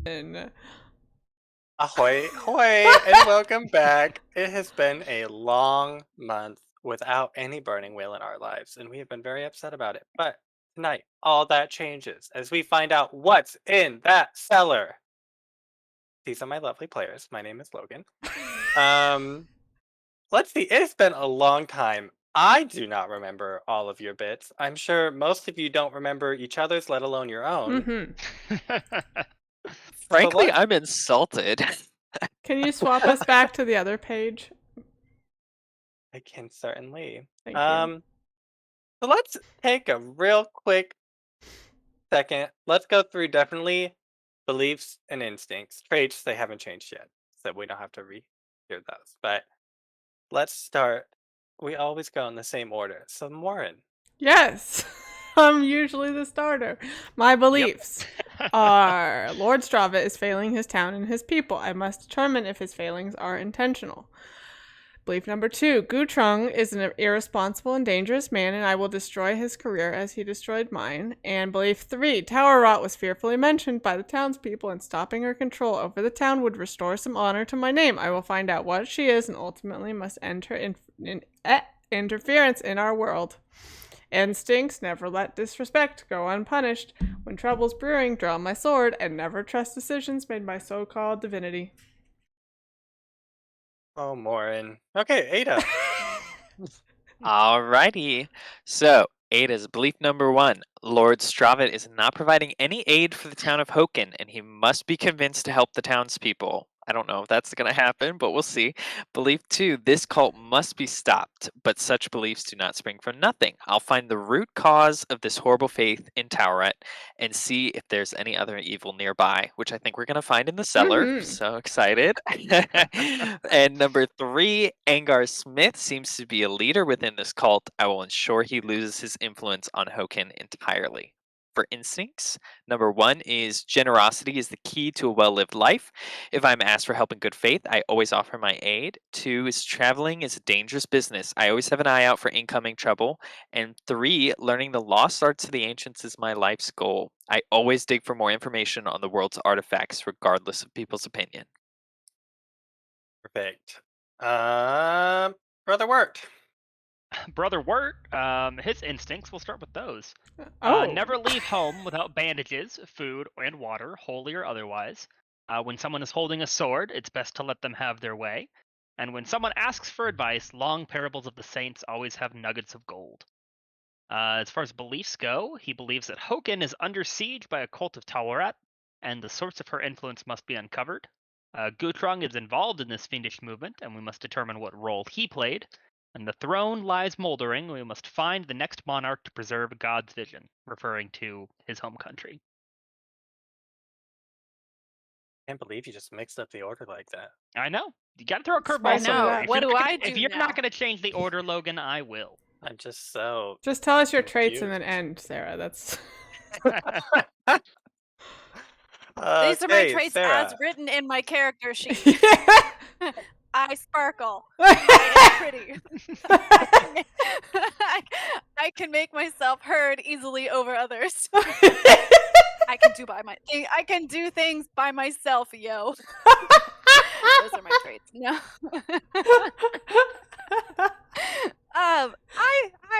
And Ahoy, hoy, and welcome back. It has been a long month without any burning wheel in our lives, and we have been very upset about it. But tonight, all that changes as we find out what's in that cellar. These are my lovely players. My name is Logan. Um, let's see. It's been a long time. I do not remember all of your bits. I'm sure most of you don't remember each other's, let alone your own. mm-hmm. So Frankly, let's. I'm insulted. Can you swap us back to the other page? I can certainly. Thank you. Um, So let's take a real quick second. Let's go through definitely beliefs and instincts. Traits, they haven't changed yet, so we don't have to rehear those. But let's start. We always go in the same order. So, Morrine. Yes, I'm usually the starter. My Yep. beliefs are Lord Strava is failing his town and his people. I must determine if his failings are intentional. Belief number 2, Gutrung is an irresponsible and dangerous man, and I will destroy his career as he destroyed mine. And belief 3, Tower Rot was fearfully mentioned by the townspeople, and stopping her control over the town would restore some honor to my name. I will find out what she is, and ultimately must enter interference in our world. Instincts, never let disrespect go unpunished. When trouble's brewing, draw my sword, and never trust decisions made by so-called divinity. Oh, Morrine. Okay, Ada. Alrighty. So, Ada's belief number 1. Lord Stravitt is not providing any aid for the town of Hochen, and he must be convinced to help the townspeople. I don't know if that's going to happen, but we'll see. Belief 2. This cult must be stopped, but such beliefs do not spring from nothing. I'll find the root cause of this horrible faith in Tauret and see if there's any other evil nearby, which I think we're going to find in the cellar. Mm-hmm. So excited. And number 3, Angar Smith seems to be a leader within this cult. I will ensure he loses his influence on Hoken entirely. For instincts, number 1 is generosity is the key to a well lived life. If I'm asked for help in good faith, I always offer my aid. 2 is traveling is a dangerous business. I always have an eye out for incoming trouble. And 3, learning the lost arts of the ancients is my life's goal. I always dig for more information on the world's artifacts, regardless of people's opinion. Perfect. Brother Wirt. Brother Wirt, his instincts, we'll start with those. Oh. Never leave home without bandages, food, and water, holy or otherwise. When someone is holding a sword, it's best to let them have their way. And when someone asks for advice, long parables of the saints always have nuggets of gold. As far as beliefs go, he believes that Hoken is under siege by a cult of Tawarat, and the source of her influence must be uncovered. Gutrung is involved in this fiendish movement, and we must determine what role he played. And the throne lies moldering. We must find the next monarch to preserve God's vision, referring to his home country. Can't believe you just mixed up the order like that. I know. You gotta throw a Spice curveball it somewhere. up. If What you're do not I gonna- If do you're not now? going to change the order, Logan, I will. I'm just so. Just tell us your traits and then confused. end, Sarah. That's These are my Okay, traits Sarah. as written in my character sheet. yeah. I sparkle. I am pretty. I can make myself heard easily over others. I can do things by myself, yo. Those are my traits. No. I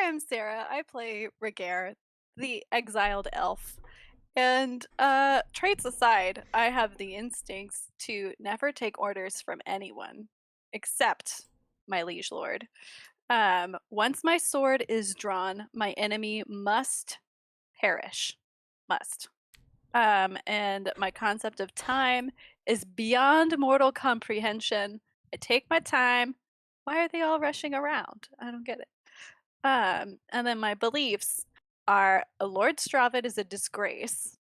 am Sarah. I play Ragaire, the exiled elf. And traits aside, I have the instincts to never take orders from anyone except my liege lord. Once my sword is drawn, my enemy must perish. Must. And my concept of time is beyond mortal comprehension. I take my time. Why are they all rushing around? I don't get it. And then my beliefs are Lord Stravid is a disgrace.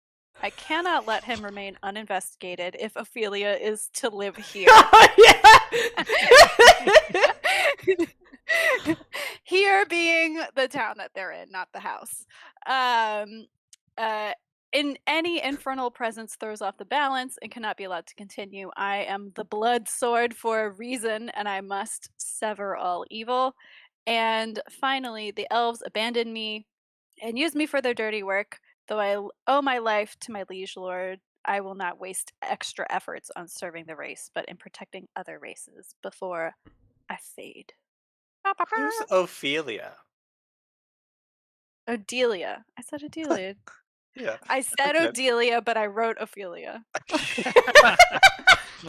I cannot let him remain uninvestigated if Ophelia is to live here. Here being the town that they're in, not the house. In any infernal presence throws off the balance and cannot be allowed to continue. I am the blood sword for a reason, and I must sever all evil. And finally, the elves abandon me and use me for their dirty work. Though I owe my life to my liege lord, I will not waste extra efforts on serving the race, but in protecting other races before I fade. Who's Ophelia? Odelia. I said Odelia. Yeah. I said Okay. Odelia, but I wrote Ophelia. Is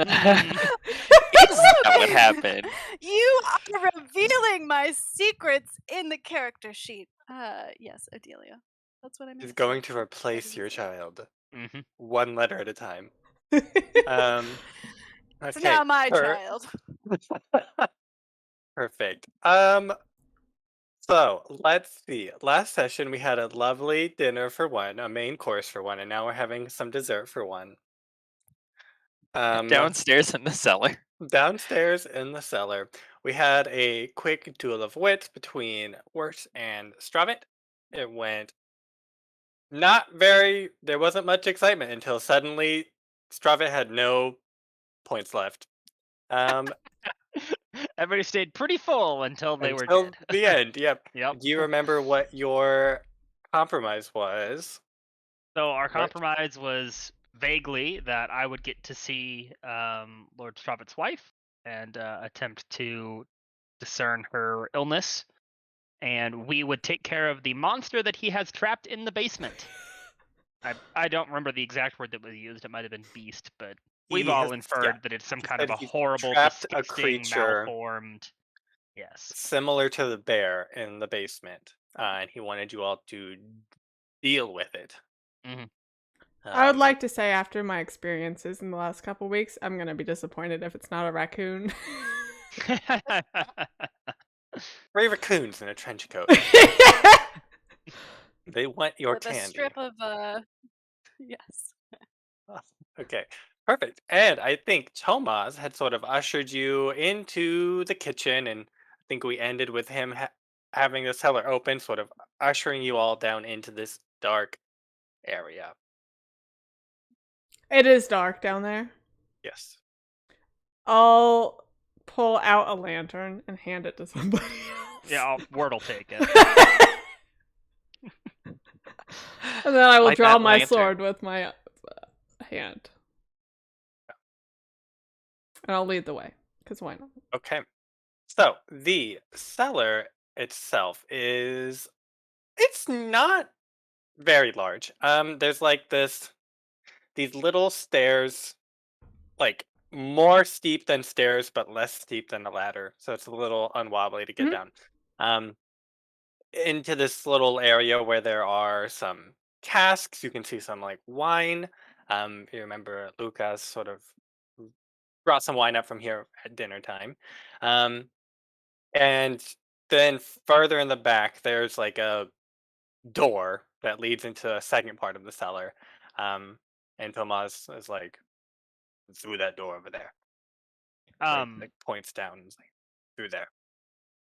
that what happened? You are revealing my secrets in the character sheet. Yes, Odelia. That's what I meant. Is to going say. to replace didn't your say it. child. Mhm. One letter at a time. It's Okay. now my child. Perfect. So let's see. Last session we had a lovely dinner for one, a main course for one, and now we're having some dessert for one. Downstairs in the cellar. Downstairs in the cellar, we had a quick duel of wits between Wirt and Stravit. It went not very. There wasn't much excitement until suddenly Stravit had no points left. Everybody stayed pretty full until they were Until dead. the end. Yep. Yep. Do you remember what your compromise was? So our Wirt? compromise was vaguely that I would get to see Lord Stravitt's wife and attempt to discern her illness, and we would take care of the monster that he has trapped in the basement. I don't remember the exact word that was used. It might have been beast, but we've He all has- inferred yeah, that it's some he kind of said a he's horrible, trapped a disgusting, creature. malformed. Yes. Similar to the bear in the basement, and he wanted you all to deal with it. Mhm. I would like to say, after my experiences in the last couple weeks, I'm gonna be disappointed if it's not a raccoon. 3 raccoons in a trench coat. They want your With a candy. strip of yes. Okay, perfect. And I think Tomas had sort of ushered you into the kitchen, and I think we ended with him having the cellar open, sort of ushering you all down into this dark area. It is dark down there. Yes. I'll pull out a lantern and hand it to somebody else. Yeah, Wirt will take it. And then I will Light draw that my lantern. sword with my hand. And I'll lead the way, because why not? Okay. So the cellar itself it's not very large. There's like these little stairs, like more steep than stairs, but less steep than a ladder. So it's a little unwobbly to get Mhm. down. Into this little area where there are some casks. You can see some like wine. You remember Lucas sort of brought some wine up from here at dinner time. And then further in the back, there's like a door that leads into a second part of the cellar. And Tomas is like, through that door over there. Like points down and is like, through there.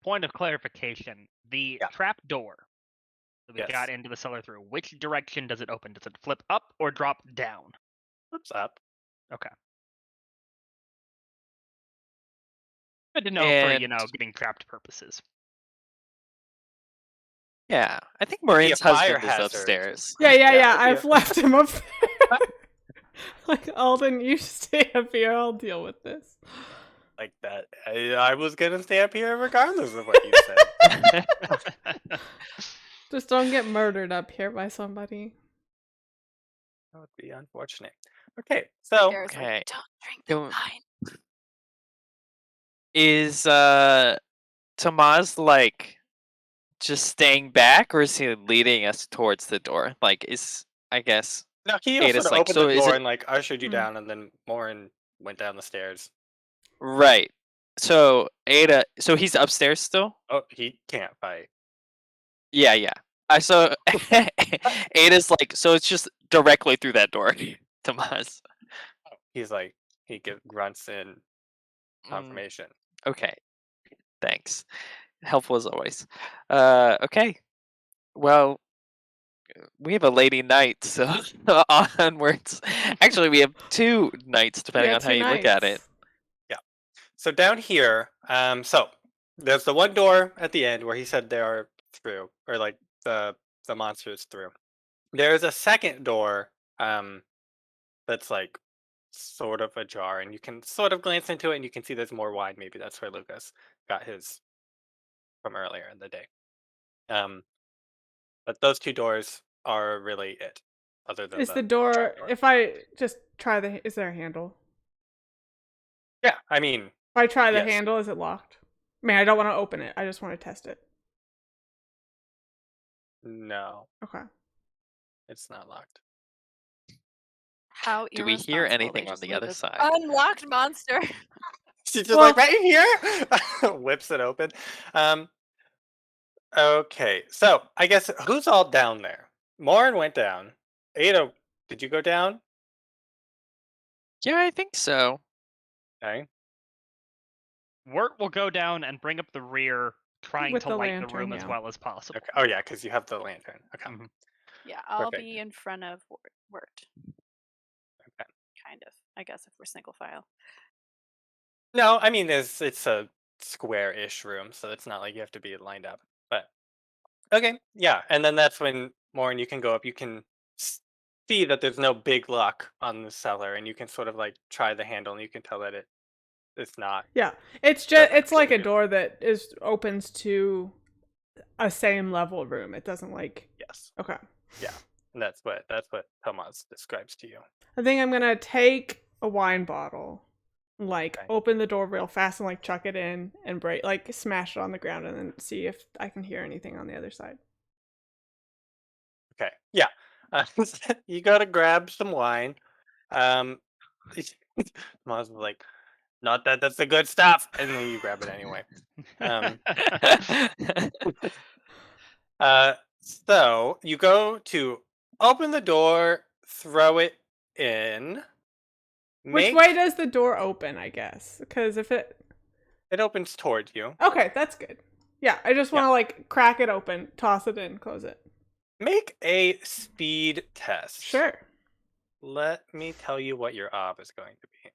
Point of clarification: the Yeah. trap door that we Yes. got into the cellar through, which direction does it open? Does it flip up or drop down? Flips up. Okay. Good to know for, And getting trapped purposes. yeah, I think Be a Morrine's fire husband is hazard. upstairs. Yeah. Yeah, it'd be I've a- left him up there. Like, Alden, you stay up here. I'll deal with this. Like that. I was gonna stay up here regardless of what you said. Just don't get murdered up here by somebody. That would be unfortunate. Okay, so Garrett's Okay. like, don't drink the Go- wine. Is Tomas like just staying back, or is he leading us towards the door? Like, I guess no, he Ada's sort of like, opened so the is door it and like ushered you Hmm. down, and then Morrine went down the stairs. right? So Ada, so he's upstairs still. Oh, he can't fight. Yeah. I saw Ada's like, so it's just directly through that door, Tomas. He's like he grunts in Mm, confirmation. okay, thanks. Helpful as always. Okay. Well, we have a lady knight, so onwards. Actually, we have 2 knights, depending Yeah, on how 2 you look at it. nights. So down here, so there's the one door at the end where he said there are through, or like the monsters through. There's a second door, that's like sort of ajar, and you can sort of glance into it, and you can see there's more wine. Maybe that's where Lucas got his from earlier in the day. But those two doors are really it, other than Is the the door, trapdoor. if I just try is there a handle? Yeah, I mean, If I try the yes. handle, is it locked? I mean, I don't want to open it. I just want to test it. No, Okay. it's not locked. How Do we hear irresponsible, anything they on just the leave other this side? unlocked monster. She's just Well- like right here, whips it open. Okay, so I guess who's all down there? Morrine went down. Ada, did you go down? Yeah, I think so. Okay. Wirt will go down and bring up the rear, trying With to the light the lantern, room as yeah. well as possible. Okay. Oh yeah, because you have the lantern. Okay. Mhm. Yeah, I'll Perfect. be in front of Wirt. Okay. Kind of, I guess, if we're single file. No, I mean it's a square-ish room, so it's not like you have to be lined up. But okay, yeah, and then that's when Morrine, you can go up. You can see that there's no big lock on the cellar, and you can sort of like try the handle, and you can tell that it's not. Yeah. It's Doesn't it's like a actually do it. door that opens to a same level room. It doesn't like Yes, okay. and that's what Tomas describes to you. I think I'm gonna take a wine bottle, like Okay. open the door real fast and like chuck it in and break, like smash it on the ground and then see if I can hear anything on the other side. Okay, yeah, you go to grab some wine. Tomas was like, "Not that that's the good stuff," and then you grab it anyway. So you go to open the door, throw it in. Which way does the door open, I guess? Because if it opens towards you? okay, that's good. Yeah, I just want to like crack it open, toss it in, close it. Make a speed test. Sure. Let me tell you what your ob is going to be.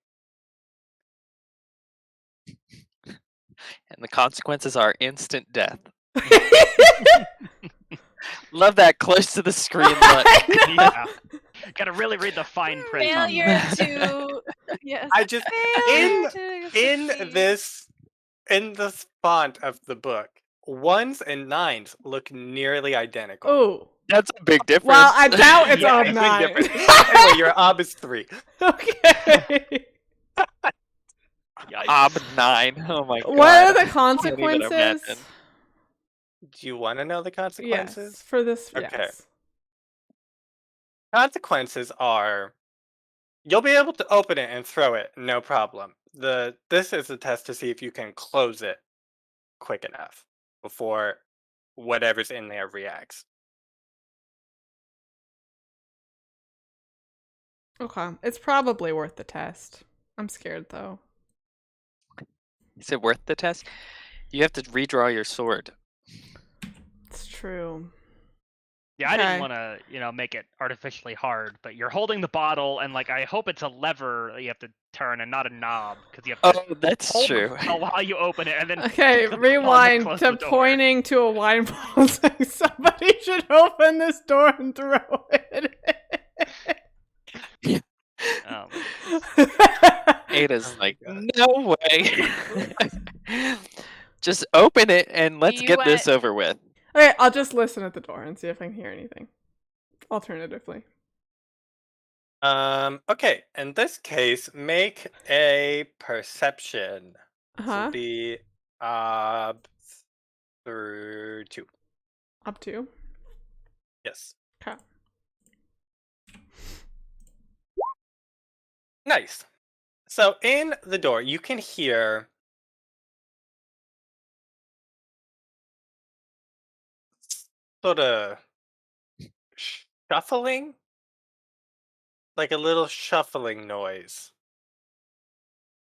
And the consequences are instant death. Love that close to the screen look. Yeah. Gotta really read the fine print on Failure that. to yes. I just Failure to in succeed. this font of the book, 1s and 9s look nearly identical. Oh. That's a big difference. Well, I doubt it's Yeah, ob big 9. difference. Anyway, your ob is 3. Okay. Yikes. Ob 9. Oh my god. What are the Can't even consequences? imagine. Do you want to know the consequences? Yes, for this. Okay. Yes. Consequences are you'll be able to open it and throw it, no problem. This is a test to see if you can close it quick enough before whatever's in there reacts. Okay, it's probably worth the test. I'm scared though. Is it worth the test? You have to redraw your sword. It's true. Yeah, I didn't Okay. want to, make it artificially hard, but you're holding the bottle, and like I hope it's a lever that you have to turn and not a knob, because you have to Oh, that's hold true. the bottle while you open it, and then Okay, click the button to rewind close to the door. pointing to a wine bottle saying somebody should open this door and throw it. Um, Ada's Oh my like, God. no way. Just open it and let's You get this over with. Okay, I'll just listen at the door and see if I can hear anything. Alternatively. Okay, in this case, make a perception. This Uh-huh. will be ob through 2. Up to. Yes. Okay. Nice. So in the door, you can hear sort of shuffling, like a little shuffling noise.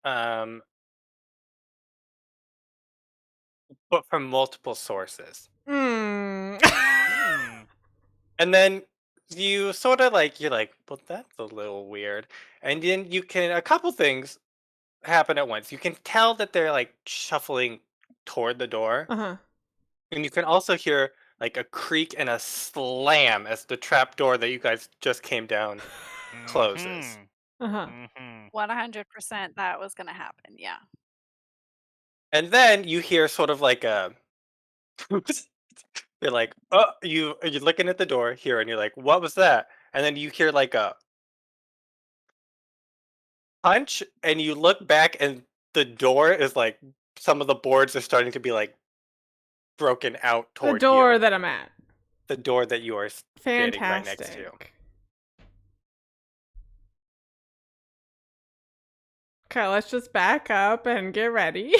But from multiple sources. Mm. And then you sort of like, you're like, well, that's a little weird. And then a couple things happen at once. You can tell that they're like shuffling toward the door. Uh-huh. And you can also hear like a creak and a slam as the trap door that you guys just came down closes. mhm. Uh-huh. 100% that was gonna happen. Yeah. And then you hear sort of like a. You're like, oh, you're looking at the door here, and you're like, what was that? And then you hear like a punch, and you look back, and the door is like some of the boards are starting to be like broken out The toward door you. that I'm at. The door that you are standing right next to. Fantastic. Okay, let's just back up and get ready.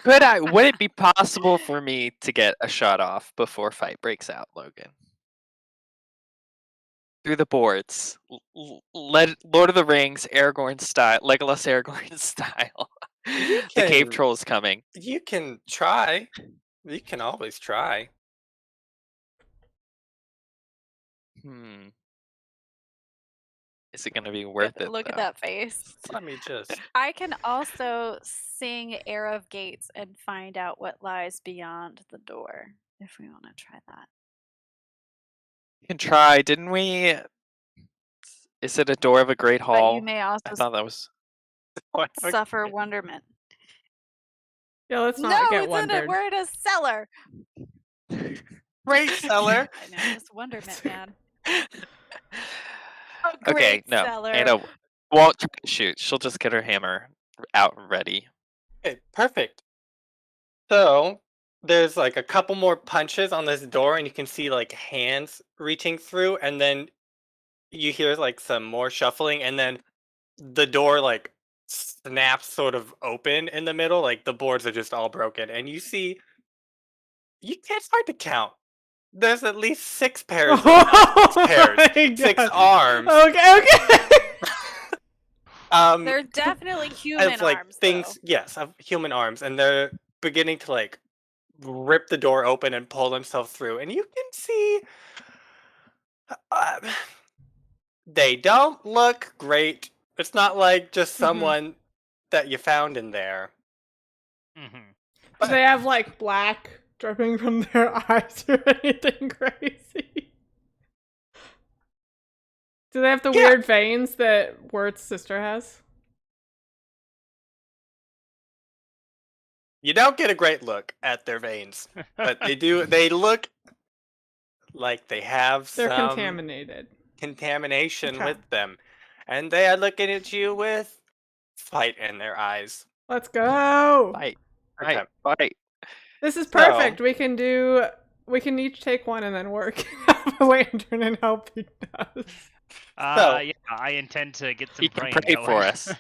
Would it be possible for me to get a shot off before fight breaks out, Logan? Through the boards. Let Lord of the Rings, Aragorn style, Legolas Aragorn style. The cave troll is coming. You can try. You can always try. Is it going to be worth it? Look at though? that face. Let me just. I can also sing Air of Gates and find out what lies beyond the door if we want to try that. You can try, didn't we? Is it a door of a great But hall? you may also I thought that was. suffer wonderment. Yeah, let's not No, get it's wondered. we're in a cellar. Great cellar. I know, just wonderment, man. Okay, Great no. cellar. Anna won't try to shoot. She'll just get her hammer out and ready. Okay, perfect. So there's like a couple more punches on this door, and you can see like hands reaching through, and then you hear like some more shuffling, and then the door like snaps sort of open in the middle, like the boards are just all broken, and you see it's hard to count. There's at least 6 pairs of pairs, 6 arms. Okay. They're definitely human like arms. things, Though. yes, of human arms, and they're beginning to like rip the door open and pull themselves through, and you can see they don't look great. It's not like just someone that you found in there. Do they have like black dripping from their eyes or anything crazy? Do they have the weird veins that Wirt's sister has? You don't get a great look at their veins, but they do. They look like they have They're some contaminated. contamination with them, and they are looking at you with fight in their eyes. Let's go. Fight. Okay. Fight. This is perfect. We can each take one and then work. Have a lantern and help he does. Yeah, I intend to get some He can brain pray going. for us.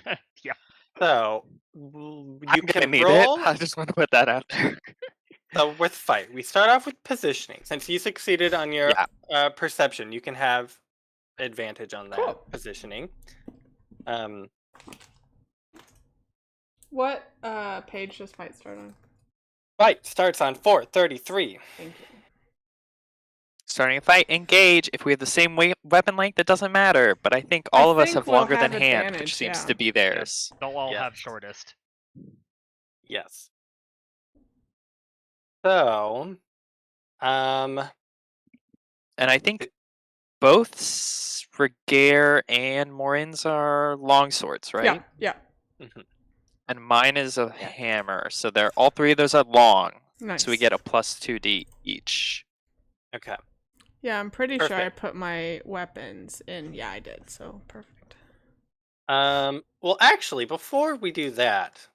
Yeah. So you I'm can need roll. it. I just want to put that out there. So with fight, we start off with positioning. Since you succeeded on your perception, you can have advantage on that positioning. What page does fight start on? Fight starts on 433. Thank you. Starting a fight, engage. If we have the same weapon length, it doesn't matter. But I think all of us have we'll longer have than hand, advantage, which seems yeah. to be theirs. They'll all have shortest. Yes. So, and I think both Ragaire and Morrine's are long swords, right? Yeah. And mine is a hammer, so all 3 of those are long. Nice. So we get a +2d each. Okay. Yeah, I'm pretty sure I put my weapons in. Yeah, I did. So perfect. Well, actually, before we do that,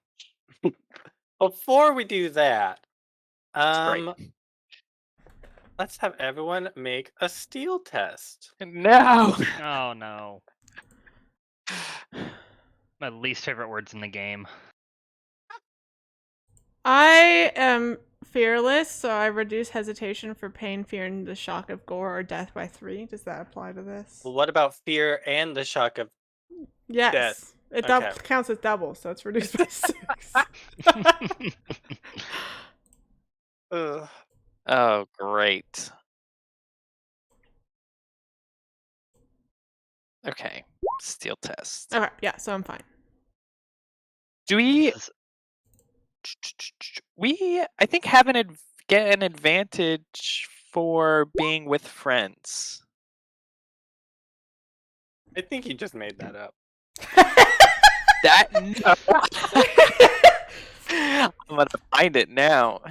let's have everyone make a steel test. No. Oh no. My least favorite words in the game. I am fearless, so I reduce hesitation for pain, fear, and the shock of gore or death by 3. Does that apply to this? Well, what about fear and the shock of Yes. death? It counts as double, so it's reduced by 6. Ugh. Oh, great. Okay, steel test. Okay, yeah, so I'm fine. Do we I think have get an advantage for being with friends. I think you just made that up. That no. I'm gonna find it now.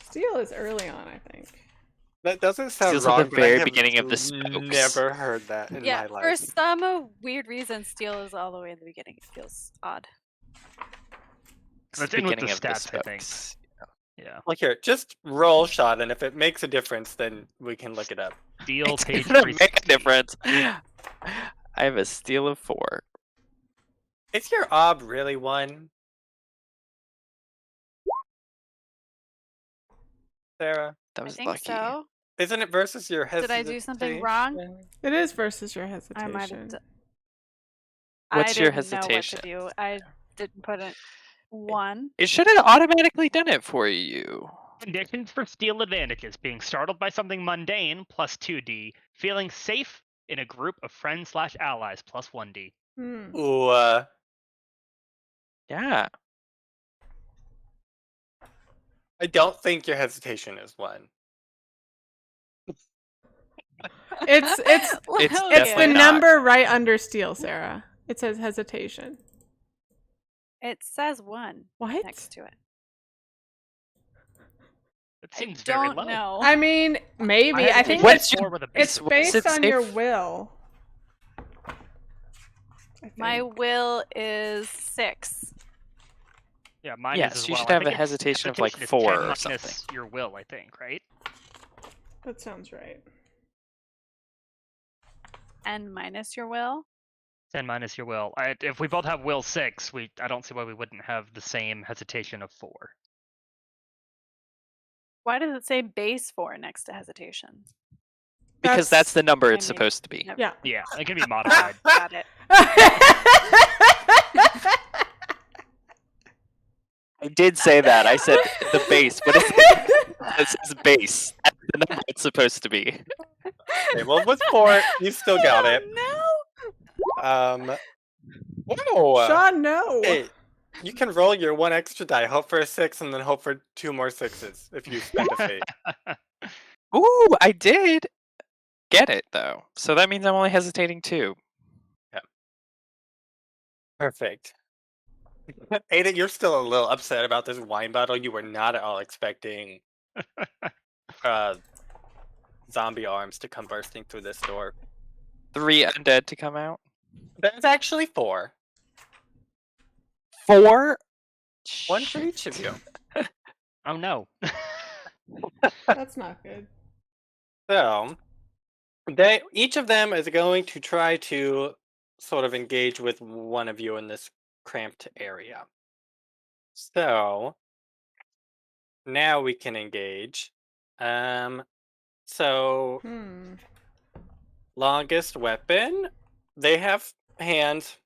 Steel is early on, I think. That doesn't sound Steel's at wrong, the but I very have beginning of the spokes. never heard that in Yeah, my for life. some weird reason, steel is all the way in the beginning. It feels odd. It's That's the in with the beginning of the stats, I think. spokes. Yeah. Look here, just roll shot, and if it makes a difference, then we can look it up. Steel It's page gonna make a 360. difference. I have a steel of 4. Is your ob really 1? Sarah? That I was think lucky. so. Isn't it versus your Did I do something wrong? hesitation? It is versus your I hesitation. might have. What's I your didn't know what to hesitation? do. I didn't put it 1. It should have automatically done it for you. Conditions for steel advantages: being startled by something mundane plus 2d, feeling safe in a group of friends/allies plus 1d. Hmm. Ooh, Yeah. I don't think your hesitation is 1. It's It's it's the definitely not. number right under steel, Sarah. It says hesitation. It says 1 What? next to it. It I seems very don't low. know. I mean, maybe. I think What's it's, your- 4 with a it's base. based Sit on your safe. will. I My think. will is 6. Yeah, mine Yes, is as you well. should I have think a it's hesitation of, like, hesitation is 4 10 or minus something. your will, I think, right? That sounds right. And minus your will. 10 minus your will. If we both have will 6, I don't see why we wouldn't have the same hesitation of 4. Why does it say base 4 next to hesitation? Because that's the number I it's mean, supposed to be. Yep. Yeah. Yeah, it can be modified. Got it. I did say that. I said the base, but it says base. That's the number it's supposed to be. Okay, well, with 4, you still got it. No. Whoa! Sean, no. Hey, you can roll your 1 extra die, hope for a 6, and then hope for 2 more 6s if you spend a fate. Ooh, I did get it though. So that means I'm only hesitating 2. Perfect. Ada, you're still a little upset about this wine bottle. You were not at all expecting zombie arms to come bursting through this door. 3 undead to come out. That's actually 4. 4? 1 for each of you. Oh no. That's not good. So, each of them is going to try to sort of engage with one of you in this cramped area. So, now we can engage. So, longest weapon, they have hands,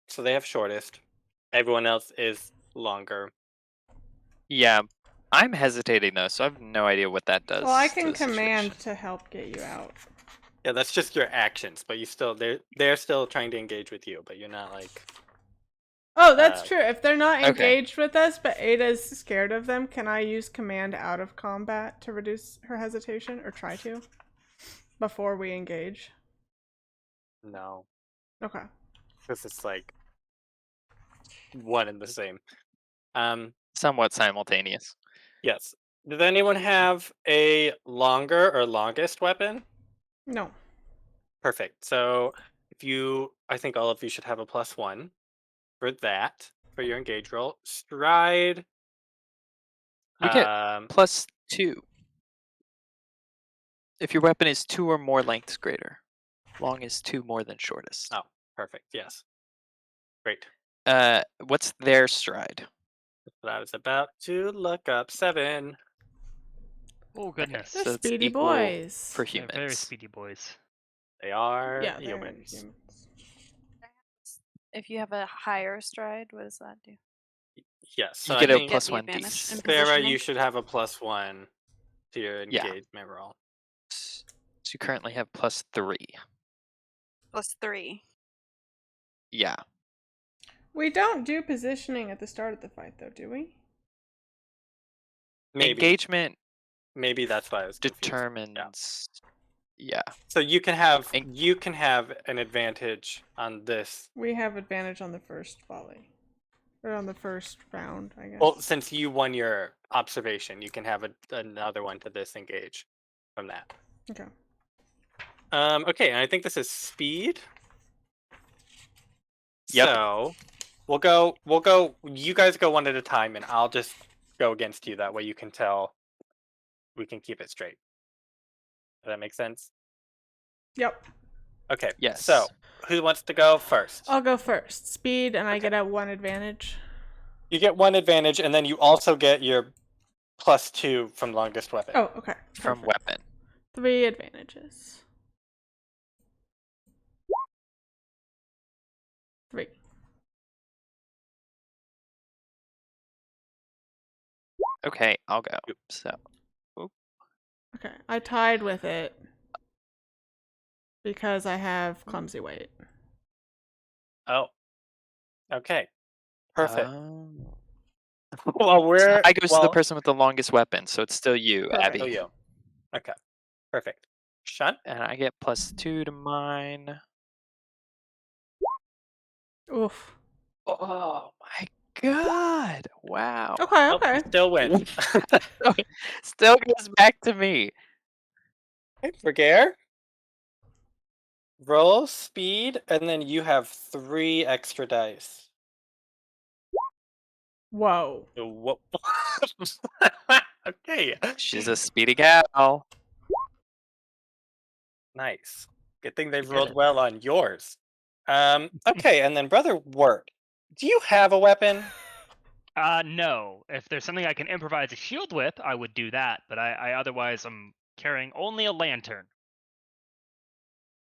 so they have shortest. Everyone else is longer. Yeah, I'm hesitating though, so I have no idea what that does. Well, I to can the command situation. to help get you out. Yeah, that's just your actions, but you still they're still trying to engage with you, but you're not like. Oh, that's true. If they're not okay. engaged with us, but Ada's scared of them, can I use command out of combat to reduce her hesitation, or try to, before we engage? No, Okay. because it's like one and the same. Somewhat simultaneous. Yes. Does anyone have a longer or longest weapon? No. Perfect. So I think all of you should have a +1 for that, for your engage roll. Stride. We get +2. If your weapon is 2 or more lengths greater. Long is 2 more than shortest. Oh, perfect. Yes. Great. What's their stride? That's what I was about to look up. 7. Oh goodness. They're So it's speedy equal boys. for Yeah, humans. very speedy boys. They are Yeah, they're humans. humans. If you have a higher stride, what does that do? Yes. So You I get a think, Get +1 the advantage d6. in Sarah, positioning? you should have a +1 to your Yeah. engagement roll. So you currently have +3. +3. Yeah. We don't do positioning at the start of the fight, though, do we? Maybe. Engagement Maybe that's why I was confused. determines. Yeah. So you can have And- an advantage on this. We have advantage on the first volley. Or on the first round, I guess. Well, since you won your observation, you can have another one to disengage from that. Okay. Okay, and I think this is speed. Yep. So we'll go you guys go one at a time and I'll just go against you. That way you can tell we can keep it straight. Does that make sense? Yep. Okay. Yes. So who wants to go first? I'll go first. Speed, and I Okay. get a 1 advantage. You get 1 advantage, and then you also get your +2 from longest weapon. Oh, okay. From Perfect. weapon. 3 advantages. 3. Okay, I'll go. So Okay. I tied with it because I have clumsy weight. Oh. Okay. Perfect. Well, we're I goes to the person with the longest weapon, so it's still you, Perfect. Abby. Oh, you. Okay. Perfect. Sean? And I get +2 to mine. Oof. Oh my god! Wow. Okay, Oh, okay. you still win. Still goes back to me. Okay, Ragaire. Roll speed, and then you have 3 extra dice. Whoa. Whoa. Okay. She's a speedy gal. Nice. Good thing they've did rolled it. well on yours. Okay, and then Brother Wirt. Do you have a weapon? No. If there's something I can improvise a shield with, I would do that. But I otherwise am carrying only a lantern.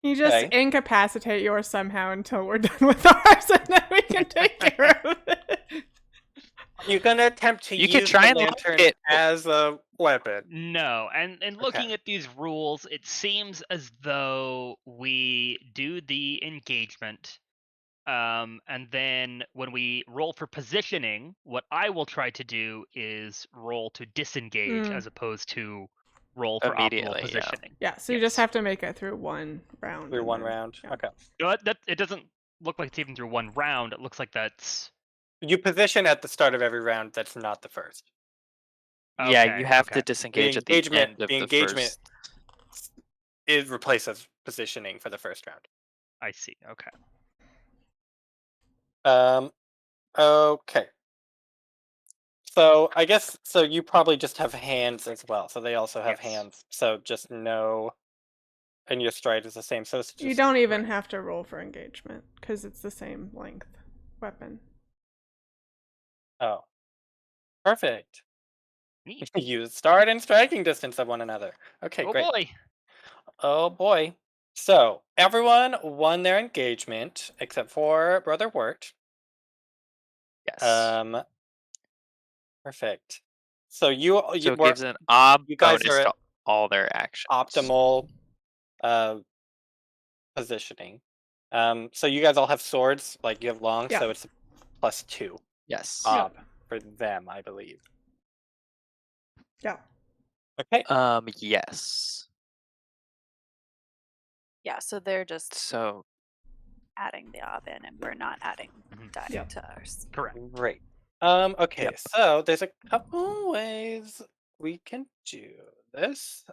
You just Okay. incapacitate yours somehow until we're done with ours, and then we can take care of it. You're gonna attempt to You use could try the and lock lantern it. as a weapon. No, and looking at these rules, it seems as though we do the engagement, and then when we roll for positioning, what I will try to do is roll to disengage Mm. as opposed to roll for optimal Immediately, yeah. positioning. Yeah, so you just Yes. have to make it through 1 round. Through and 1 then- round. yeah. Okay. That it doesn't look like it's even through 1 round. It looks like that's You position at the start of every round. That's not the first. Yeah, okay, you have okay. to disengage at the end of the the engagement first. is replaces positioning for the first round. I see. Okay. Okay. So I guess you probably just have hands as well. So they also have Yes. hands. So just know, and your stride is the same. So it's just You don't even have to roll for engagement because it's the same length weapon. Oh, perfect. Neat. You start in striking distance of one another. Okay, Oh great. boy. Oh boy. So everyone won their engagement except for Brother Wirt. Yes. Perfect. So you So it were gives an ob you guys bonus are to at all their actions. optimal positioning. So you guys all have swords, like you have long, Yeah. so it's +2 Yes. ob for them, I believe. Yeah. Okay. Yes. Yeah, so they're just So adding the ob in, and we're not adding Mhm. die Yep. to ours. Correct. Great. Okay, Yep. so there's a couple ways we can do this.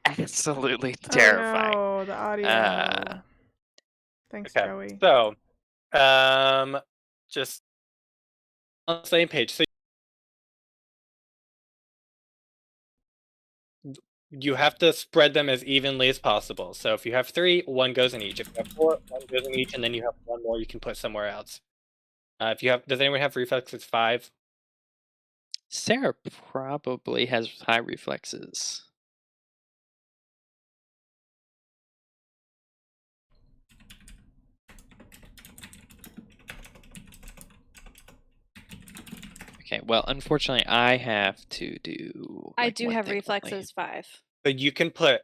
Absolutely terrifying. Oh no, the audio. Thanks, Okay. Joey. So, just on the same page. So you have to spread them as evenly as possible. So if you have 3, 1 goes in each. If you have 4, 1 goes in each, and then you have 1 more you can put somewhere else. If you have, does anyone have reflexes 5? Sarah probably has high reflexes. Okay, well, unfortunately, I have to do. I like, do one have thing only. reflexes 5. But you can put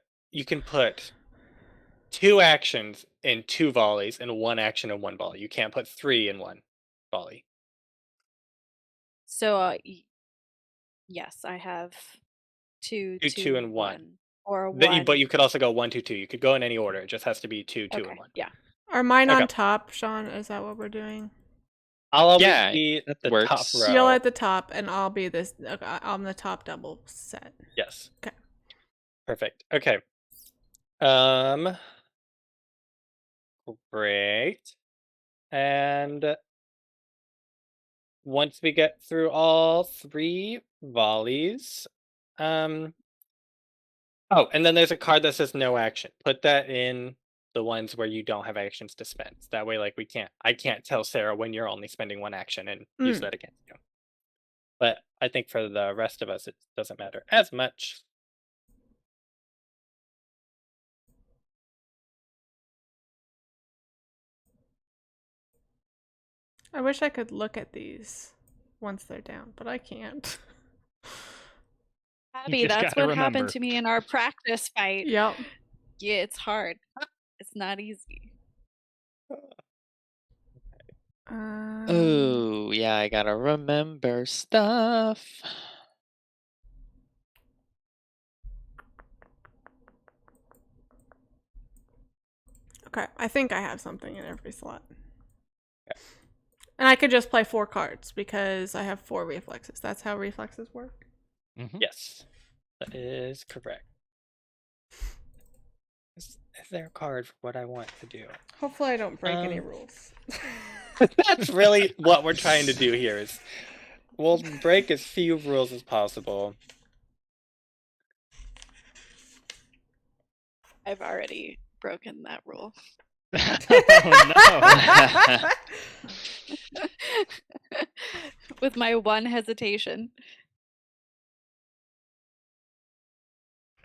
2 actions in 2 volleys and 1 action in 1 volley. You can't put 3 in 1 volley. So, yes, I have 2, 2, and 1. Or But 1. you could also go 1, 2, 2. You could go in any order. It just has to be 2, 2, Okay, and 1. yeah. Are mine Okay. on top, Sean? Is that what we're doing? I'll always Yeah, be that the works. top row. You're at the top, and I'll be this. I'm the top double set. Yes. Okay. Perfect. Okay. Great. And once we get through all 3 volleys, oh, and then there's a card that says no action. Put that in the ones where you don't have actions to spend. That way, like, I can't tell Sarah when you're only spending 1 action and use that against you. But I think for the rest of us, it doesn't matter as much. I wish I could look at these once they're down, but I can't. Abby, just that's gotta what happened remember. to me in our practice fight. Yep. Yeah, it's hard. It's not easy. Oh, yeah, I gotta remember stuff. Okay, I think I have something in every slot. And I could just play 4 cards because I have 4 reflexes. That's how reflexes work. Yes, that is correct. Is there a card for what I want to do? Hopefully I don't break any rules. That's really what we're trying to do here. Is we'll break as few rules as possible. I've already broken that rule. Oh no. With my 1 hesitation.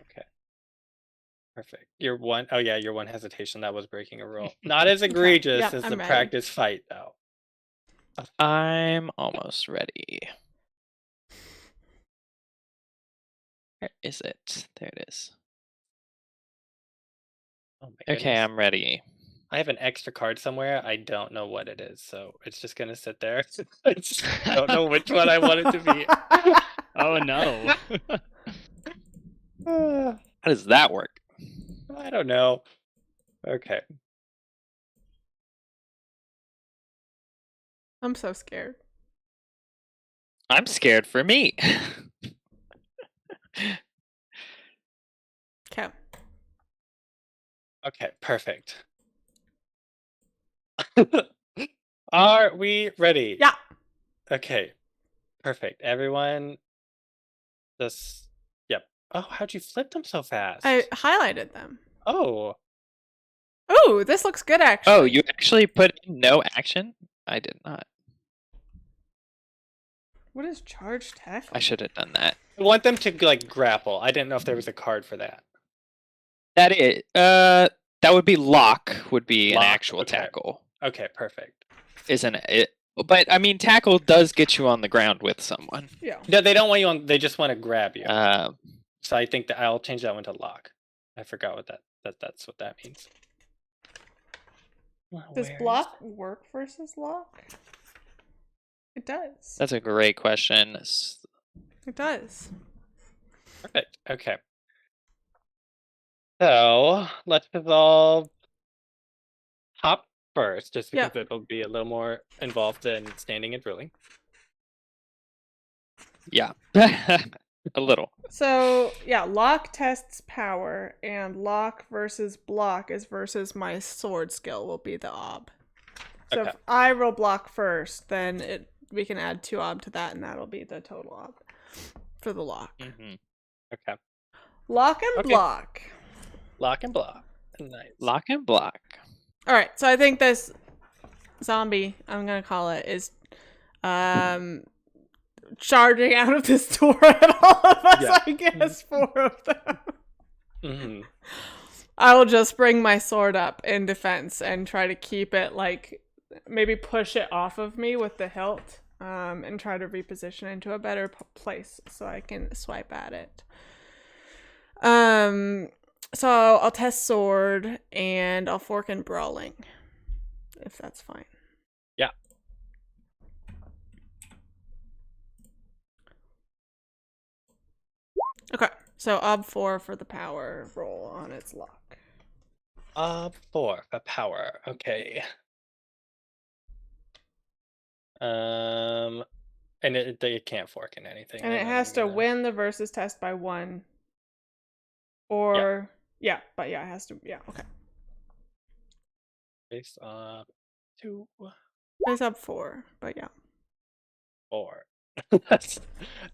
Okay. Perfect. Your 1, oh yeah, your 1 hesitation. That was breaking a rule. Not as egregious Yep, as I'm the ready. practice fight, though. I'm almost ready. Where is it? There it is. Oh my Okay, goodness. I'm ready. I have an extra card somewhere. I don't know what it is, so it's just gonna sit there. I just don't know which one I want it to be. Oh no. How does that work? I don't know. Okay. I'm so scared. I'm scared for me. Okay. Okay, perfect. Are we ready? Yeah. Okay. Perfect. Everyone just yep. Oh, how'd you flip them so fast? I highlighted them. Oh. Ooh, this looks good actually. Oh, you actually put in no action? I did not. What is charge tackle? I should have done that. I want them to like grapple. I didn't know if there was a card for that. That would be lock, would be Lock, an actual okay. tackle. Okay, perfect. Isn't it? But I mean, tackle does get you on the ground with someone. Yeah. No, they don't want you on. They just want to grab you. Uh, So I think that I'll change that one to lock. I forgot what that's what that means. Does Where block work versus lock? It does. that's a great question. It does. Perfect. Okay. So let's dissolve top first, just because it'll be a little more involved than standing and drilling. Yeah. A little. So, yeah, lock tests power, and lock versus block is versus my sword skill will be the ob. So Okay. if I roll block first, then we can add 2 ob to that, and that'll be the total ob for the lock. Mm-hmm. Okay. Lock and Okay. block. Lock and block. Nice. Lock and block. All right, so I think this zombie, I'm gonna call it, is charging out of this door at all of us. Yeah. I guess 4 of them. Mm-hmm. I will just bring my sword up in defense and try to keep it, like, maybe push it off of me with the hilt, and try to reposition it into a better place so I can swipe at it. So I'll test sword and I'll fork in brawling, if that's fine. Yeah. Okay, so ob 4 for the power roll on its lock. Ob 4 for power. Okay. And it can't fork in anything. And it has to win the versus test by 1. Or it has to. Yeah, okay. Base ob 2. It's up 4, but yeah. 4.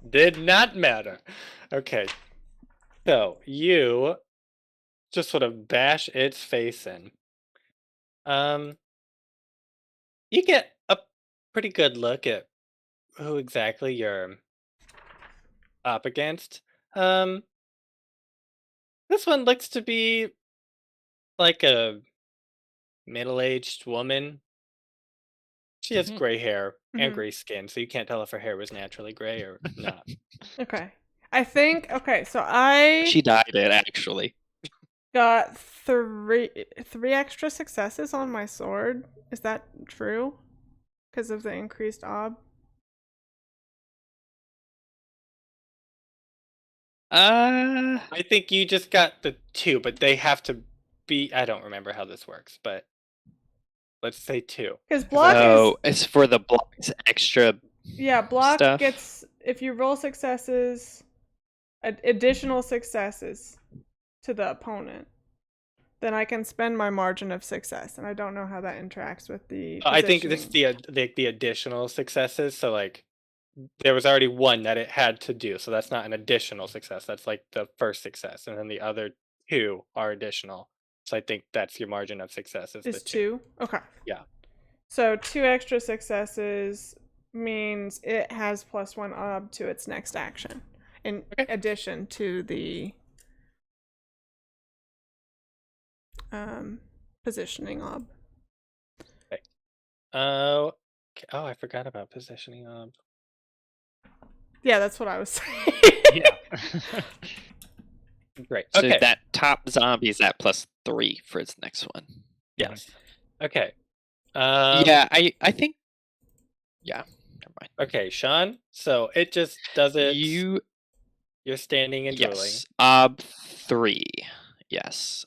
Did not matter. Okay. So you just sort of bash its face in. You get a pretty good look at who exactly you're up against. This one looks to be like a middle-aged woman. She has gray hair and Mhm. gray skin, so you can't tell if her hair was naturally gray or not. Okay. I think, so I She dyed it, actually. got 3 extra successes on my sword. Is that true? Because of the increased ob? I think you just got the 2, but they have to be. I don't remember how this works, but let's say 2. Because block Oh, it's for the block's extra. block stuff. gets, if you roll successes, additional successes to the opponent, then I can spend my margin of success, and I don't know how that interacts with the I think it's positioning. the additional successes. So like, there was already 1 that it had to do, so that's not an additional success. That's like the first success, and then the other 2 are additional. So I think that's your margin of success is the Is 2. 2? Okay. Yeah. So 2 extra successes means it has +1 ob to its next action, in addition to the positioning ob. Okay. Oh, I forgot about positioning ob. Yeah, that's what I was saying. Yeah. Great. So Okay. that top zombie is at +3 for its next one. Yes. Okay. Yeah, I think. Yeah, never mind. Okay, Sean. So it just does it. You're standing and drooling. Yes. Ob 3. Yes.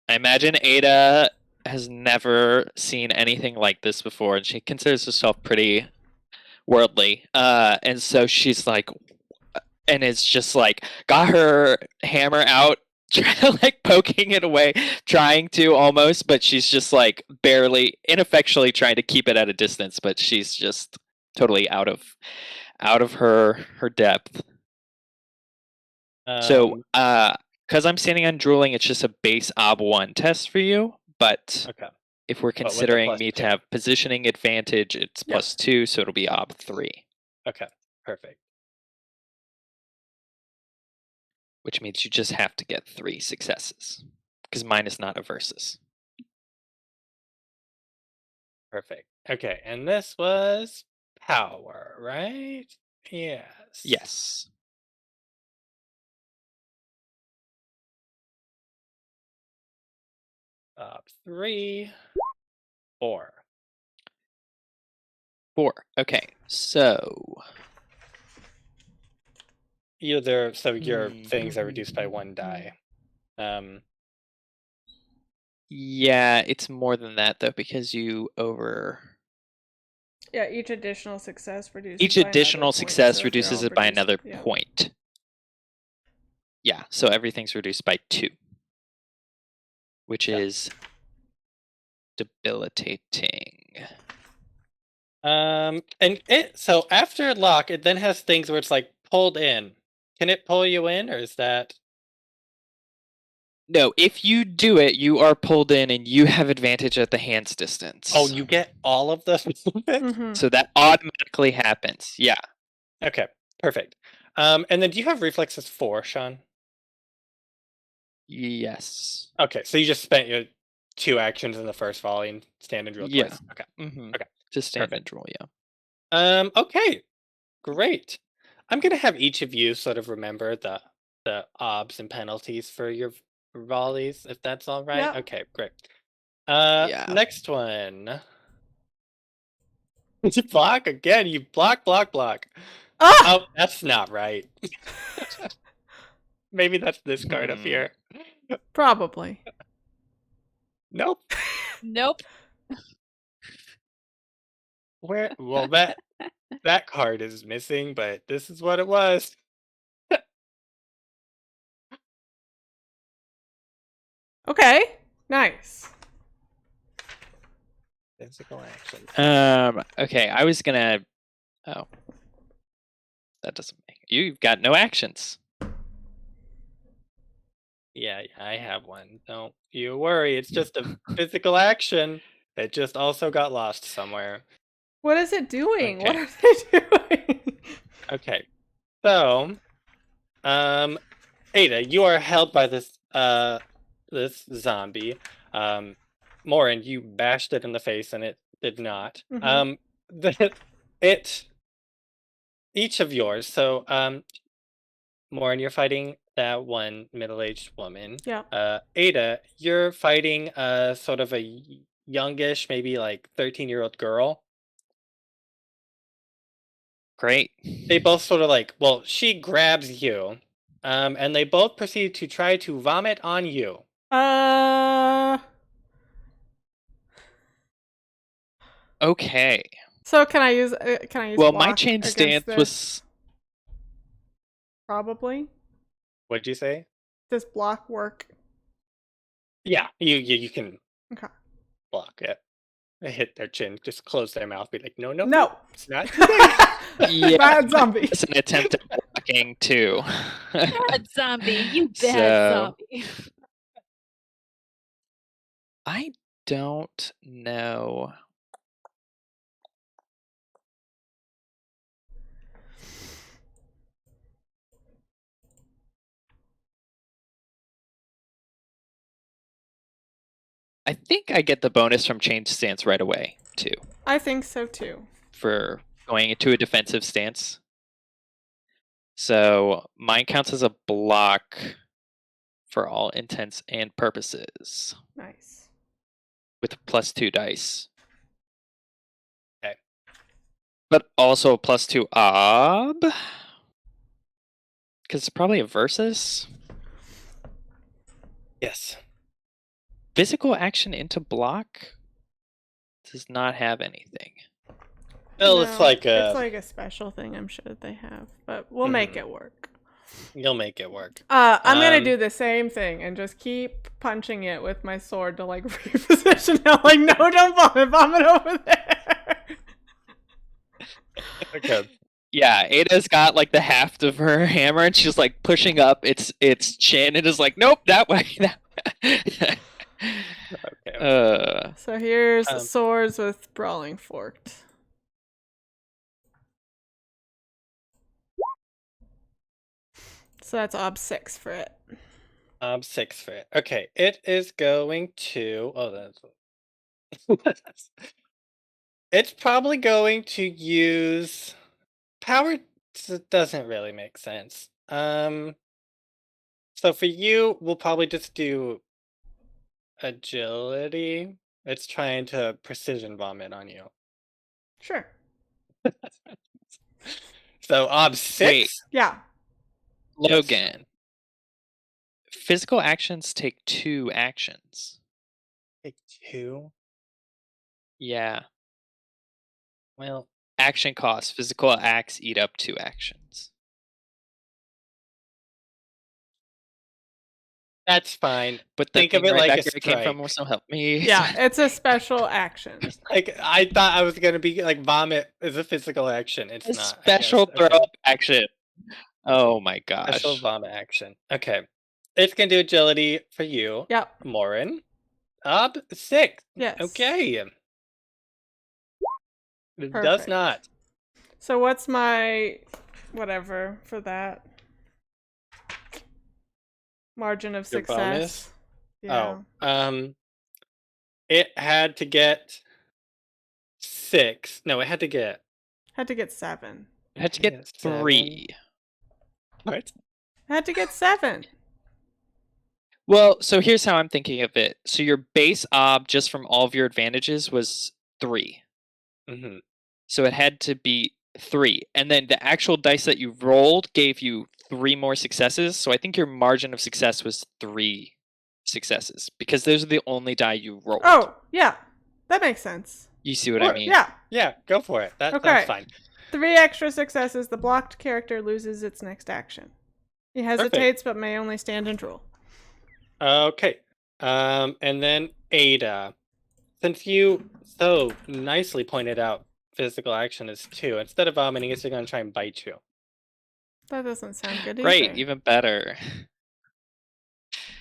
I imagine Ada has never seen anything like this before, and she considers herself pretty worldly. And so she's like, and it's just like, got her hammer out, like poking it away, trying to almost, but she's just like barely, ineffectually trying to keep it at a distance, but she's just totally out of her depth. So, because I'm standing on drooling, it's just a base ob 1 test for you. But Okay. if we're with the considering me to +2. have positioning advantage, it's Yeah. +2, so it'll be ob 3, Okay. Perfect. which means you just have to get 3 successes because mine is not a versus. Perfect. Okay, and this was power, right? Yes. Yes. Ob 3. 4. 4. Okay, so Your things are reduced by 1 die. Yeah, it's more than that though because you Yeah, each additional success reduces. Each by another additional point, success so if you're reduces all it by producing- another yeah. point. Yeah, so everything's reduced by 2, which is debilitating. And it so after lock, it then has things where it's like pulled in. Can it pull you in, or is that? No, if you do it, you are pulled in and you have advantage at the hand's distance. Oh, you get all of the movement? Mhm. So that automatically happens. Yeah. Okay, perfect. And then do you have reflexes 4, Sean? Yes. Okay, so you just spent your 2 actions in the first volley and stand and drill Yeah. twice. Okay. Mm-hmm. Okay, Just stand perfect. and roll, yeah. Okay, great. I'm gonna have each of you sort of remember the obs and penalties for your volleys, if that's all right. Yep. Okay, great. Yeah. Next one. You block again. You block. Ah! Oh, that's not right. Maybe that's this card up here. Probably. Nope. Nope. Where? Well, that card is missing, but this is what it was. Okay. Nice. Physical action. Okay, I was gonna. Oh, that doesn't make. You've got no actions. Yeah, I have one. Don't you worry. It's just a physical action that just also got lost somewhere. What is it doing? What Okay. are they doing? Okay. So, Ada, you are held by this zombie. Morrine, you bashed it in the face and it did not. Mhm. Each of yours. So, Morrine, you're fighting that one middle-aged woman. Yeah. Ada, you're fighting sort of a youngish, maybe like 13-year-old girl. Great. They both sort of like, well, she grabs you, and they both proceed to try to vomit on you. Okay. So can I use Well, my block chain against stance this? was. Probably. What'd you say? Does block work? Yeah, you can Okay. block it. They hit their chin, just close their mouth, be like, no, it's not today. Yeah, Bad zombie. it's an attempt at blocking too. Bad zombie. You bad So- zombie. I don't know. I think I get the bonus from change stance right away too I think so too. for going into a defensive stance. So mine counts as a block for all intents and purposes Nice. with +2 dice. Okay. But also a +2 ob. Because it's probably a versus. Yes. Physical action into block does not have anything. Well, it's No, like it's like a special thing I'm sure that they have, but we'll make it work. you'll make it work. I'm gonna Um, do the same thing and just keep punching it with my sword to like reposition it. Like, no, don't vomit over there. Okay. Yeah, Ada's got like the haft of her hammer, and she's like pushing up its chin, and is like, "Nope, that way." Okay. So here's Um, swords with brawling forked. So that's ob 6 for it. 6 for it. Okay, it is going to. Oh, that's. It's probably going to use power. Doesn't really make sense. So for you, we'll probably just do agility. It's trying to precision vomit on you. Sure. So ob 6. Wait. Yeah. Logan. Physical actions take 2 actions. Take 2. Yeah. Well, Action cost. Physical acts eat up 2 actions. that's fine. But Think of it right like back a where it came from strike. so help me. Yeah, it's a special action. Like I thought I was gonna be like vomit is a physical action. It's A not. special I guess. throw Okay. up action. Oh my Special gosh. vomit action. Okay. It's gonna do agility for you, Yep. Morrine. Up 6. Yes. Okay. It does Perfect. not. So what's my whatever for that? Margin of Your success. bonus? Yeah. Oh. It had to get 6. No, it had to get. Had to get 7. It had to get 3. What? Had to get 7. Well, so here's how I'm thinking of it. So your base ob just from all of your advantages was 3. Mm-hmm. So it had to be 3. And then the actual dice that you rolled gave you 3 more successes. So I think your margin of success was 3 successes because those are the only die you rolled. Oh, yeah. That makes sense. You see what I mean? Yeah. Yeah, go for it. That's Okay. fine. 3 extra successes. The blocked character loses its next action. He hesitates but may only stand and drool. Okay. And then Ada. Since you so nicely pointed out physical action is 2, instead of vomiting, it's going to try and bite you. That doesn't sound good either. Great, even better.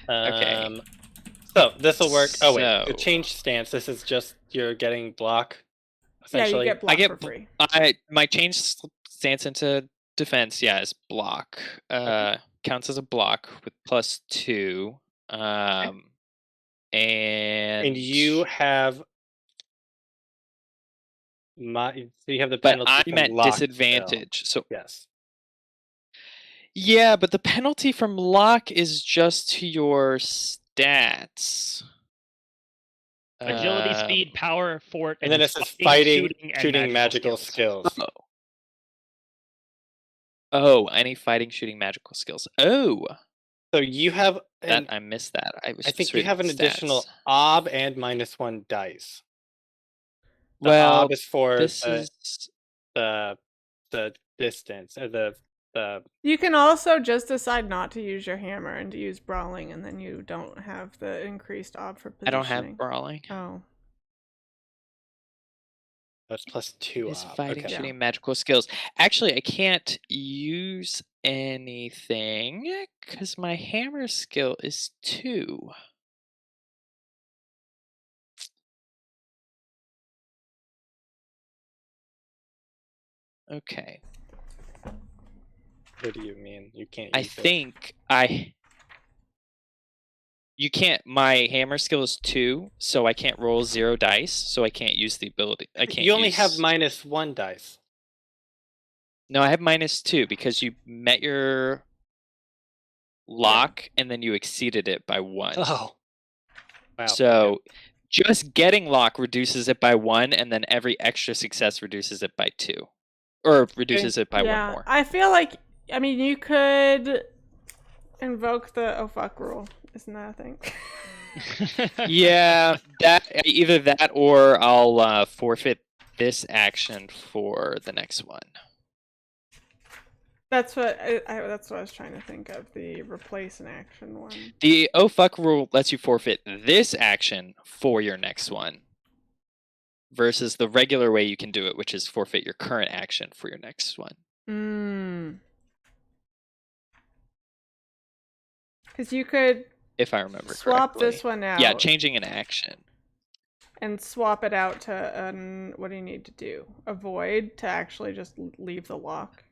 Okay. So this will work. Oh wait, So- the change stance. This is just you're getting block. Yeah, Essentially. you get block for free. My change stance into defense, yeah, is block. Counts as a block with +2. And you have so you have the but penalty I'm from at lock disadvantage. still. So Yes. yeah, but the penalty from lock is just to your stats. Agility, speed, power, fort, And then it says fighting, shooting, and magical skills. Oh, any fighting, shooting, magical skills. Oh, So you have I missed that. I think you have an stats. additional ob and -1 dice. The Well, ob is for this is the distance or the You can also just decide not to use your hammer and to use brawling, and then you don't have the increased ob for positioning. I don't have brawling. Oh. that's +2 It's ob. fighting, Okay. shooting, magical skills. Actually, I can't use anything because my hammer skill is 2. Okay. What do you mean? You can't I use it? think you can't. My hammer skill is 2, so I can't roll 0 dice, so I can't use the ability. I can't. You only have -1 dice. No, I have -2 because you met your lock and then you exceeded it by 1. Oh. Wow. So just getting lock reduces it by 1, and then every extra success reduces it by 2. Or reduces it by 1 more. I feel like, I mean, you could invoke the oh fuck rule. Isn't that a thing? Yeah, either that or I'll forfeit this action for the next one. That's what that's what I was trying to think of, the replace an action one. The oh fuck rule lets you forfeit this action for your next one. Versus the regular way you can do it, which is forfeit your current action for your next one. Because you could, if I remember swap correctly. this one out. Yeah, changing an action. And swap it out to, what do you need to do? Avoid to actually just leave the lock.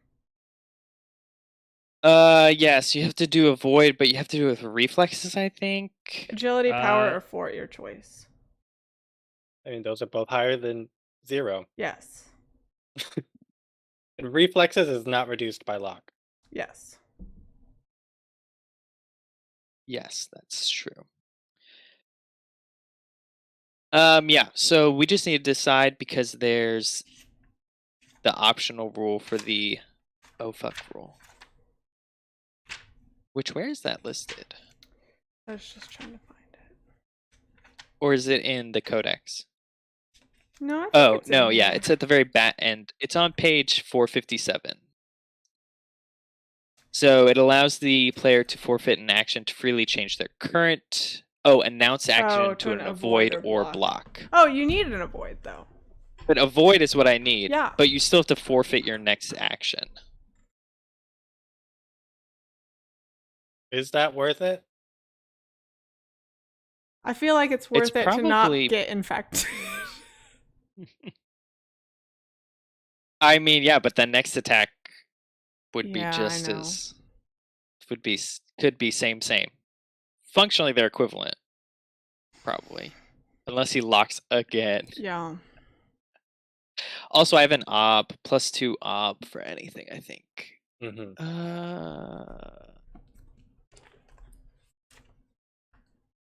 Yes, you have to do avoid, but you have to do it with reflexes, I think. Agility, power, or fort, your choice. I mean, those are both higher than 0. Yes. And reflexes is not reduced by lock. Yes. Yes, that's true. Yeah, so we just need to decide because there's the optional rule for the oh fuck rule. Where is that listed? I was just trying to find it. Or is it in the codex? No, I think Oh, it's no, in yeah, here. it's at the very back end. It's on page 457. So it allows the player to forfeit an action to freely change their current announce action to an avoid or block. Oh, you need an avoid though. But avoid is what I need. Yeah. But you still have to forfeit your next action. Is that worth it? I feel like it's worth it to not probably- get infected. I mean, yeah, but the next attack would Yeah, be I just know. as could be same. Functionally, they're equivalent, probably, unless he locks again. Yeah. Also, I have an ob +2 ob for anything. I think. Mm-hmm.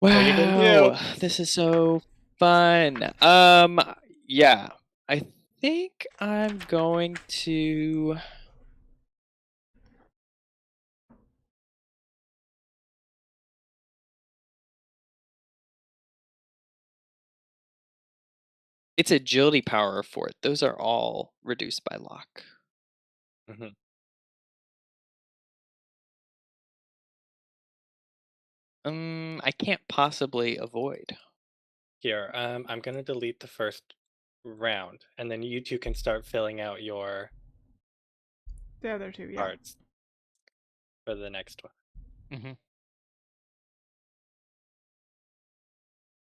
Wow, can this is so fun. Yeah, I think I'm going to. It's agility power for it. Those are all reduced by lock. Mm-hmm. I can't possibly avoid. Here, I'm gonna delete the first round, and then you two can start filling out your The other two, yeah. parts for the next one. Mhm.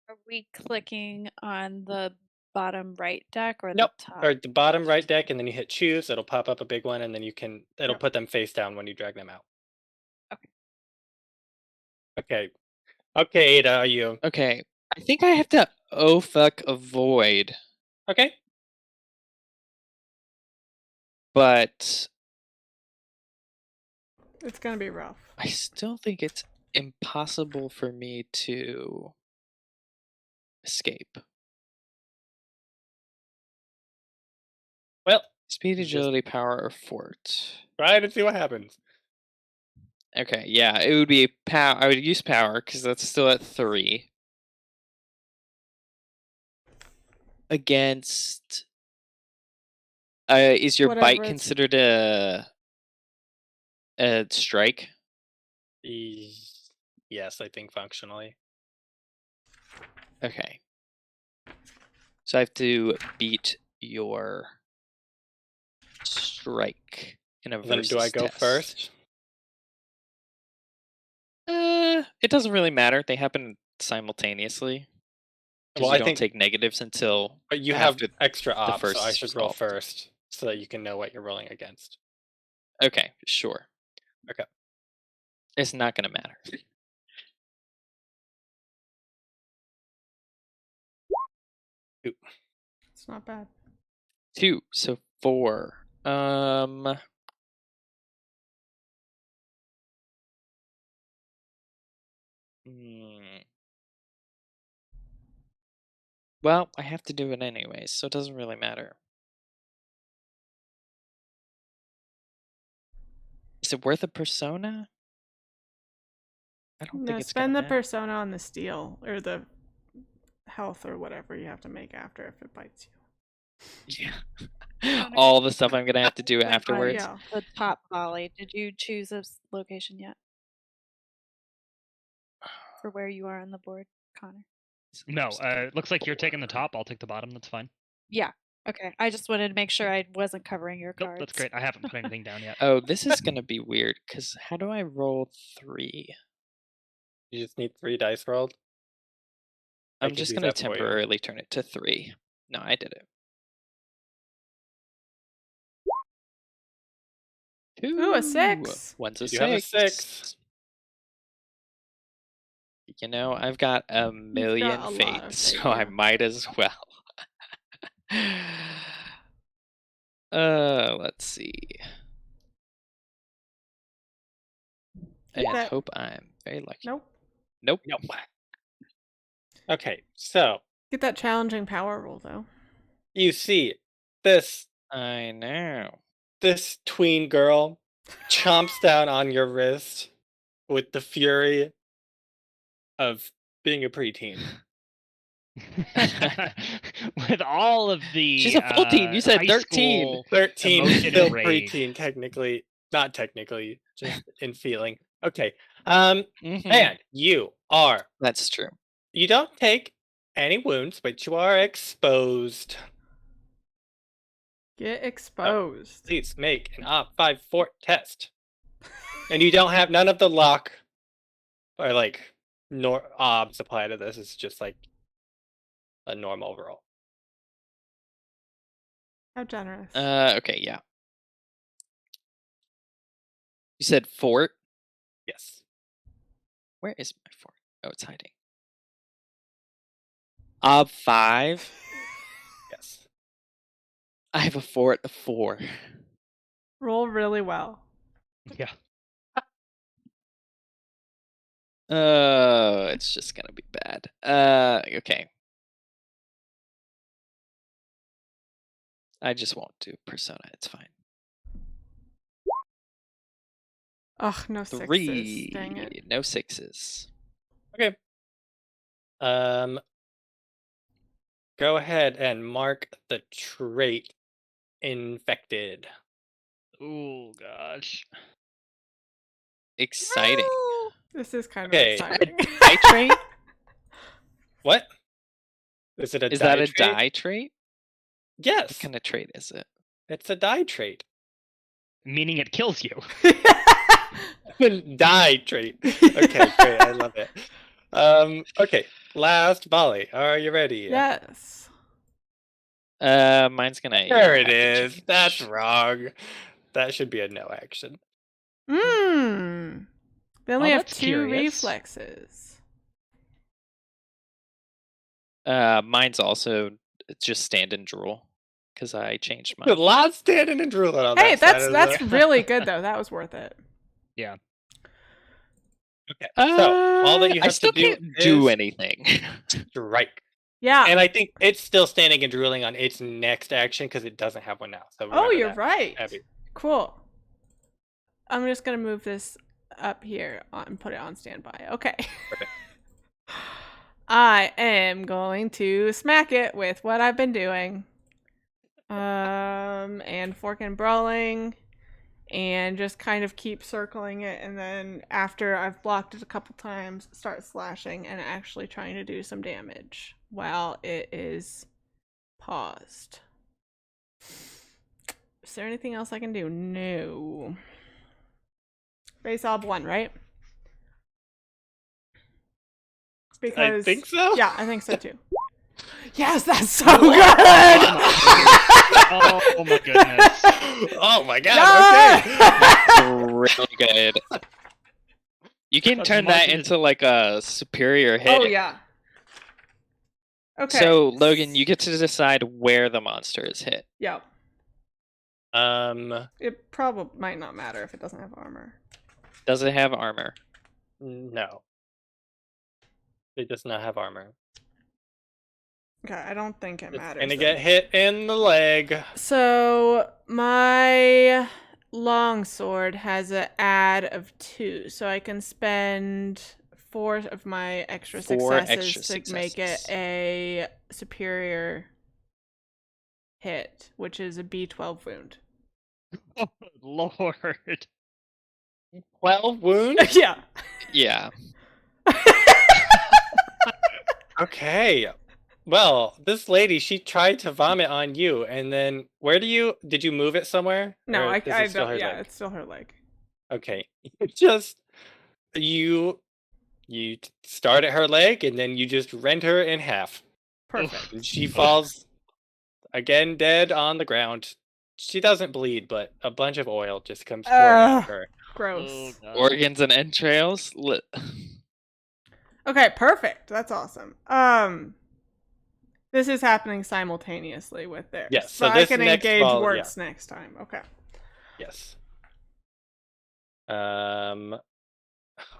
Are we clicking on the bottom right deck or Nope. the top? Or the bottom right deck, and then you hit choose. It'll pop up a big one, and then it'll Yep. put them face down when you drag them out. Okay. Okay, Ada, are you Okay, I think I have to avoid, okay? but It's gonna be rough. I still think it's impossible for me to escape. Well, Speed, Just- agility, power, or fort. try to see what happens. Okay, yeah, it would be power. I would use power because that's still at 3. Against. Is your Whatever, bite it's- considered a strike? Yes, I think functionally. Okay. So I have to beat your strike in a Then versus do I go test. first? It doesn't really matter. They happen simultaneously. Because Well, you I don't think take negatives until but you have after extra the ops, so first I is should roll resolved. first so that you can know what you're rolling against. Okay, sure. Okay. It's not going to matter. It's not bad. 2, so 4. Well, I have to do it anyways, so it doesn't really matter. Is it worth a persona? I don't No, think it's spend gonna the matter. persona on the steel or the health or whatever you have to make after if it bites you. Yeah. All the stuff I'm gonna have to do Wait, afterwards. Yeah. The top volley. Did you choose a location yet for where you are on the board, Connor? No, it looks like you're taking the top. I'll take the bottom. That's fine. Yeah. Okay. I just wanted to make sure I wasn't covering your Nope, cards. that's great. I haven't put anything down yet. Oh, this is gonna be weird, because how do I roll 3? You just need 3 dice rolled. I I'm can just do gonna that for you. temporarily turn it to 3. No, I did it. Ooh, a 6. One's a You 6. do have a 6. You know, I've got a million a lot of fates, fate, so I yeah. might as well. Let's see. And That- hope I'm very lucky. Nope. Nope. Nope. Okay, so Get that challenging power roll though. you see this I know. this tween girl chomps down on your wrist with the fury of being a preteen. with all of the She's a full teen. You said high 13. school 13, emotion still and rage. preteen, technically. Not technically, just in feeling. Okay. Mhm. And you are. That's true. You don't take any wounds, but you are exposed. Get exposed. Please make an Op 5 fort test. And you don't have none of the luck or like obs apply to this. It's just like a normal roll. How generous. Okay, yeah. You said fort? Yes. Where is my fort? Oh, it's hiding. Ob 5? Yes. I have a fort of 4. Roll really well. Yeah. Oh, it's just gonna be bad. Okay. I just won't do persona. It's fine. Ugh, no 6s. 3. Dang it. No 6s. Okay. Go ahead and mark the trait infected. Oh gosh. Exciting. This is kind Okay. of exciting. Die trait? What? Is it a Is die that a trait? die trait? What Yes. kind of trait is it? It's a die trait. Meaning it kills you. Die trait. Okay, great. I love it. Okay. Last volley. Are you ready? Yes. Mine's gonna. There it have to is. change. That's wrong. That should be a no action. Mmm. They only have that's 2 curious. reflexes. Mine's also just stand and drool because I changed A mine. lot standing and drooling on Hey, that side that's of the... really good though. That was worth it. Yeah. Okay. So all that you I have still to do can't do is anything. strike. Yeah. And I think it's still standing and drooling on its next action because it doesn't have one now. So Oh, remember you're that, right. Abby. Cool. I'm just gonna move this up here and put it on standby. Okay. Perfect. I am going to smack it with what I've been doing. And fork and brawling. And just kind of keep circling it, and then after I've blocked it a couple times, start slashing and actually trying to do some damage while it is paused. Is there anything else I can do? No. Base ob 1, right? I think so. Yeah, I think so too. Yes, that's so good! Oh my goodness. Oh my god, Yeah! okay. Really good. You can That's turn that marketed- into like a superior hit. Oh, yeah. Okay. So Logan, you get to decide where the monster is hit. Yep. It probably might not matter if it doesn't have armor. Does it have armor? No. It does not have armor. Okay, I don't think it It's matters. gonna then. get hit in the leg. So my longsword has an add of 2, so I can spend 4 of my extra 4 successes extra to make it successes. a superior hit, which is a B12 wound. Oh, Lord. 12 wounds? Yeah. Yeah. Okay. Well, this lady, she tried to vomit on you, and then did you move it somewhere? No, Or I is it still don't. her Yeah, leg? it's still her leg. Okay. You start at her leg, and then you just rend her in half. Perfect. And she falls again dead on the ground. She doesn't bleed, but a bunch of oil just comes pouring out of her. Gross. Oh, God. Organs and entrails. Okay, perfect. That's awesome. This is happening simultaneously with theirs. Yes, so but I this can next engage ball, Wirt's next time. Okay. Yes. Oh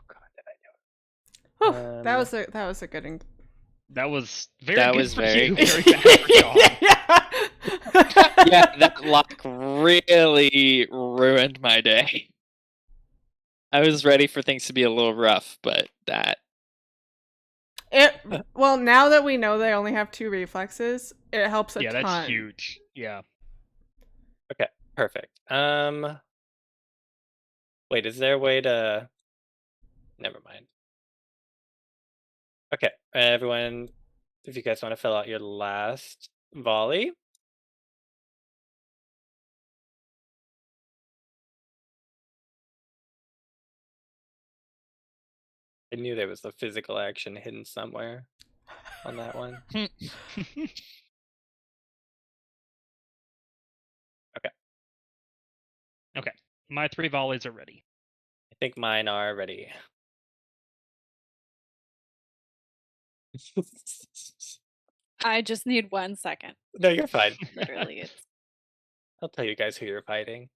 god, did I do Whew, Um, that was a good. That was very That good was for very you. good. Very bad for y'all. Yeah, that lock really ruined my day. I was ready for things to be a little rough, but that Well, now that we know they only have 2 reflexes, it helps a Yeah, ton. that's huge. Yeah. Okay, perfect. Wait, is there a way to? Never mind. Okay, everyone, if you guys want to fill out your last volley. I knew there was a physical action hidden somewhere on that one. Okay. My 3 volleys are ready. I think mine are ready. I just need 1 second. No, you're fine. Literally, it's I'll tell you guys who you're fighting.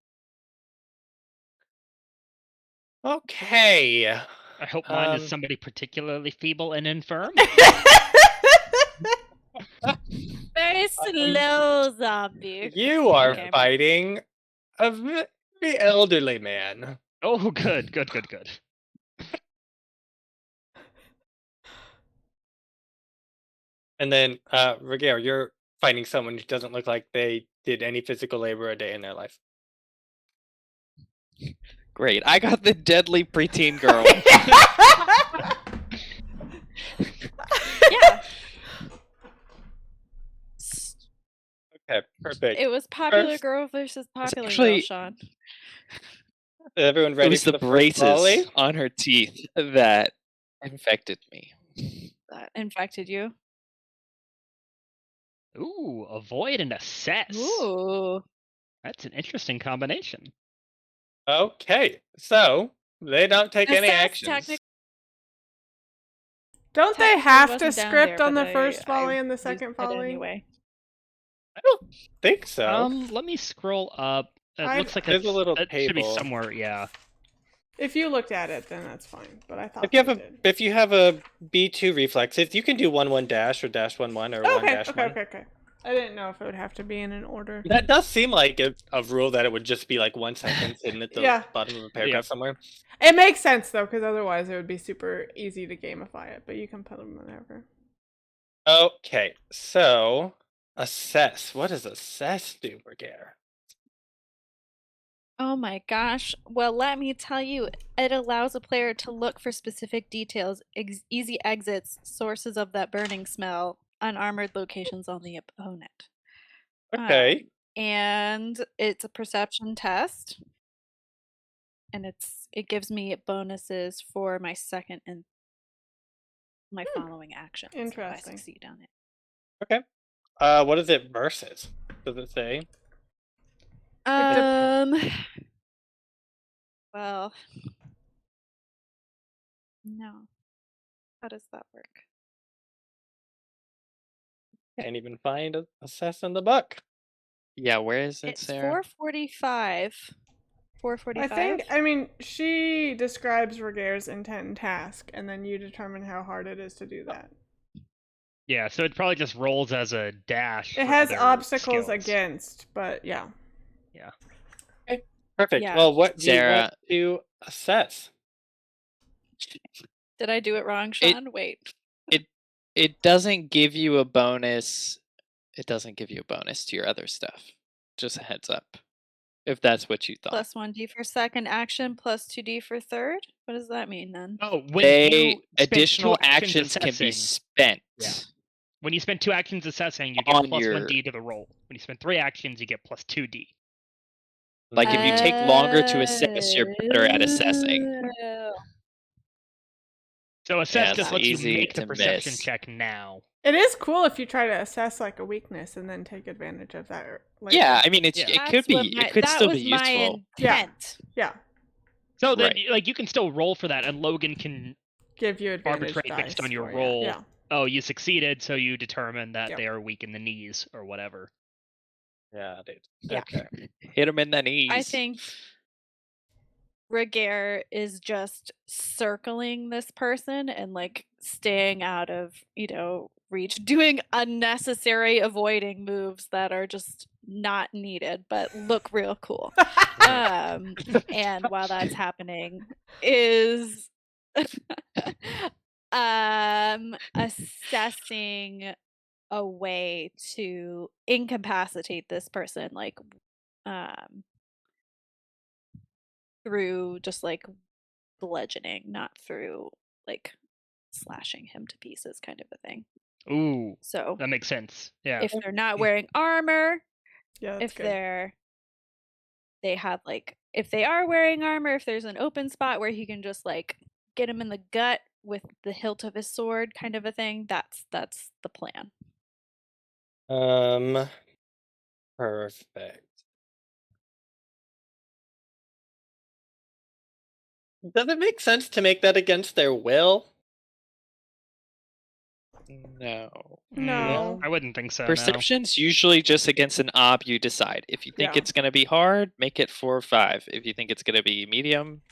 Okay. I hope mine is somebody particularly feeble and infirm. very slow zombie. You are Okay. fighting a very elderly man. Oh, good. And then, Ragaire, you're fighting someone who doesn't look like they did any physical labor a day in their life. Great. I got the deadly preteen girl. Yeah. Okay, perfect. It was popular First- girl versus popular actually- girl, Sean. Everyone It ready was for the the first volley? braces on her teeth that infected me. That infected you. Ooh, avoid and assess. Ooh. That's an interesting combination. Okay, so they don't take any Assess actions. technic- Don't they Technically have to wasn't down script there, on the but first I volley and the used second it volley? anyway. I don't think so. Let me scroll up. It I- looks like There's a little it should be table. somewhere. Yeah. If you looked at it, then that's fine. But I thought If you have they a did. if you have a B2 reflexes, you can do 1-1 dash or dash 1-1 or 1 Okay, dash okay, 1. okay. I didn't know if it would have to be in an order. That does seem like a rule that it would just be like 1 sentence hidden at the Yeah. bottom of a paragraph somewhere. It makes sense though, because otherwise it would be super easy to gamify it. But you can put them whenever. Okay, so assess. What does assess do, Ragaire? Oh my gosh. Well, let me tell you, it allows a player to look for specific details, easy exits, sources of that burning smell, unarmored locations on the opponent. Okay. And it's a perception test. And it gives me bonuses for my second and my following actions. Interesting. If I succeed on it. What is it versus? Does it say? Well, no. How does that work? Can't even find assess in the book. Yeah, where is it, It's Sarah? 445. I 445. think, she describes Ragaire's intent and task, and then you determine how hard it is to do that. Yeah. So it probably just rolls as a dash. It for has other obstacles skills. against, but yeah. Perfect. Yeah. Well, what do you Sarah- want to assess? Did I do it wrong, Sean? Wait. It doesn't give you a bonus. It doesn't give you a bonus to your other stuff. Just a heads up. If that's what you thought. Plus 1d for second action, plus 2d for third? What does that mean then? Oh, when you spend additional 2 actions actions can be assessing- spent. Yeah. When you spend 2 actions assessing, you get On plus your- 1d to the roll. When you spend 3 actions, you get plus 2d. Like if you take longer to assess, you're better at assessing. Oh. So assess Yeah, just it's lets you easy make the to perception miss. check now. It is cool if you try to assess like a weakness and then take advantage of that. Later. Yeah, I mean it Yeah. could That's be what it could that still was be my useful. intent. Yeah. So then, Right. like, you can still roll for that, and Logan can Give you advantage arbitrate based dice on your for it. roll. Yeah. Oh, you succeeded, so you determine that Yep. they are weak in the knees or whatever. Yeah, dude. Yeah. Okay. Hit them in the knees. I think Ragaire is just circling this person and like staying out of, reach, doing unnecessary avoiding moves that are just not needed but look real cool. And while that's happening is assessing a way to incapacitate this person, like, through just like bludgeoning, not through like slashing him to pieces, kind of a thing. Ooh, So that makes sense. Yeah. if they're not wearing armor, Yeah, that's if good. they have like, if they are wearing armor, if there's an open spot where he can just like get him in the gut with the hilt of his sword, kind of a thing, that's the plan. Perfect. Does it make sense to make that against their will? No. No. I wouldn't think so. No. Perception's usually just against an ob you decide. If you think Yeah. it's going to be hard, make it 4 or 5. If you think it's going to be medium,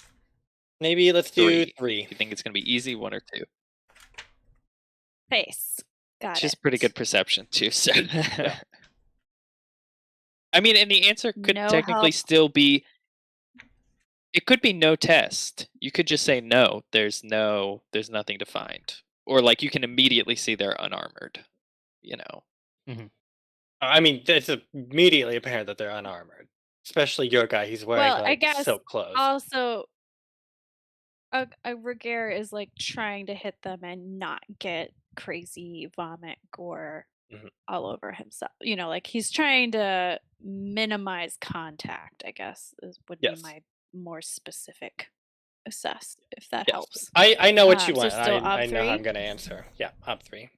Maybe let's do 3. 3. If you think it's going to be easy, 1 or 2. Face. Got Which it. is pretty good perception too. So, I mean, and the answer could No technically help. still be. It could be no test. You could just say no. There's nothing to find, or like you can immediately see they're unarmored. You know. I mean, it's immediately apparent that they're unarmored, especially your guy. He's wearing Well, I like guess silk clothes. also a Ragaire is like trying to hit them and not get crazy vomit gore all over himself. You know, like he's trying to minimize contact, I guess, would be Yes. my more specific assess, if that Yes. helps. I know what you So want. still I ob know how I'm 3? going to answer. Yeah, op 3.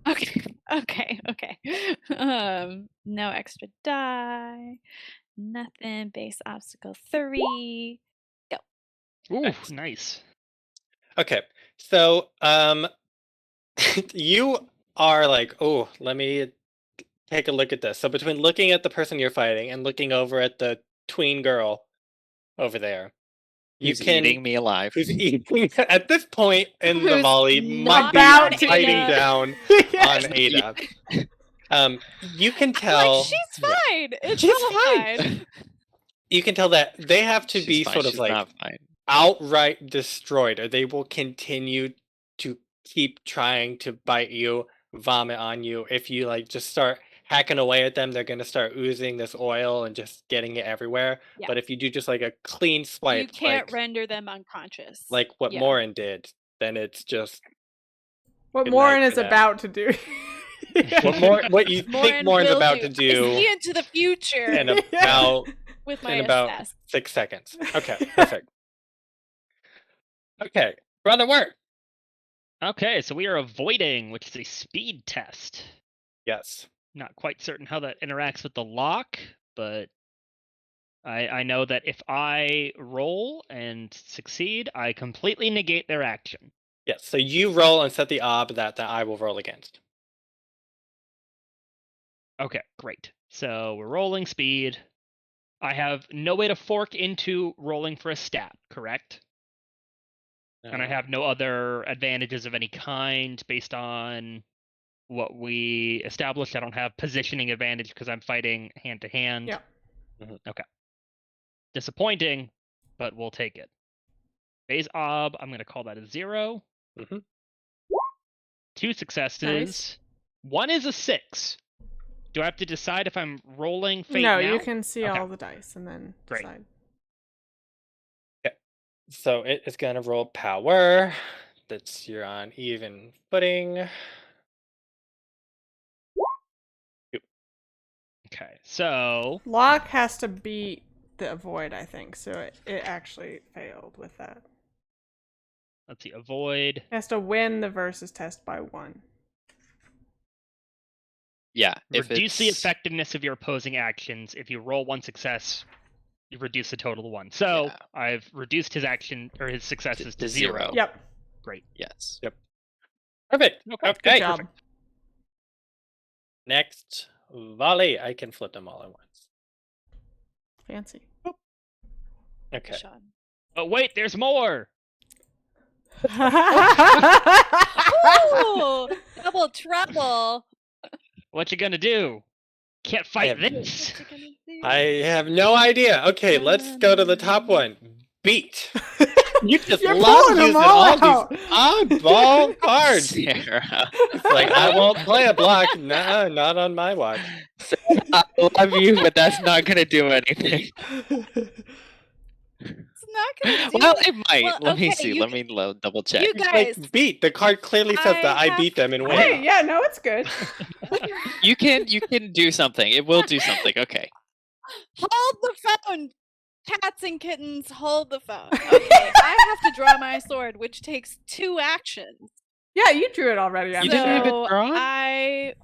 Okay. No extra die. Nothing. Base obstacle 3. Go. Ooh, nice. Okay, so you are like, oh, let me take a look at this. So between looking at the person you're fighting and looking over at the tween girl over there, Who's eating me alive? Who's eating at this point in the Who's volley not might be about to biting eat. down Yes. on Ada. You can I'm tell. like, she's fine. It's She's all fine. You can tell that they have to She's be fine, sort of she's like not fine. outright destroyed, or they will continue to keep trying to bite you, vomit on you. If you like just start hacking away at them, they're gonna start oozing this oil and just getting it everywhere. Yeah. But if you do just like a clean swipe, You can't render them unconscious. like what Yeah. Morrine did, then it's just What good Morrine night is for them. about to do. what you think Morrine Morrine's will about do. to do I see into the future in about with my in about assess. 6 seconds. Okay, perfect. Okay, brother Wirt. Okay, so we are avoiding, which is a speed test. Yes. Not quite certain how that interacts with the lock, but I know that if I roll and succeed, I completely negate their action. Yes. So you roll and set the ob that I will roll against. Okay, great. So we're rolling speed. I have no way to fork into rolling for a stat, correct? And I have no other advantages of any kind based on what we established. I don't have positioning advantage because I'm fighting hand to hand. Yeah. Okay. Disappointing, but we'll take it. Base ob, I'm going to call that a 0. 2 successes. Nice. 1 is a 6. Do I have to decide if I'm rolling fate No, now? you can see Okay. all the dice and then Great. decide. So it is going to roll power. That's you're on even footing. Okay, so Lock has to beat the avoid, I think. So it actually failed with that. let's see. Avoid. It has to win the versus test by 1. Yeah. If Reduce the it's effectiveness of your opposing actions. If you roll 1 success, you reduce the total to 1. So Yeah. I've reduced his action or his successes to to 0. 0. Yep. Great. Yes. Perfect. Okay. Good job. Perfect. Next volley. I can flip them all at once. Fancy. Okay. Sean. Oh wait, there's more. Ooh, double trouble. What you gonna do? Can't fight have- this. What you gonna do? I have no idea. Okay, let's go to the top one. Beat. You just You're love pulling them using all all these out. oddball cards. Sarah. It's like, I won't play a block. Nah, not on my watch. Sarah, I love you, but that's not gonna do anything. It's not gonna do Well, it. it might. Well, Let me okay, see. you Let g- me double check. You It's guys, like beat. The card clearly says that I I beat them and win. Hey, yeah, no, it's good. You can do something. It will do something. Okay. hold the phone. Cats and kittens, hold the phone. Okay, I have to draw my sword, which takes 2 actions. Yeah, you drew it already. I'm You didn't have it sure. drawn?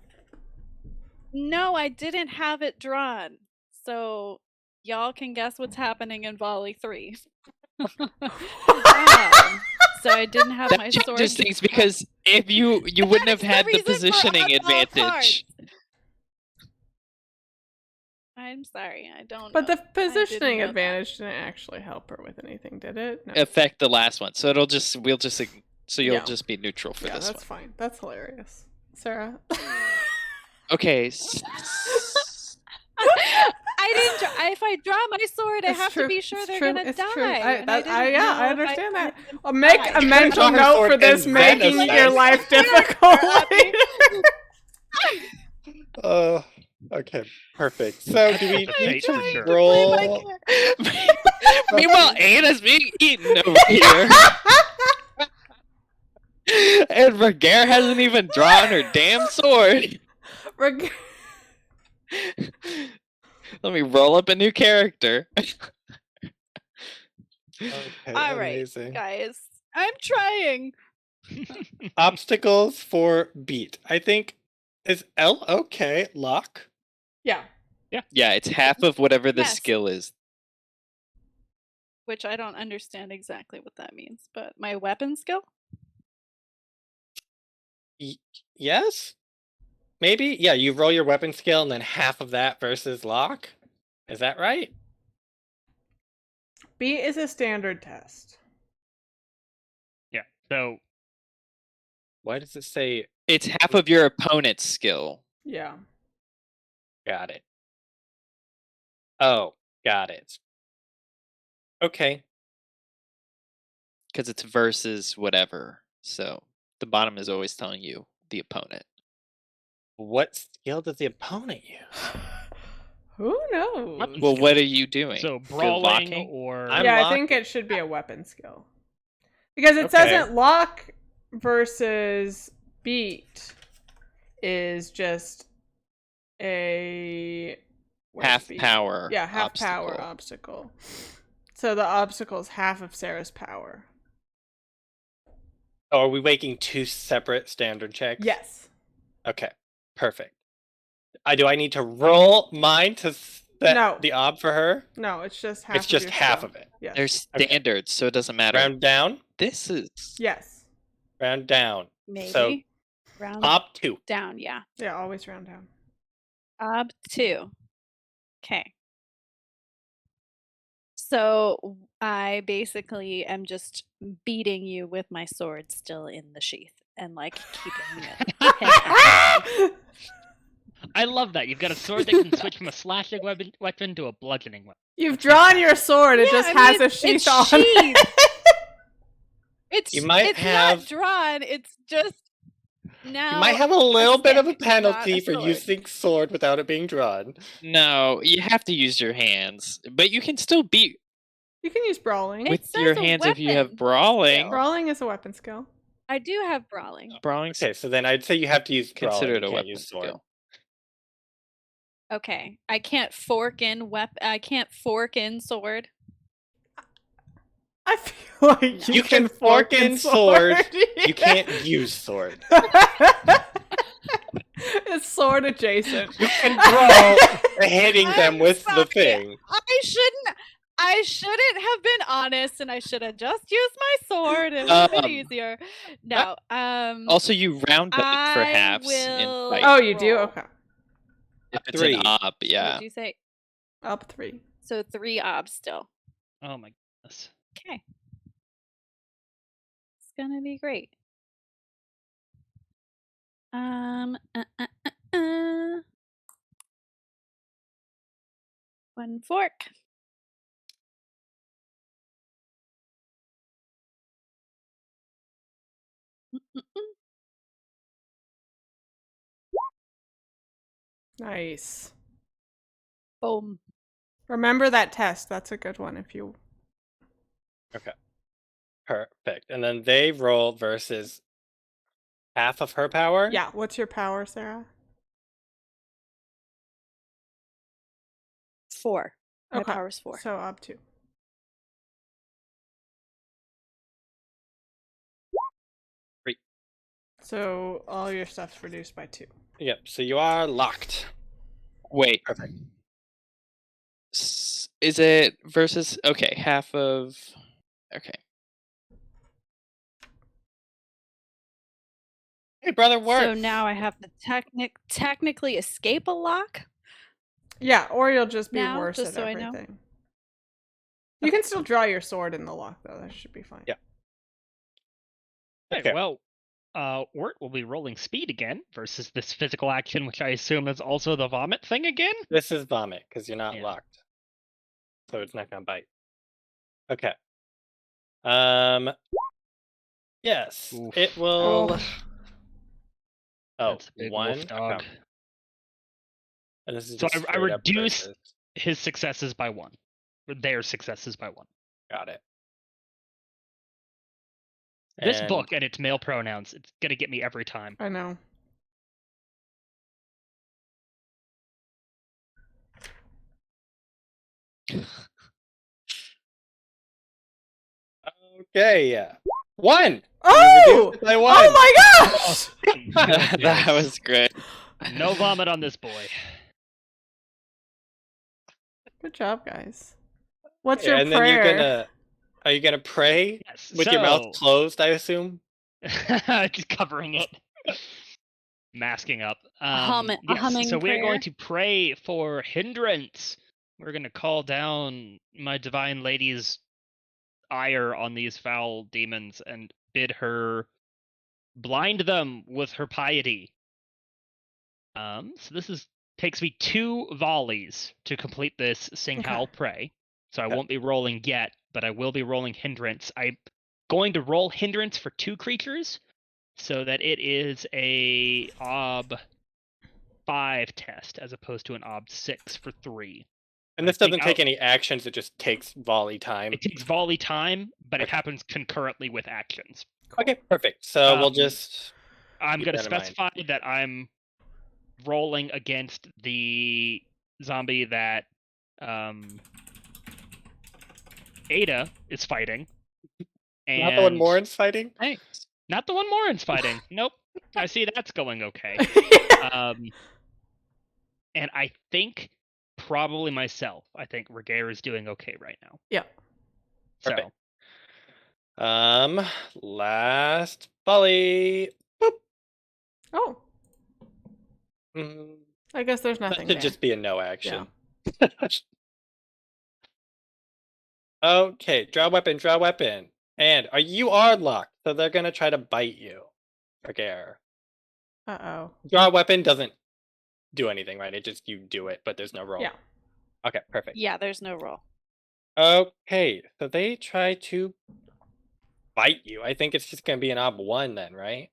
No, I didn't have it drawn. So y'all can guess what's happening in volley 3. So I didn't have That my sword. changes things because if you wouldn't have That is had the reason for positioning oddball advantage. I'm sorry, I don't But know. the positioning know that. advantage didn't actually help her with anything, did it? No. Affect the last one. So you'll just Yeah. just be neutral for Yeah, this that's one. fine. That's hilarious. Sarah. Okay. I didn't. If I draw my sword, I It's have true. to be sure It's they're true. gonna It's die. true. and I didn't I know if understand that. wanted them I'll to make die. a mental draw her note sword for this, and then making assess. your life difficult. Abby. Oh, okay, perfect. So do we The need fate for to sure. roll? Meanwhile, Anna's being eaten over here. And Ragaire hasn't even drawn her damn sword. Reg- Let me roll up a new character. Okay, All right, amazing. guys, I'm trying. Obstacles for beat. I think is L okay. Lock. yeah. Yeah, it's half of whatever the Yes. skill is. Which I don't understand exactly what that means, but my weapon skill? Yes. Maybe. Yeah. You roll your weapon skill and then half of that versus lock. Is that right? B is a standard test. Yeah. So Why does it say? It's half of your opponent's skill. Yeah. Got it. Oh, got it. Okay. Because it's versus whatever. So the bottom is always telling you the opponent. What skill does the opponent use? Who knows? Well, what are you doing? so You're brawling locking? or I'm yeah, I think locking. it should be a weapon skill. Because it Okay. says lock versus beat is just a where's Half beat? power. Yeah, half obstacle. power obstacle. So the obstacle is half of Sarah's power. Oh, are we making 2 separate standard checks? Yes. Okay. Perfect. Do I need to roll mine to set No. the ob for her? No, it's just half. It's just your half skill. of it. Yes. They're standards, so it doesn't matter. Round down. This is Yes. Round down. Maybe. So Round top 2. down, yeah. Yeah, always round down. Ob 2. Okay. So I basically am just beating you with my sword still in the sheath and like keeping it. I love that. You've got a sword that can switch from a slashing weapon to a bludgeoning weapon. You've drawn your sword. It Yeah, just I mean, has a it's sheath on sheathed. it. You might it's have- not drawn. It's just now. You might have a little bit of a stick, not penalty a for sword. using sword without it being drawn. no. You have to use your hands, but you can still beat You can use brawling. It with says your a hands if you have weapon brawling. skill. Brawling is a weapon skill. I do have brawling. Brawling Okay, so then I'd say you have to use consider it brawling, a you can't weapon use sword. skill. Okay, I can't fork in I can't fork in sword. I feel like You can fork in sword. You can't use sword. It's sword adjacent. You can throw hitting them I'm with the sorry. thing. I shouldn't have been honest, and I should have just used my sword. It would have been Um, easier. No. Also, you round up for I halves in will- fight. Oh, you do? Roll. Okay. If it's 3. an op, What yeah. did you say? Up 3. So 3 obs still. Oh my goodness. Okay. It's gonna be great. One fork. Nice. Boom. Remember that test. That's a good one if you... Perfect. And then they roll versus half of her power? Yeah, what's your power, Sarah? 4. My Okay. power's 4. So up 2. Great. So all your stuff's reduced by 2. Yep, so you are locked. Wait. Perfect. Is it versus? Okay, half of. Okay. Hey, brother, Wirt. So now I have to technically escape a lock? Yeah, or you'll just be Now, worse just at so I know. everything. You can still draw your sword in the lock, though. That should be fine. Yeah. Okay, Okay. well, Wirt will be rolling speed again versus this physical action, which I assume is also the vomit thing again. This is vomit, because you're not Yeah. locked. So it's not going to bite. Okay. Yes, Oof. it will... Oh, That's a big 1? wolf dog. Okay. And this is So just I straight up reduce versus. his successes by 1. Or their successes by 1. Got it. This And- book and its male pronouns, it's gonna get me every time. I know. Okay, yeah. 1! Oh! By 1! Oh my gosh! That was great. No vomit on this boy. Good job, guys. What's Yeah, your and prayer? then are you gonna pray Yes. with your mouth closed, I assume? Just covering it. Masking up. A Yes, humming so we're going prayer? to pray for hindrance. We're going to call down my divine lady's ire on these foul demons and bid her blind them with her piety. So this takes me 2 volleys to complete this sing Okay. howl pray. So I Okay. won't be rolling yet, but I will be rolling hindrance. I'm going to roll hindrance for 2 creatures so that it is a ob 5 test as opposed to an ob 6 for 3. And this I think doesn't take any actions, it just takes volley time. It takes volley time, but it Okay. happens concurrently with actions. Okay, perfect. So we'll Um, just... I'm Keep going to that in mind. specify that I'm rolling against the zombie that Ada is fighting. And Not the one Morrine's fighting? Thanks. Not the one Morrine's fighting. Nope. I see that's going okay. And I think probably myself. I think Ragaire is doing okay right now. Yeah. So Perfect. Last volley. Boop. Oh, Mm, I guess there's that nothing should there. just be a no action. Okay, draw weapon. And you are locked, so they're gonna try to bite you. Ragaire. Uh-oh. Draw weapon doesn't do anything, right? It just you do it, but there's no roll. Yeah. Okay, perfect. Yeah, there's no roll. Okay, so they try to bite you. I think it's just gonna be an ob 1 then, right?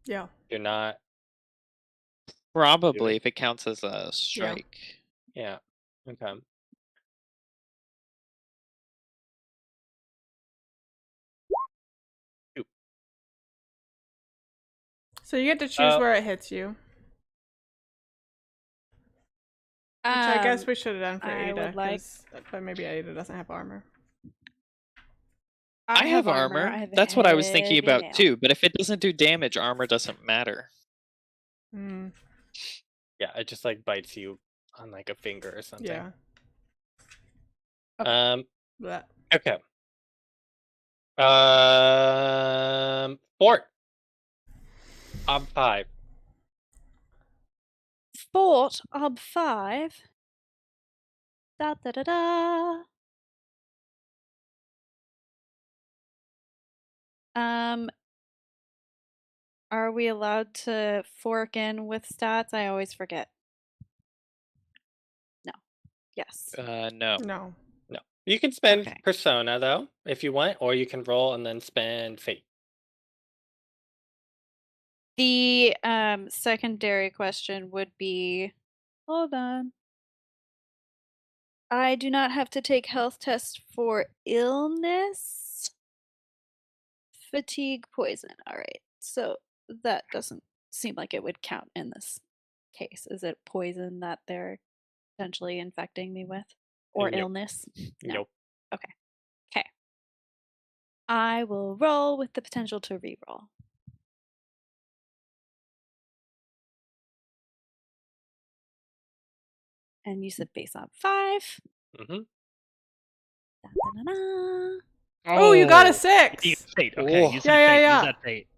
Yeah. You're not. Probably if it counts as a strike. Yeah. Okay. So you get to choose where it hits you. Which I guess we should have done for I Ada, would like- but maybe Ada doesn't have armor. I have armor. I have That's what I was thinking heavy about mail. too. But if it doesn't do damage, armor doesn't matter. Mm, Yeah, it just like bites you on like a finger or something. yeah. Okay. Blech. Okay. Fort. Ob 5. Fort ob 5. Da da da da. Are we allowed to fork in with stats? I always forget. No. Yes. No. No. No. You can spend Okay. persona though, if you want, or you can roll and then spend fate. The secondary question would be, Hold on. I do not have to take health tests for illness, fatigue, poison. All right. So that doesn't seem like it would count in this case. Is it poison that they're potentially infecting me with? Or Nope. illness? No. Nope. Okay. Okay. I will roll with the potential to reroll. And you said base on 5. Mm-hmm. Da-da-da-da. Oh, you got a You 6. use fate. Okay, Oh. use some Yeah, fate. yeah, Use yeah. that fate.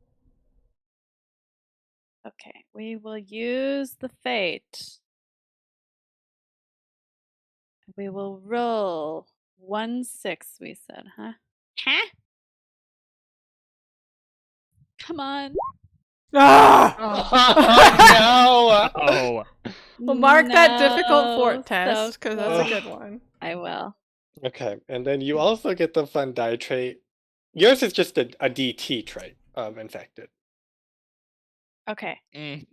Okay, we will use the fate. We will roll 1-6, we said, huh? Huh? Come on. Ah! Oh, Oh, Well, mark that difficult No, fort so test because that's a close. good one. I will. no. Okay, and then you also get the fun die trait. Yours is just a DT trait of infected. Okay, Mm.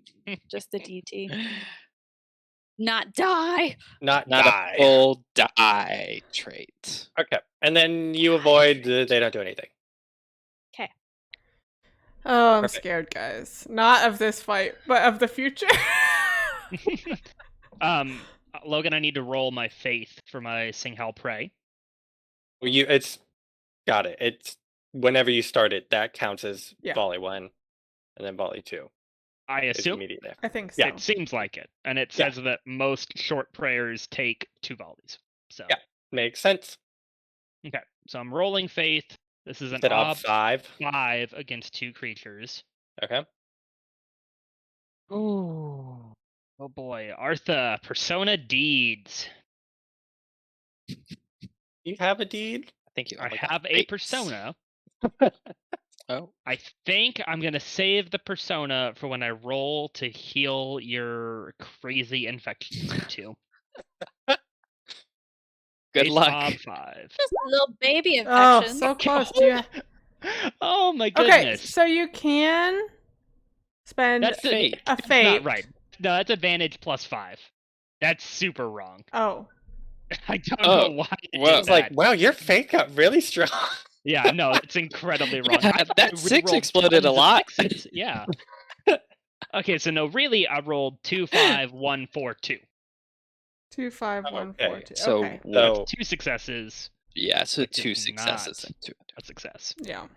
just the DT. Not die. Not Not die. a full die trait. Okay, and then you avoid they don't do anything. Okay. Oh, I'm Perfect. scared, guys. Not of this fight, but of the future. Logan, I need to roll my faith for my Sing Hal Pray. Well, it's got it. It's whenever you start it, that counts as Yeah. volley 1, and then volley 2 I is assume immediately after. I think so. Yeah. it seems like it, and it Yeah. says that most short prayers take 2 volleys. So Yeah. Makes sense. okay, so I'm rolling faith. This is an Set up ob 5. 5 against 2 creatures. Okay. Ooh. Oh boy, Artha, Persona Deeds. You have a deed? I think you I only got have a fates. persona. Oh, I think I'm gonna save the persona for when I roll to heal your crazy infections, you two. good Base luck. ob 5. Just a little baby Oh, infection. so close. Do you... Oh my Okay, goodness. so you can spend That's the- Fate. a That's fate. not right. No, that's advantage plus 5. That's super wrong. Oh, I don't Oh, know why it well, did It's like, that. wow, your fate got really strong. Yeah, no, it's incredibly wrong. Yeah, I thought that I 6 re-rolled exploded a tons of lot. 6s. Yeah. Okay, so no, really, I rolled 2, 5, 1, 4, 2. 2, 5, 1, 4, Okay, 2. So Okay. So, 2 successes. yeah, so Which 2 is successes. not- And 2. A success. Yeah.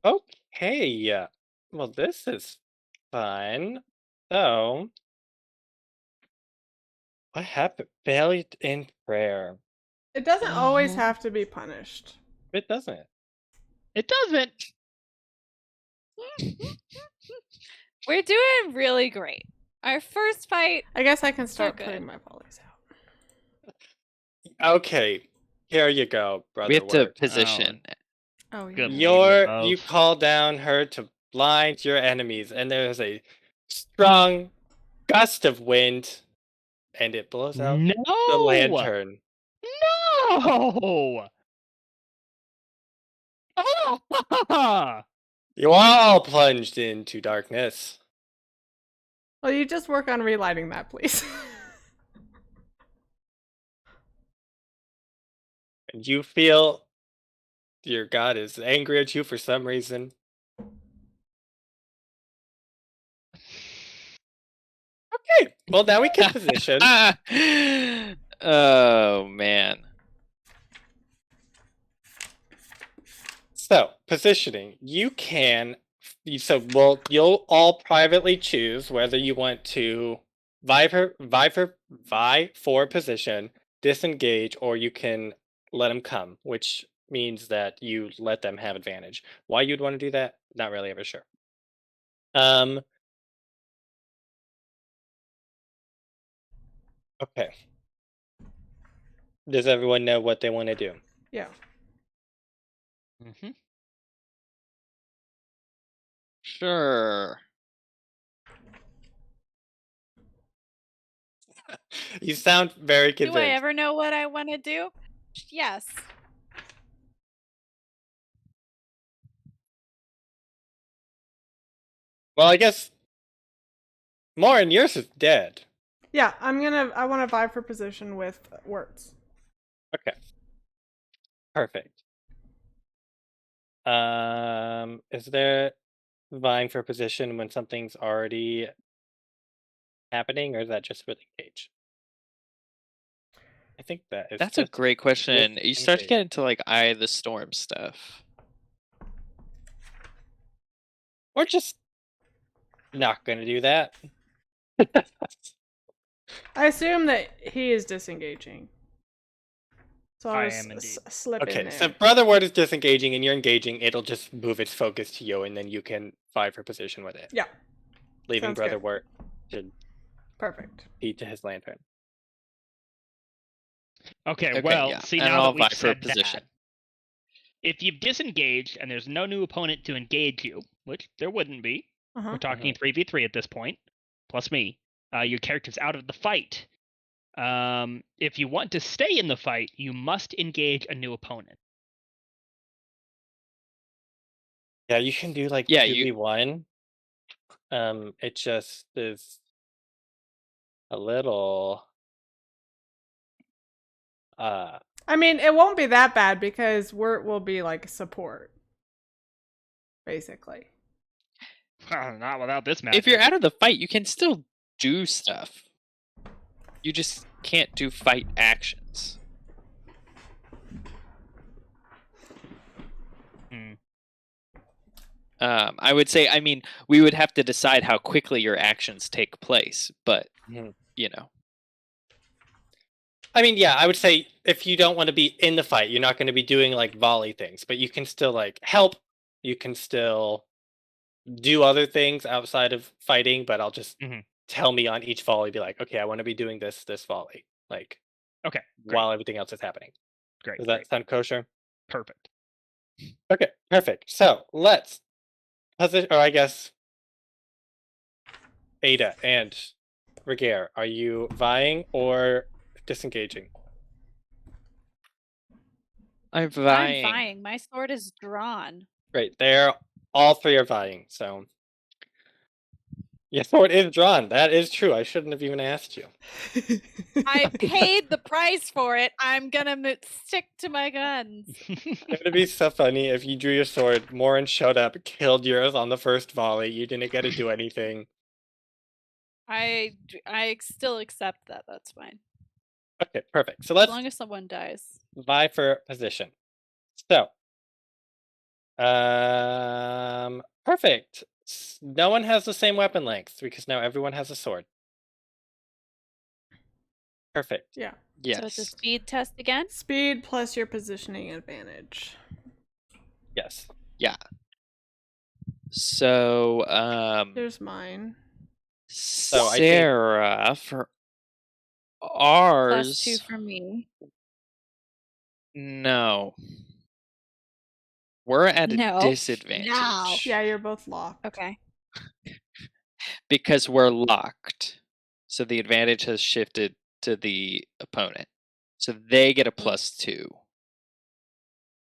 okay. Well, this is fun. So, what happened? Failed in prayer. It doesn't always Uh-huh. have to be punished. It doesn't. It doesn't. We're doing really great. Our first fight. I guess I can start good. putting my volleys out. Okay. Here you go, brother. We have to Wirt. position. Oh, yeah. Good. You lady call down her to blind your enemies, and there's a strong gust of wind, and it blows out No. the lantern. No. You are all plunged into darkness. Well, you just work on relighting that, please. And you feel your god is angry at you for some reason. Okay, well now we can position. Oh man. So, positioning. You'll all privately choose whether you want to vie for position, disengage, or you can let them come, which means that you let them have advantage. Why you'd want to do that? Not really ever sure. Okay. Does everyone know what they want to do? Yeah. Mm-hmm. Sure. You sound very Do convinced. I ever know what I want to do? Yes. Well, I guess Morrine, yours is dead. Yeah, I want to vie for position with Wirt's. Okay. Perfect. Is there vying for position when something's already happening, or is that just with engage? I think that is That's a just great question. You start to engage. get into like Eye of the Storm stuff. We're just not going to do that. I assume that he is disengaging. So I'll I just am indeed. slip in Okay, there. so Brother Word is disengaging and you're engaging. It'll just move its focus to you, and then you can vie for position with it. Yeah. Leaving Sounds Brother good. Word to Perfect. feed to his lantern. Okay, Okay, well, yeah. see, And now I'll that vie we've for a said position. that, if you've disengaged and there's no new opponent to engage you, which there wouldn't be, Uh-huh. we're talking 3v3 at this point, plus me, your character's out of the fight. If you want to stay in the fight, you must engage a new opponent. Yeah, you can do like Yeah, 2v1. It just is a little I mean, it won't be that bad because Wirt will be like support, basically. Not without this magic. If you're out of the fight, you can still do stuff. You just can't do fight actions. I would say, I mean, we would have to decide how quickly your actions take place, but, you know. I mean, yeah, I would say if you don't want to be in the fight, you're not going to be doing like volley things, but you can still like help. You can still do other things outside of fighting, but I'll just tell me on each volley, be like, okay, I want to be doing this volley, like, Okay, while everything else is happening. Great. Does that sound kosher? Perfect. Okay, perfect. So let's position, or I guess Ada and Ragaire, are you vying or disengaging? I'm vying. I'm vying. My sword is drawn. Great, all three are vying, so your sword is drawn. That is true. I shouldn't have even asked you. I paid the price for it. I'm gonna stick to my guns. It would be so funny if you drew your sword, Morrine showed up, killed yours on the first volley, you didn't get to do anything. I still accept that. That's fine. Okay, perfect. So As let's long as someone dies. vie for position. So, perfect. No one has the same weapon length because now everyone has a sword. Perfect. Yeah. Yes. So it's a speed test again? Speed plus your positioning advantage. Yes. Yeah. So, There's mine. So I Sarah, for ours... +2 for me. No. We're at a No. disadvantage. No. Yeah, you're both locked. Okay. Because we're locked. So the advantage has shifted to the opponent. So they get a +2.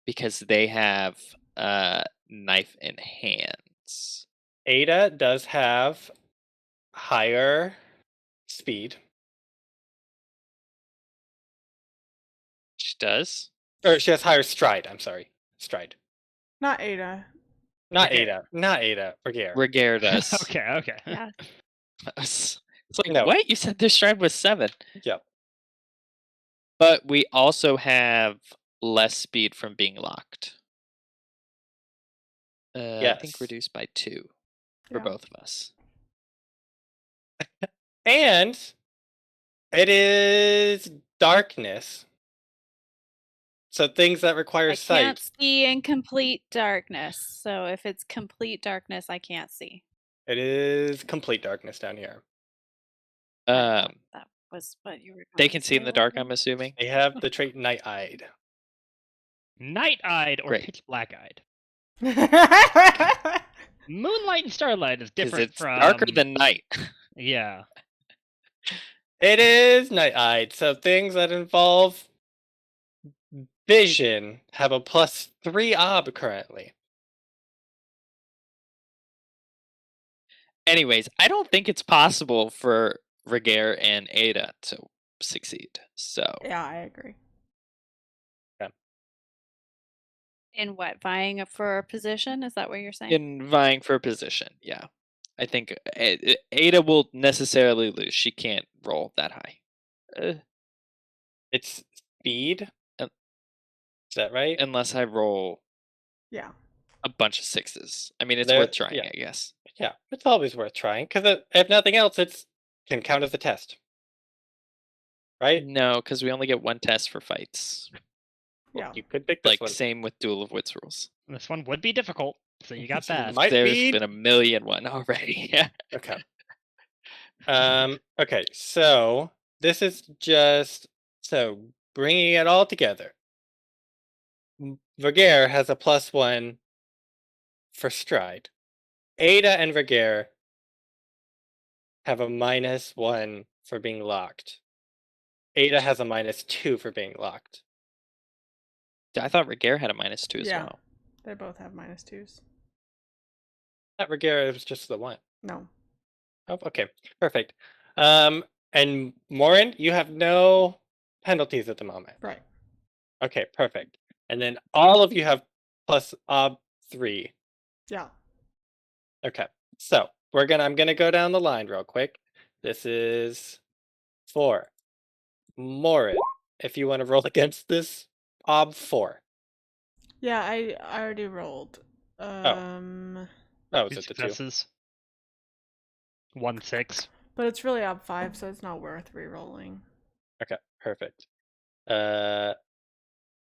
Because they have knife in hands. Ada does have higher speed. She does? Or she has higher stride, I'm sorry. Stride. Not Ada. Not Ragaire. Ada. Not Ada. Ragaire. Ragaire does. Okay. Yeah. It's like, No. what? You said their stride was 7. Yep. But we also have less speed from being locked. I think Yes. reduced by 2 for Yeah. both of us. And it is darkness. So things that require I sight. can't see in complete darkness. So if it's complete darkness, I can't see. It is complete darkness down here. I thought that was what you were They going can to see in say, the dark, Logan. I'm assuming. They have the trait night-eyed. Night-eyed or Great. pitch black-eyed. Moonlight and starlight is Because different it's from darker than night. Yeah. It is night-eyed, so things that involve vision have a +3 ob currently. Anyways, I don't think it's possible for Ragaire and Ada to succeed. So Yeah, I agree. In what, vying for a position? Is that what you're saying? in vying for a position, yeah. I think Ada will necessarily lose. She can't roll that high. It's speed. Um, Is that right? Unless I roll Yeah. a bunch of sixes. I mean, it's There- worth trying, yeah. I guess. Yeah, it's always worth trying because if nothing else, it's can count as a test, right? No, because we only get one test for fights. Well, Yeah. you could pick this Like one. same with Duel of Wits rules. This one would be difficult, so you got This that. might There's be. been a million one already. Yeah. Okay. Okay. So this is just bringing it all together. Ragaire has a +1 for stride. Ada and Ragaire have a -1 for being locked. Ada has a -2 for being locked. I thought Ragaire had a -2 as Yeah. well. They both have -2s. That Ragaire was just the one. No. Oh, okay, perfect. And Morrine, you have no penalties at the moment. Right. Okay, perfect. And then all of you have plus 3. Yeah. Okay, so I'm gonna go down the line real quick. This is 4. Morrine, if you want to roll against this, 4. Yeah, I already rolled. Oh, is Two it the 2? successes. 1 6. But it's really ob 5, so it's not worth re-rolling. Okay, perfect.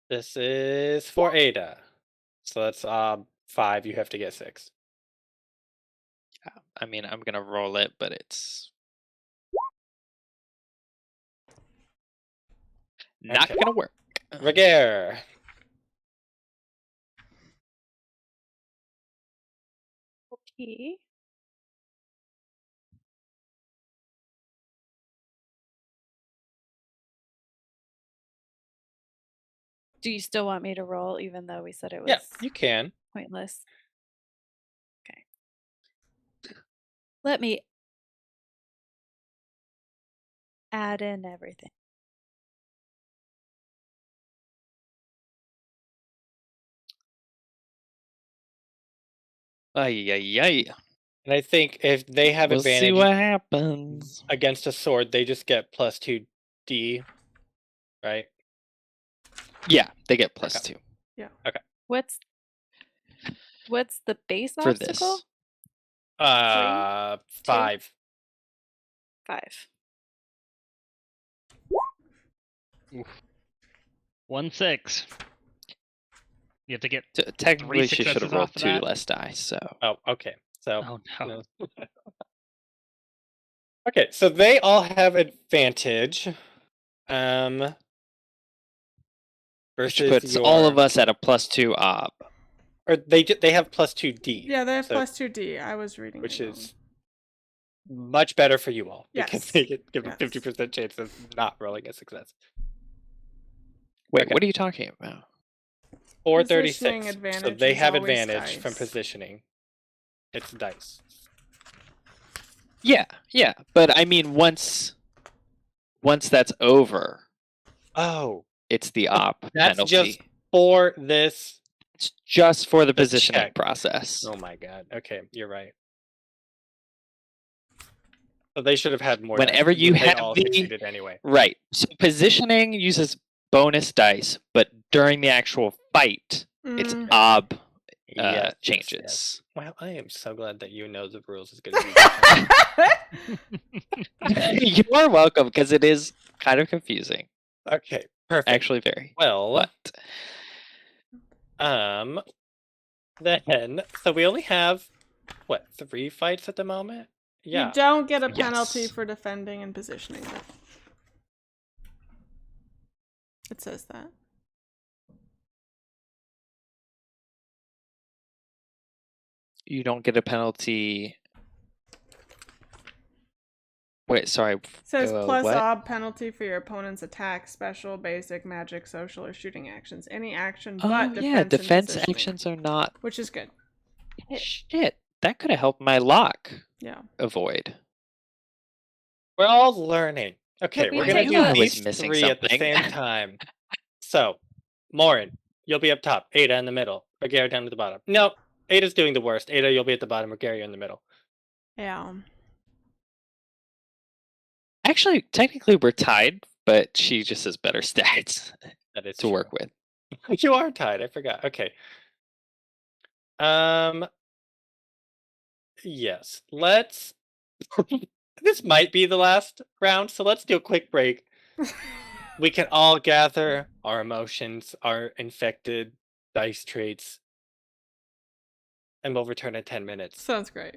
This is for Ada. So that's 5. You have to get 6. Yeah. I mean, I'm gonna roll it, but it's not Okay. gonna work. Ragaire. Okay. Do you still want me to roll, even though we said it was Yeah, you can. pointless? Okay. Let me add in everything. Ay, ay, ay. And I think if they have We'll see advantage what happens. against a sword, they just get +2D, right? Yeah, they get +2 What's the base for obstacle? this. 5. 5. 1 6. You have to get. Technically, she should have successes rolled off of 2 that? less die. So Oh, okay. So Oh no. okay, so they all have advantage. which Versus puts all of your- us at a +2 ob. or they have +2D. Yeah, they have so- +2D. I was reading which it wrong. is much better for you all because Yes. they give a Yes. 50% chance of not rolling a success. Wait, Okay. what are you talking about? 436. Positioning So advantage they is have always advantage from dice. positioning. It's dice. Yeah, yeah, but I mean, once that's over, Oh, it's the op that's penalty. just for this. It's just for the the positioning check. process. Oh my god. Okay, you're right. So they should have had more. Whenever dice, you but they have all the- succeeded anyway. Right. So positioning uses bonus dice, but during the actual fight, it's Mm, ob Yes, changes. yes. Wow, I am so glad that you know the rules as good as you do. You are welcome, because it is kind of confusing. Okay, perfect. Actually, very. Well, But then so we only have what 3 fights at the moment? Yeah. You don't get a penalty Yes. for defending and positioning. It says that. you don't get a penalty. Wait, sorry. It says plus what? ob penalty for your opponent's attack, special, basic, magic, social, or shooting actions. Any action but Oh, defense. yeah, and defense positioning, actions are not. which is good. Shit, that could have helped my lock Yeah. avoid. We're all learning. Okay, we we're take gonna I knew do I was these missing three at the something. same time. So, Morrine, you'll be up top. Ada in the middle. Ragaire down at the bottom. No, Ada's doing the worst. Ada, you'll be at the bottom. Ragaire, you're in the middle. Yeah. Actually, technically we're tied, but she just has better stats That is to true. work with. You are tied. I forgot. Okay. Yes. Let's. This might be the last round, so let's do a quick break. We can all gather our emotions, our infected dice traits, and we'll return in 10 minutes. Sounds great.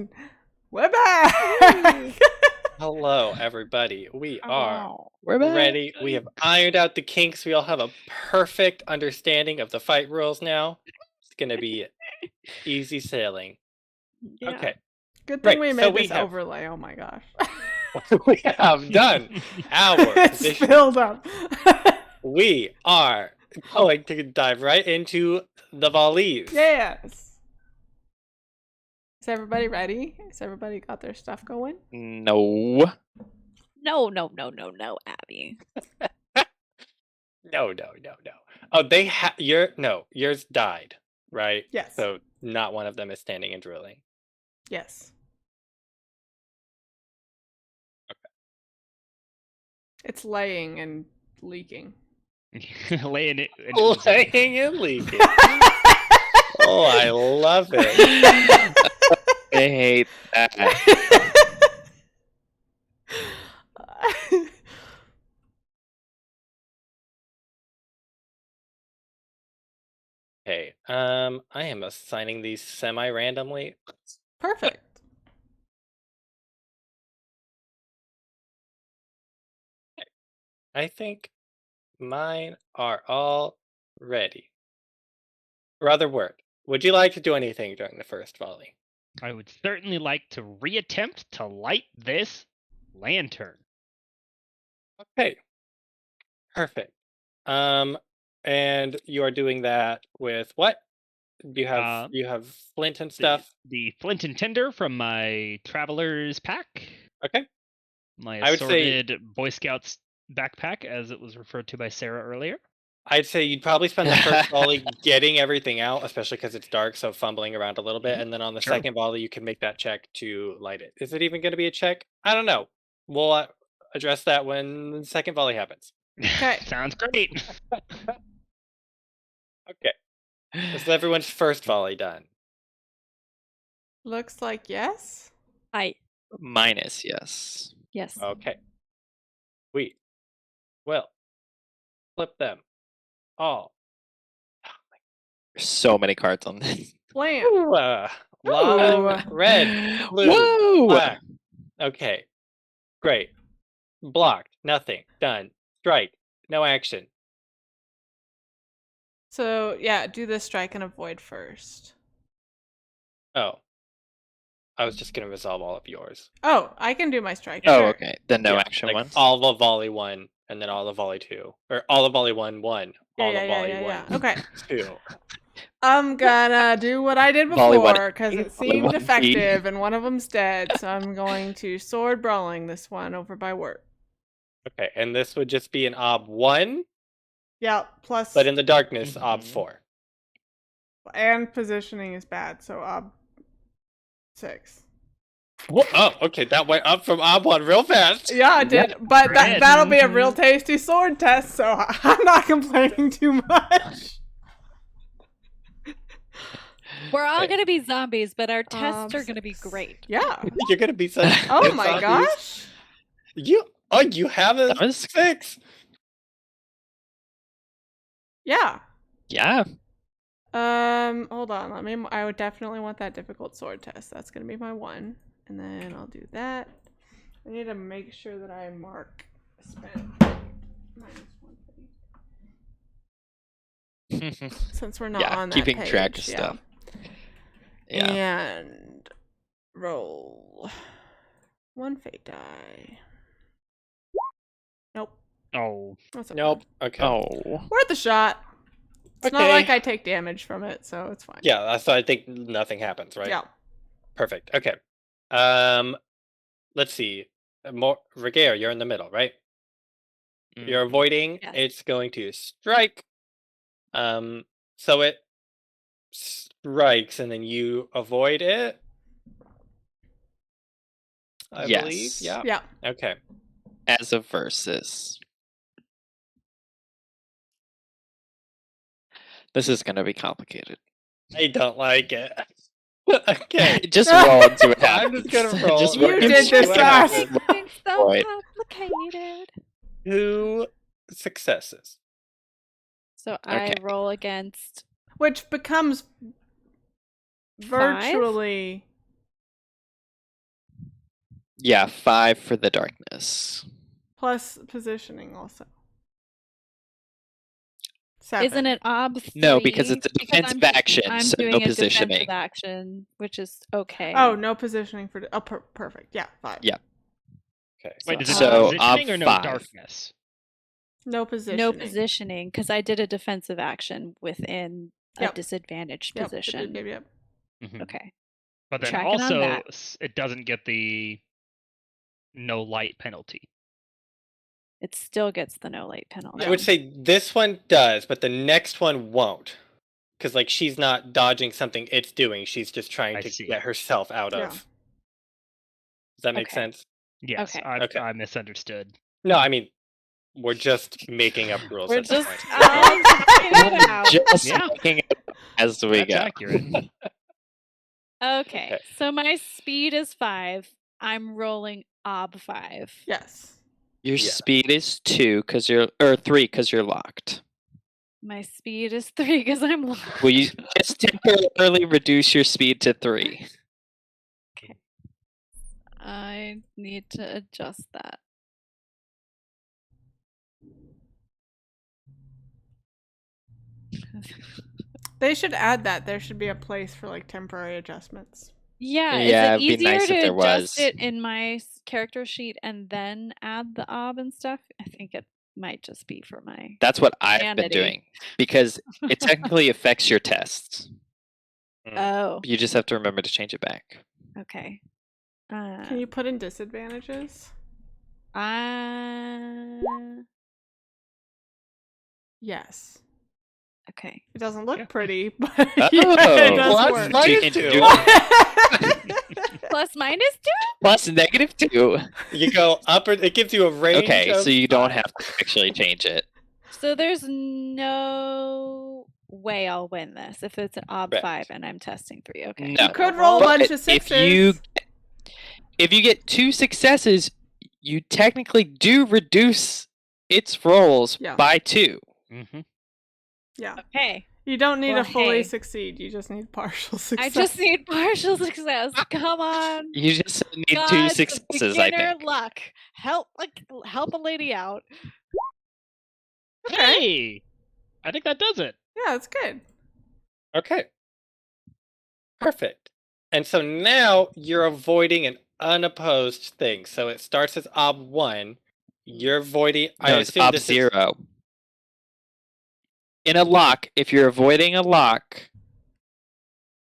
And we're back! Hello, everybody. We are We're back. ready. We have ironed out the kinks. We all have a perfect understanding of the fight rules now. It's going to be easy sailing. Yeah. Okay. Good thing Right, we so made we this have- overlay. Oh my gosh. We have done our It's position. filled up. We are going to dive right into the volleys. Yes. Is everybody ready? Has everybody got their stuff going? No. No, Abby. No. Oh, yours died, right? Yes. So not one of them is standing and drilling. Yes. It's laying and leaking. Laying it. and oozing. Laying and leaking. Oh, I love it. I hate that. Okay, I am assigning these semi-randomly. Perfect. I think mine are all ready. Rather Wirt, would you like to do anything during the first volley? I would certainly like to reattempt to light this lantern. Okay. Perfect. And you are doing that with what? Do you have flint and stuff? The flint and tinder from my traveler's pack. Okay. My I would say- assorted Boy Scouts backpack, as it was referred to by Sarah earlier. I'd say you'd probably spend the first volley getting everything out, especially because it's dark, so fumbling around a little bit, and then on the Sure. second volley you can make that check to light it. Is it even going to be a check? I don't know. We'll address that when the second volley happens. Okay. Sounds great. Okay. Is everyone's first volley done? Looks like yes. Minus, yes. Yes. Okay. We will flip them all. There's so many cards on this. Lamp. Ooh, lot of red, blue, Woo! black. Okay. Great. Blocked. Nothing. Done. Strike. No action. So yeah, do the strike and avoid first. Oh. I was just gonna resolve all of yours. Oh, I can do my strike. Oh, sure. okay. The no Yeah, action like ones. all of volley 1, and then all of volley 2. Or all of volley 1, 1. Yeah, All yeah, of yeah, volley yeah, 1, yeah. Okay. 2. I'm gonna do what I did Volley one before because it volley seemed one effective and one of them's dead. So I'm going to sword brawling this one over by Wirt. Okay, and this would just be an ob 1, Yeah, plus but in the darkness, ob Mhm. 4. and positioning is bad, so ob 6. Oh, okay, that went up from ob 1 real fast. Yeah, I did, but Red. that'll be a real tasty sword test, so I'm not complaining too much. We're all Okay. gonna be zombies, but our tests are gonna be 6. great. Yeah. You're gonna be such. Oh good my zombies. gosh. You have a That was 6. Yeah. yeah. Hold on. I would definitely want that difficult sword test. That's gonna be my 1, and then I'll do that. I need to make sure that I mark spent -1 since we're not Yeah, on that keeping page. track of yeah. stuff. Yeah. And roll 1 fate die. Nope. Oh, That's okay. Nope. Okay. Oh. Worth a shot. It's not Okay. like I take damage from it, so it's fine. Yeah, so I think nothing happens, right? Yeah. Perfect. Okay. Let's see. Ragaire, you're in the middle, right? You're mhm. avoiding. Yes. It's going to strike. So it strikes, and then you avoid it. I believe. Yes. Yeah. Yeah. Okay. As a versus. This is going to be complicated. I don't like it. Okay. Just roll and see what I'm happens. just gonna roll. Just You roll did and see this what fast. happens. It's so Right. complicated. 2 successes. So I Okay. roll against Which becomes virtually Yeah, 5 for the darkness. Plus positioning also. 7. Isn't it ob 3? No, because it's a Because defensive action, I'm so doing no a positioning. defensive action, which is okay. Oh, no positioning for... perfect. Yeah, 5. Yeah. Okay. Wait, does it So, have positioning or no 5. darkness? No positioning. No positioning, because I did a defensive action within a Yep. disadvantaged Yep, position. Yep. Mhm. Okay. But then Tracking on also, that. it doesn't get the no light penalty. It still gets the no light penalty. I would say this one does, but the next one won't. Because, like, she's not dodging something it's doing. She's just trying I to see. get herself out Yeah. of. Does that make Okay. sense? Yes, Okay. Okay. I misunderstood. No, I mean, we're just making up rules We're at this just point. talking it out. Just Yeah. making it up as we That's go. accurate. Okay. Okay. So my speed is 5. I'm rolling ob 5. Yes. Your Yeah. speed is 2 because you're, or 3 because you're locked. My speed is 3 because I'm locked. Will you just temporarily reduce your speed to 3? I need to adjust that. They should add that. There should be a place for like temporary adjustments. Yeah, Yeah, is it'd it be easier nice if to there adjust was. it in my character sheet and then add the ob and stuff? I think it might just be for my That's what I've been sanity. doing because it technically affects your tests. Oh, You just have to remember to change it back. okay. Can you put in disadvantages? Yes. Okay. It doesn't look Yeah. pretty, but Oh, it does well, work. that's You minus can 2. do Plus minus 2? plus -2. You go up, or it gives you a range. Okay, of so you don't 5. have to actually change it. So there's no way I'll win this if it's an ob Correct. 5 and I'm testing 3. Okay. No. You could roll a But bunch of sixes. if you get 2 successes, you technically do reduce its rolls Yeah. by 2. Mm-hmm. Yeah. Okay. You don't need Well, to fully hey. succeed. You just need partial success. I just need partial success. Come on. You just need 2 God's successes, I beginner think. luck. Help a lady out. Hey! I think that does it. Yeah, it's good. Okay. Perfect. And so now you're avoiding an unopposed thing. So it starts as ob 1. You're avoiding. I No, it's assume ob this is 0. In a lock, if you're avoiding a lock,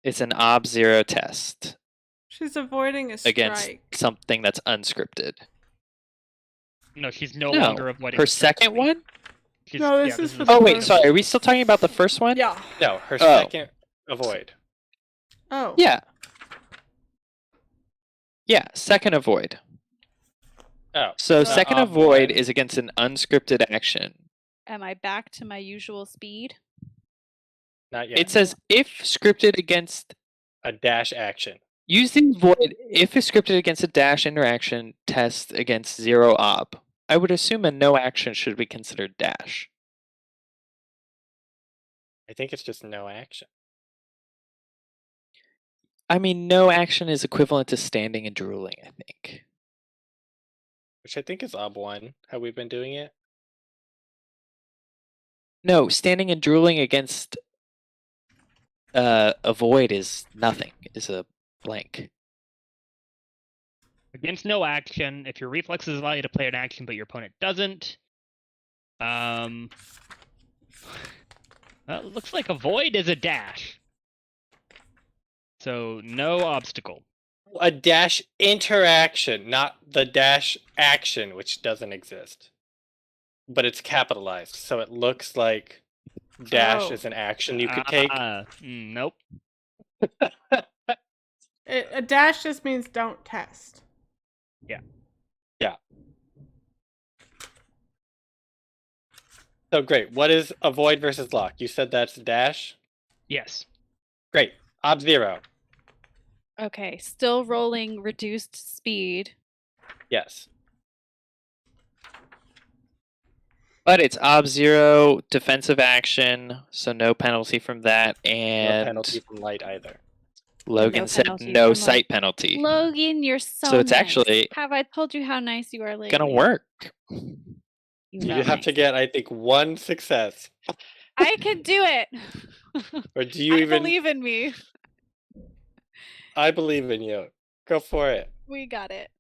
it's an ob 0 test She's avoiding a strike. against something that's unscripted. No, she's no No, longer avoiding. Her the strike second suite. one? She's- No, this is is for the the Oh second wait, first one. sorry. Are we still talking about the first one? Yeah. no, her Oh. second avoid. Oh. Yeah. Yeah, second avoid. Oh, So not second ob avoid 1. is against an unscripted action. Am I back to my usual speed? Not yet. It says if scripted against a dash action. use the avoid if it's scripted against a dash interaction test against 0 ob. I would assume a no action should be considered dash. I think it's just no action. I mean, no action is equivalent to standing and drooling, I think. Which I think is ob 1. How we've been doing it. No, standing and drooling against avoid is nothing, is a blank. Against no action, if your reflexes allow you to play an action but your opponent doesn't. It looks like avoid is a dash. So no obstacle. A dash interaction, not the dash action, which doesn't exist. But it's capitalized, so it looks like dash Oh. is an action you could take. Nope. A dash just means don't test. So great. What is avoid versus lock? You said that's dash? Yes. Great. Ob 0. Okay, still rolling reduced speed. Yes. But it's ob 0 defensive action, so no penalty from that, No and penalty from light either. Logan No said penalty no from sight penalty. Logan, you're so So it's nice. actually Have I told you how nice you are lately? gonna work. You You know have to nice. get, I think, 1 success. I can do it. Or do you I even? believe in me. I believe in you. Go for it. We got it.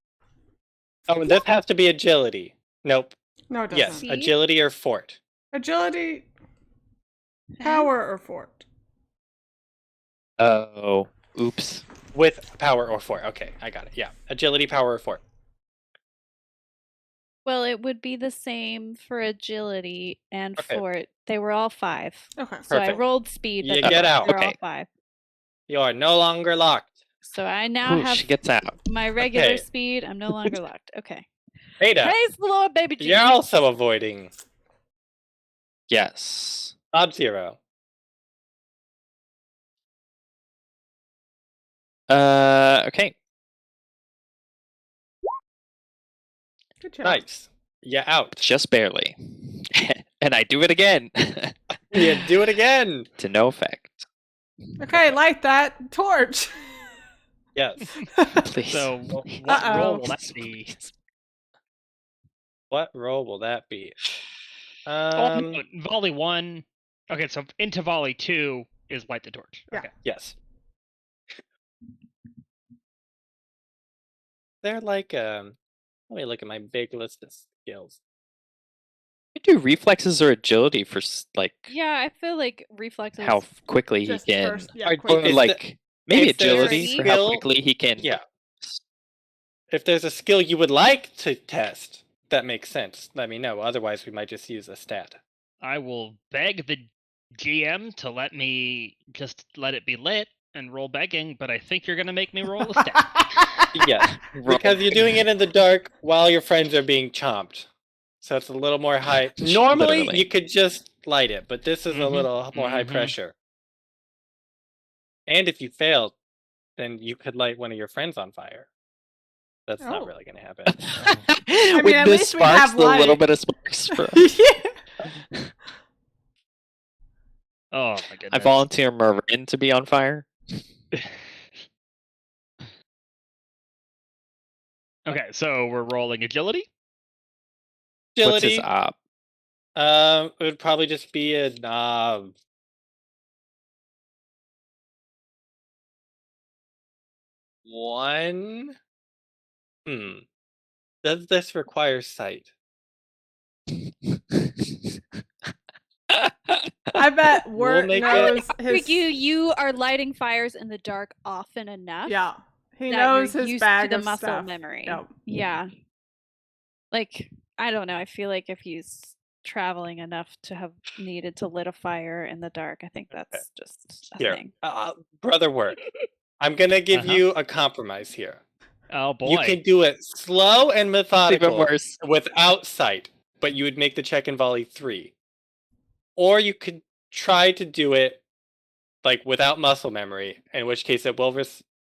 Oh, and this has to be agility. Nope. No, it doesn't. Yes, See? agility or fort. Agility, power, or fort. Oh, oops. With power or fort. Okay, I got it. Yeah, agility, power, or fort. Well, it would be the same for agility and Okay. fort. They were all 5. Okay. So I Perfect. rolled speed, but You get out. they're all Okay. 5. You are no longer locked. So I now Ooh, have she gets out. my regular Okay. speed. I'm no longer locked. Okay. Ada, Praise the Lord, baby G. you're also avoiding. Yes. Odd 0. Okay. Good job. Nice. Yeah, out. Just barely. And I do it again. You do it again. To no effect. Okay, light that torch. Yes. Please. So what Uh-oh. roll will that be? What role will that be? Oh, no, volley 1. Okay, so into volley 2 is light the torch. Yeah. Okay. Yes. They're like, let me look at my big list of skills. You do reflexes or agility for like Yeah, I feel like reflexes. how quickly he Just can, first, yeah, Or quick. or Is like maybe is there agility a for how skill- quickly he can. Yeah. If there's a skill you would like to test, that makes sense. Let me know. Otherwise, we might just use a stat. I will beg the GM to let me just let it be lit and roll begging, but I think you're gonna make me roll a stat. Yes, because you're doing it in the dark while your friends are being chomped. So it's a little more high. Normally, Literally. you could just light it, but this is a Mhm, little more high mhm. pressure. And if you failed, then you could light one of your friends on fire. That's not Oh. really going to happen. mean, With at the least we have sparks, the little light. bit of sparks. For... Yeah. Oh my I goodness. volunteer Morrine to be on fire. Okay, so we're rolling agility. What's his Agility, op? it would probably just be a 1. Does this require sight? I bet We'll Wirt make knows For his. you are lighting fires in the dark often enough. Yeah, he that knows you're his used bag to the of muscle stuff. memory. Yep. Yeah. Like, I don't know. I feel like if he's traveling enough to have needed to lit a fire in the dark, I think that's just a Here, thing. Brother Wirt, I'm going to give Uh-huh. you a compromise here. Oh boy. You can do it slow and Even methodical worse. without sight, but you would make the check in volley 3. Or you could try to do it like without muscle memory, in which case it will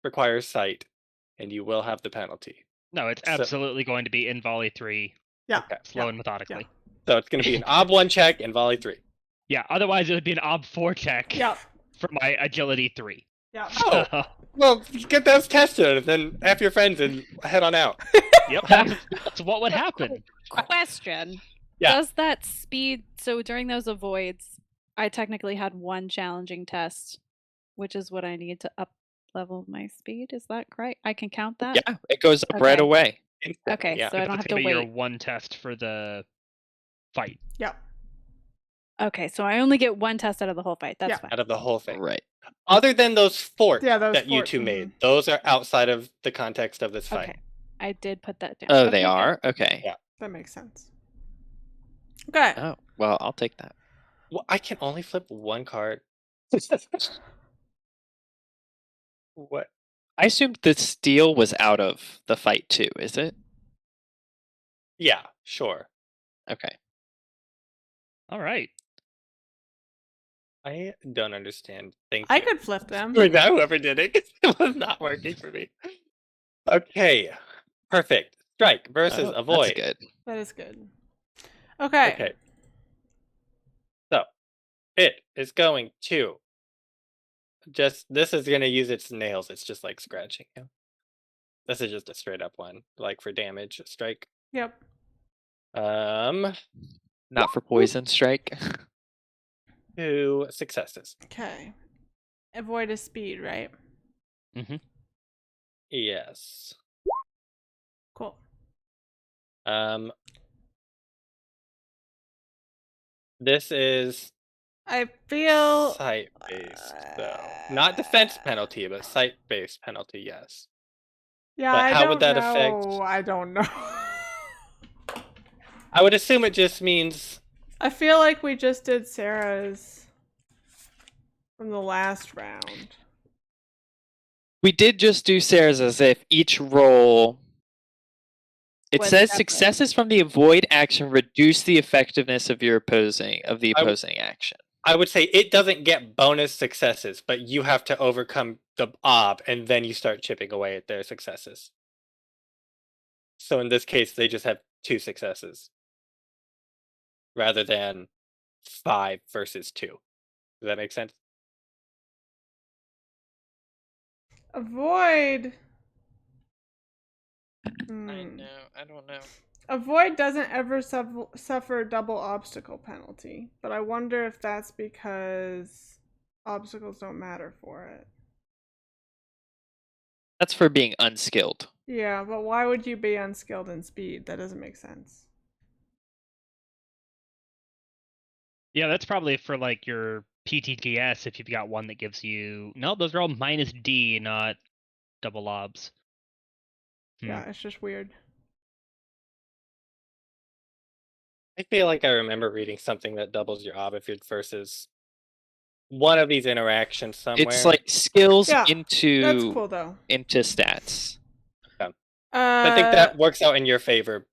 require sight, and you will have the penalty. No, it's So- absolutely going to be in volley 3, Yeah. Okay. slow Yeah. and methodically. So it's going to be an ob 1 check in volley 3. Yeah, otherwise it would be an ob 4 check Yeah. for my agility 3. Yeah. Oh. So, Well, get those tested, and then F your friends and head on out. yep, that's what would happen. Question. Yeah. Does that speed, so during those avoids, I technically had 1 challenging test, which is what I need to up level my speed. Is that correct? I can count that? Yeah, it goes up right Okay. away. Instantly, Okay, yeah. so I don't That's have to gonna be your wait. 1 test for the fight. Yeah. Okay, so I only get 1 test out of the whole fight. That's Yeah. fine. Out of the whole thing. Right. Other than those forts Yeah, those that you fort- 2 made, those are outside of the context of this fight. Okay. I did put that down. Oh, Okay, they good. are? Okay. Yeah. That makes sense. Okay. Oh, well, I'll take that. Well, I can only flip 1 card. What? I assumed the steel was out of the fight too, is it? Yeah, sure. Okay. All right. I don't understand. Thank I you. could flip them. Right now, whoever did it, 'cause it was not working for me. Okay, perfect. Strike versus Oh, avoid. That's good. That is good. Okay. Okay. So, it is going to this is gonna use its nails. It's just like scratching you. This is just a straight up one, like for damage strike. Yep. Not for poison strike. 2 successes. Okay. Avoid is speed, right? Mm-hmm. Yes. Cool. This is I feel sight based though, not defense penalty, but sight based penalty. Yes. Yeah, But I how don't would that know. affect- I don't know. I would assume it just means I feel like we just did Sarah's from the last round. We did just do Sarah's as if each roll. It Was says separate. successes from the avoid action reduce the effectiveness of your opposing action. I would say it doesn't get bonus successes, but you have to overcome the ob, and then you start chipping away at their successes. So in this case, they just have 2 successes rather than 5 versus 2. Does that make sense? Avoid. I don't know. Avoid doesn't ever suffer a double obstacle penalty, but I wonder if that's because obstacles don't matter for it. That's for being unskilled. Yeah, but why would you be unskilled in speed? That doesn't make sense. Yeah, that's probably for like your PTGS if you've got one that gives you. No, those are all minus D, not double obs. Yeah, it's just weird. I feel like I remember reading something that doubles your ob if it versus one of these interactions somewhere. It's like skills Yeah, That's into cool though. stats. I think that works out in your favor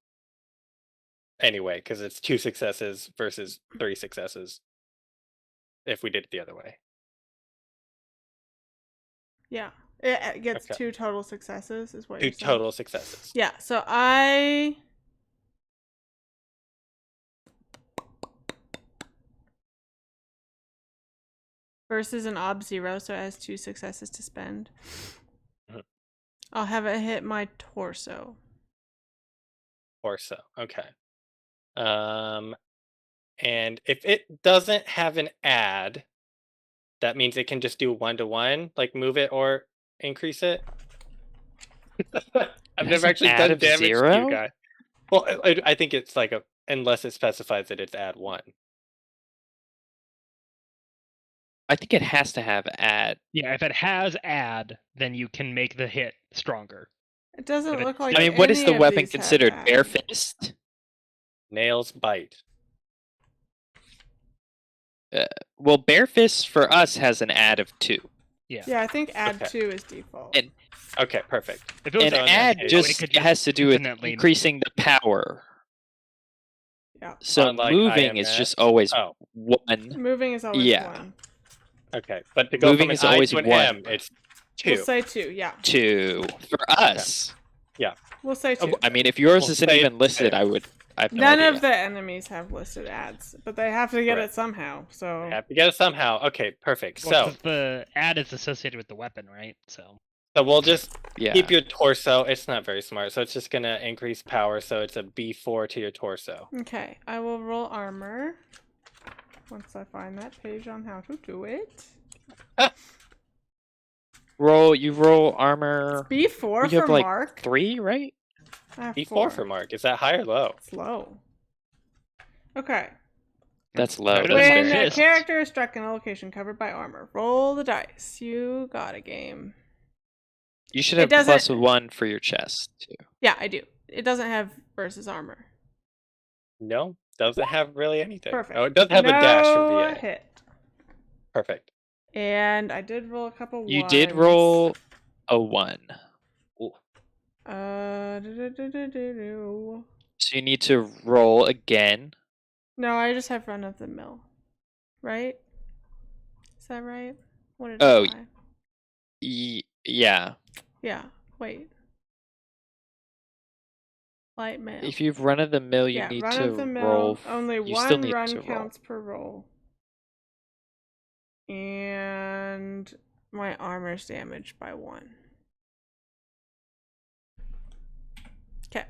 anyway, because it's 2 successes versus 3 successes if we did it the other way. Yeah, it gets Okay. 2 total successes, is what 2 you're saying. total successes. Yeah, so I. Versus an ob 0, so it has 2 successes to spend. Mhm. I'll have it hit my torso. Torso. Okay. And if it doesn't have an add, that means it can just do 1-to-1, like move it or increase it. I've has never an actually add done of damage to 0? you guys. Well, I think it's like unless it specifies that it's add 1. I think it has to have add. Yeah, if it has add, then you can make the hit stronger. It doesn't If it- look like. I mean, what is any the of weapon these have considered? add. Bare fist? Nails bite. Well, bare fist for us has an add of 2. Yeah, I think add Okay. 2 is default. And- Okay, perfect. If it was And So in that add case- just it could has to do with infinitely- increasing the power. Yeah. So Unlike moving is IMS. just always Oh, 1. Moving is always Yeah. 1. okay. But to go Moving from an is I always to an 1. M, it's 2. We'll say 2, yeah. 2 for us. We'll say 2. I mean, if yours We'll isn't say even listed, two. I have no None idea. of the enemies have listed ads, but they have to get Correct. it somehow, so. Have to get it somehow. Okay, perfect. Well, So 'cause the add is associated with the weapon, right? So we'll just Yeah. keep your torso. It's not very smart, so it's just gonna increase power. So it's a B4 to your torso. Okay, I will roll armor. Once I find that page on how to do it. You roll armor B4 you have, for like, Mark. 3, right? I have B4 for Mark. Is that high or low? It's low. Okay. That's low. Better That's than When very a resist. character is struck in a location covered by armor, roll the dice. You got a game. You should It have doesn't- +1 for your chest too. Yeah, I do. It doesn't have versus armor. No, doesn't have really anything. Perfect. Oh, it does have a dash for No VA. hit. Perfect. And I did roll a couple You ones. did roll a 1. Do-do-do-do-do. So you need to roll again. No, I just have run of the mill. Right? Is that right? What did Oh, I buy? Yeah. Yeah. Wait. Light mail. If you've run of the mill, you yeah, need run to of the mill. roll. Only You still one need run to roll. counts per roll. And my armor's damaged by 1. Okay.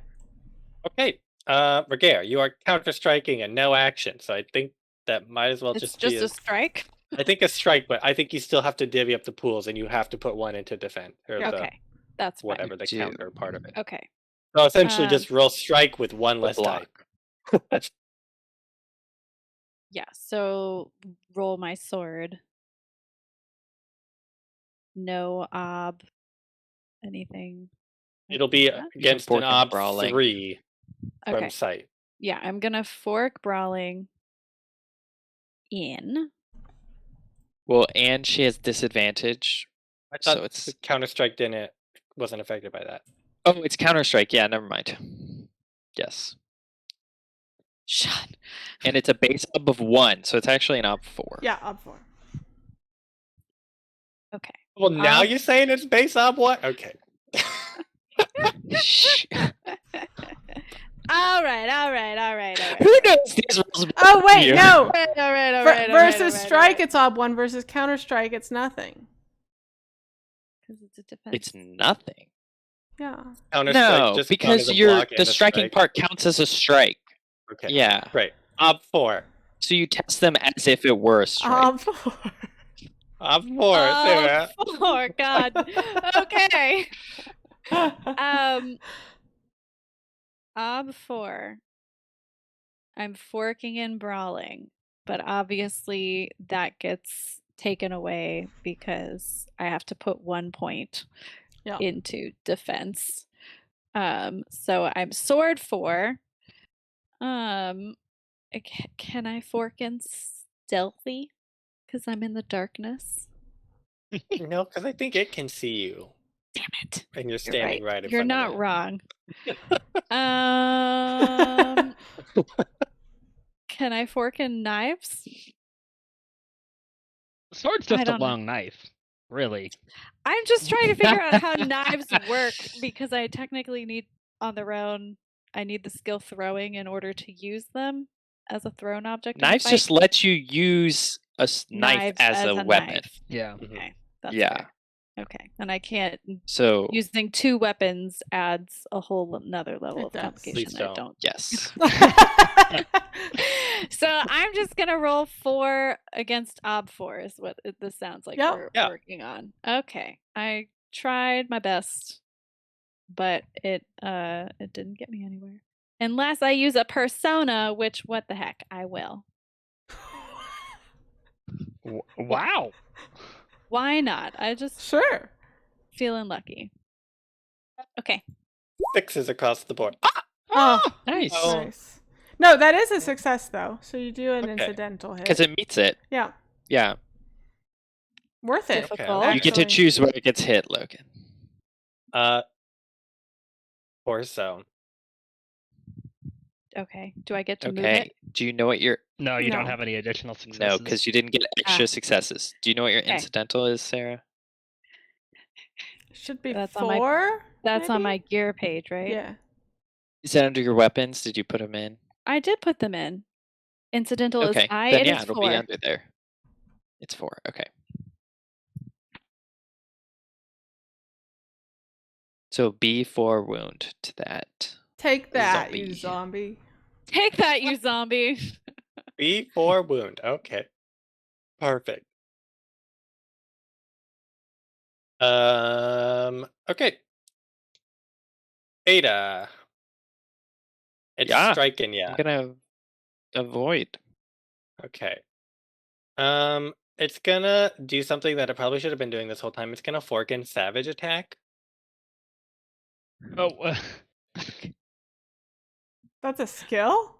Okay. Ragaire, you are counter-striking and no action, so I think that might as well It's just just be a strike. I think a strike, but I think you still have to divvy up the pools, and you have to put 1 into defense, or Yeah. the Okay, that's fine. whatever the Do. counter part of it. Okay. So essentially, Um, just roll strike with 1 less die. block. That's Yeah, so roll my sword. No anything. like it'll be that. against fork an and ob brawling. 3 from Okay. sight. Yeah, I'm gonna fork brawling in. Well, and she has disadvantage. I thought So it's the counter strike wasn't affected by that. oh, it's counter strike. Yeah, never mind. Yes, Shut. and it's a base up of 1, so it's actually an op 4. Yeah, up 4. Okay. Well, now Um, you're saying it's base ob what? Okay. Shh. All right. Who knows these rules? Oh, wait, You. no! All right. Versus strike, it's ob 1. Versus counter strike, it's nothing. Because it's a defense. It's nothing. Yeah. Counter No, strike just because counts as a block and the a striking strike. part counts as a strike. Okay. Yeah. Right. Ob 4. So you test them as if it were a strike. Ob 4. Ob 4. Sarah. Oh, God. Okay. Ob 4. I'm forking and brawling, but obviously that gets taken away because I have to put 1 point Yeah. into defense. So I'm sword 4. Can I fork in stealthy? Because I'm in the darkness. No, because I think it can see you. Damn it. And you're You're standing right. right in You're front not of it. wrong. Can I fork in knives? Sword's I just a don't know. long knife, really. I'm just trying to figure out how knives work because I technically need on their own. I need the skill throwing in order to use them as a thrown object. in a Knives fight. just let you use a knife Knives as a weapon. knife. Yeah. Mhm. Okay, that's Yeah. fair. Okay, and I can't. So Using 2 weapons adds a whole another level It of does. complication. Please I don't. don't. yes. So I'm just gonna roll 4 against ob 4 is what this sounds like Yep. we're Yeah. working on. Okay, I tried my best, but it didn't get me anywhere. Unless I use a persona, which what the heck, I will. Wow. Why not? I just Sure. feeling lucky. Okay. 6s across the board. Oh, Nice. Oh. nice. No, that is a success, though. So you do an Okay. incidental hit. Because it meets it. Yeah. Yeah. Worth it. Difficult. You get to actually. choose where it gets hit, Logan. Torso. Okay. Do I get to move Okay. it? Do you know what your No, you don't No. have any additional successes. no? Because you didn't get extra successes. Do you know what your Okay. incidental is, Sarah? Should be That's on my- 4. That's on maybe? my gear page, right? Yeah. Is that under your weapons? Did you put them in? I did put them in. Incidental Okay. is I. Then It yeah, is it'll 4. be under there. It's 4. Okay. So B4 wound to that. Take that, Zombie. you zombie. Take that, you zombie. B4 wound. Okay. Perfect. Okay. Ada. It's Yeah. striking ya. I'm gonna avoid. Okay. It's gonna do something that it probably should have been doing this whole time. It's gonna fork in savage attack. Oh, That's a skill?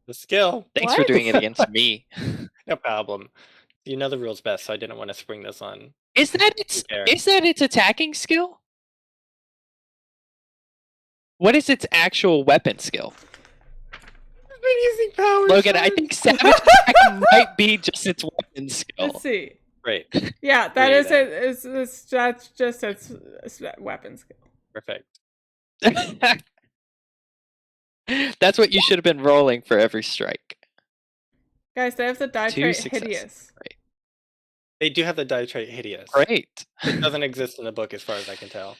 The skill. Thanks for What? doing it against me. No problem. You know the rules best, so I didn't want to spring this on. Is that its attacking skill? What is its actual weapon skill? I've been using power. Logan, I think savage attack might be just its weapon skill. Let's see. Great. Yeah, that Three, is then. it. That's just its weapon skill. Perfect. That's what you should have been rolling for every strike. Guys, they have the die 2 trait successes. hideous. Right. They do have the die trait hideous. Great. It doesn't exist in the book as far as I can tell.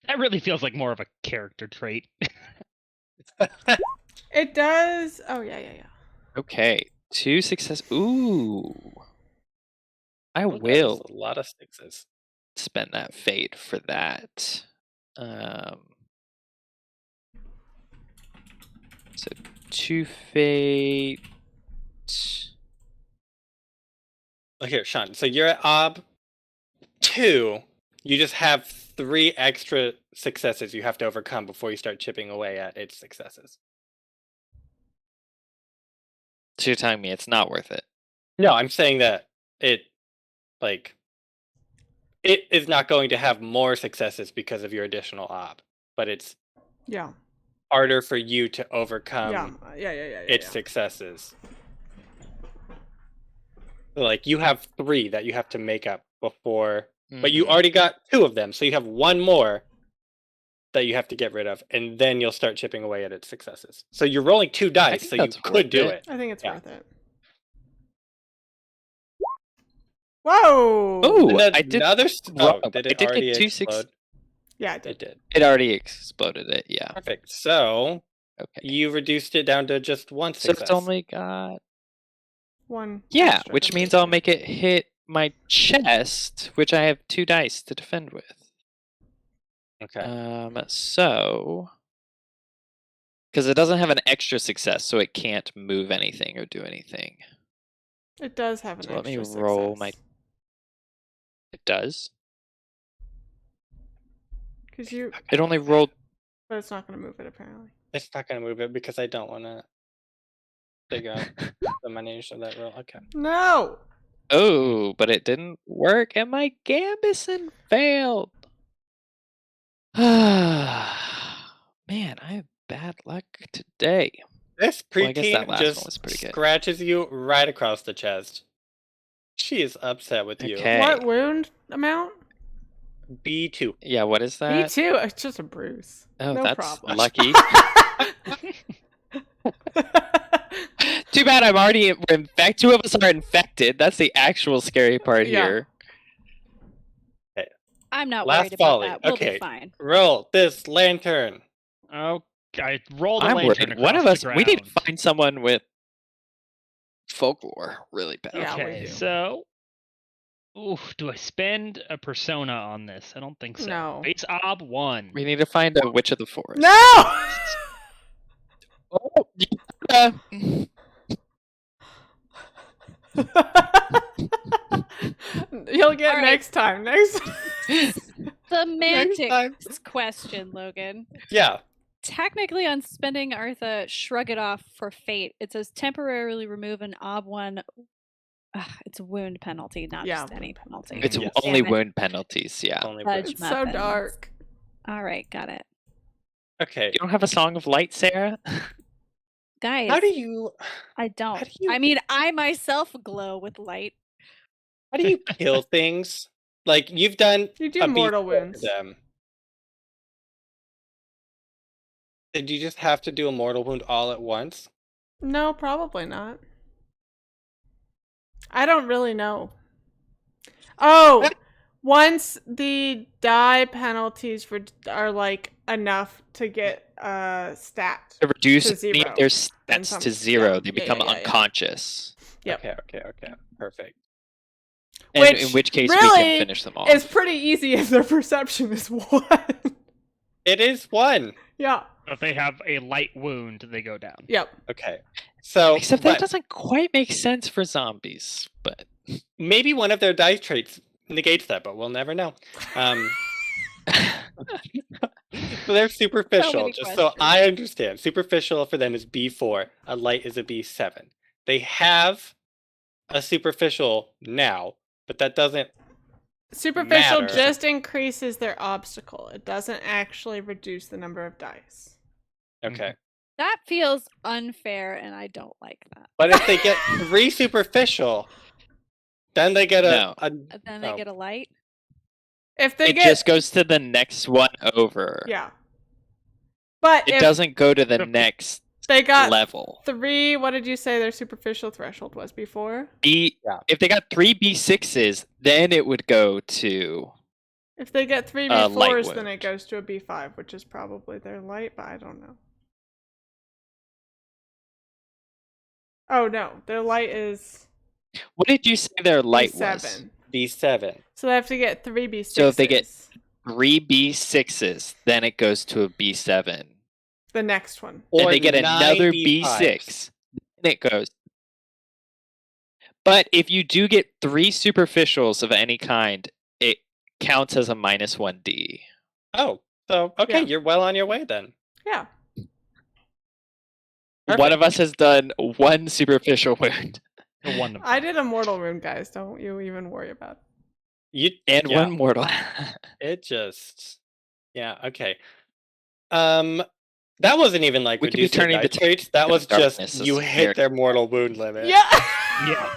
That really feels like more of a character trait. It does. Oh, yeah. Okay. 2 success. Ooh. I Well, that will was a lot of sixes. spend that fate for that. So 2 fate. Look here, Sean. So you're at Ob 2. You just have 3 extra successes you have to overcome before you start chipping away at its successes. So you're telling me it's not worth it? No, I'm saying that it is not going to have more successes because of your additional Ob, but it's Yeah. harder for you to overcome Yeah. its successes. So, like, you have 3 that you have to make up before, but you already got 2 of them, so you have 1 more that you have to get rid of, and then you'll start chipping away at its successes. So you're rolling 2 dice, think so you that's could worth do it. it. I think it's Yeah. worth it. Whoa! Oh, I did. Another. wrong. Oh, did I it did already get 2 6. explode? Yeah, it It did. did. It already exploded it. Yeah. Perfect. So Okay. you reduced it down to just 1 So success. it's only got. One. Yeah, extra which for means me. I'll make it hit my chest, which I have 2 dice to defend with. Okay. So because it doesn't have an extra success, so it can't move anything or do anything. It does have an So let me extra roll success. It does. Because you. It only rolled. But it's not going to move it, apparently. It's not going to move it because I don't want to figure out the manage of that roll. Okay. No! Oh, but it didn't work, and my Gambison failed. Man, I have bad luck today. This Well, I guess that preteen last one just was pretty good. scratches you right across the chest. She is upset with you. Okay. What wound amount? B2. Yeah, what is Me that? too. It's just a bruise. Oh, no that's problem. lucky. Too bad I'm already infected. 2 of us are infected. That's the actual scary part Yeah. here. I'm not Last worried about volley. that. We'll Okay. be fine. Roll this lantern. Oh, I rolled a I'm lantern worried. One of across us, the we need to ground. find someone with folklore really bad. Yeah, we Okay, do. so, do I spend a persona on this? I don't think so. No. Base Ob 1. We need to find a witch of the forest. No! Oh, You'll get All right. next time. Next. Semantics time. question, Logan. Yeah. Technically, on spending Artha, shrug it off for fate. It says temporarily remove an Ob 1. It's a wound penalty, not Yeah, just any penalty. It's Yes. only Damn it. wound penalties, yeah. Only Fudge It's so muffins. dark. All right, got it. Okay. You don't have a Song of Light, Sarah? Guys, How do you I don't. how do you- I mean, I myself glow with light. kill things? Like, you've done You do a mortal B4 to wounds. them. Did you just have to do a mortal wound all at once? No, probably not. I don't really know. Oh, once the die penalties are like enough to get stat. To reduce To any of zero. their Then stats some- to 0, yeah, they yeah, become yeah, yeah. unconscious. Yep. Okay. Perfect. And in which case we really can finish them off. It's pretty easy if their perception is 1. It is 1. Yeah. If they have a light wound, they go down. Yep. Okay. So Except that but doesn't quite make sense for zombies, but maybe one of their dice traits negates that, but we'll never know. So they're superficial, many just so questions. I understand. Superficial for them is B4. A light is a B7. They have a superficial now, but that doesn't. Superficial Matter. just increases their obstacle. It doesn't actually reduce the number of dice. Okay. That feels unfair, and I don't like that. But if they get 3 superficial, then they get No. Then they Oh. get a light. If they it get just goes to the next one over. yeah. But It if, doesn't go to the next They got level. 3. What did you say their superficial threshold was before? If they got 3 B6s, then it would go to If they get 3 light B4s, then it wound. goes to a B5, which is probably their light, but I don't know. Oh no, their light is What did you say their light was? B7. B7. So they have to get 3 B6s. So if they get 3 B6s, then it goes to a B7. the next one. Then Or they get 9 another B5s. B6. Then it goes. But if you do get 3 superficials of any kind, it counts as a -1D. Oh, so okay, Yeah. you're well on your way then. Yeah. One of us has done 1 superficial wound. One. I did a mortal wound, guys. Don't you even worry about it. And Yeah. 1 mortal. It just, yeah, okay. That wasn't even like We could be reducing turning dice the traits. That was darkness just as you a hit character. their mortal wound limit. Yeah. Yeah.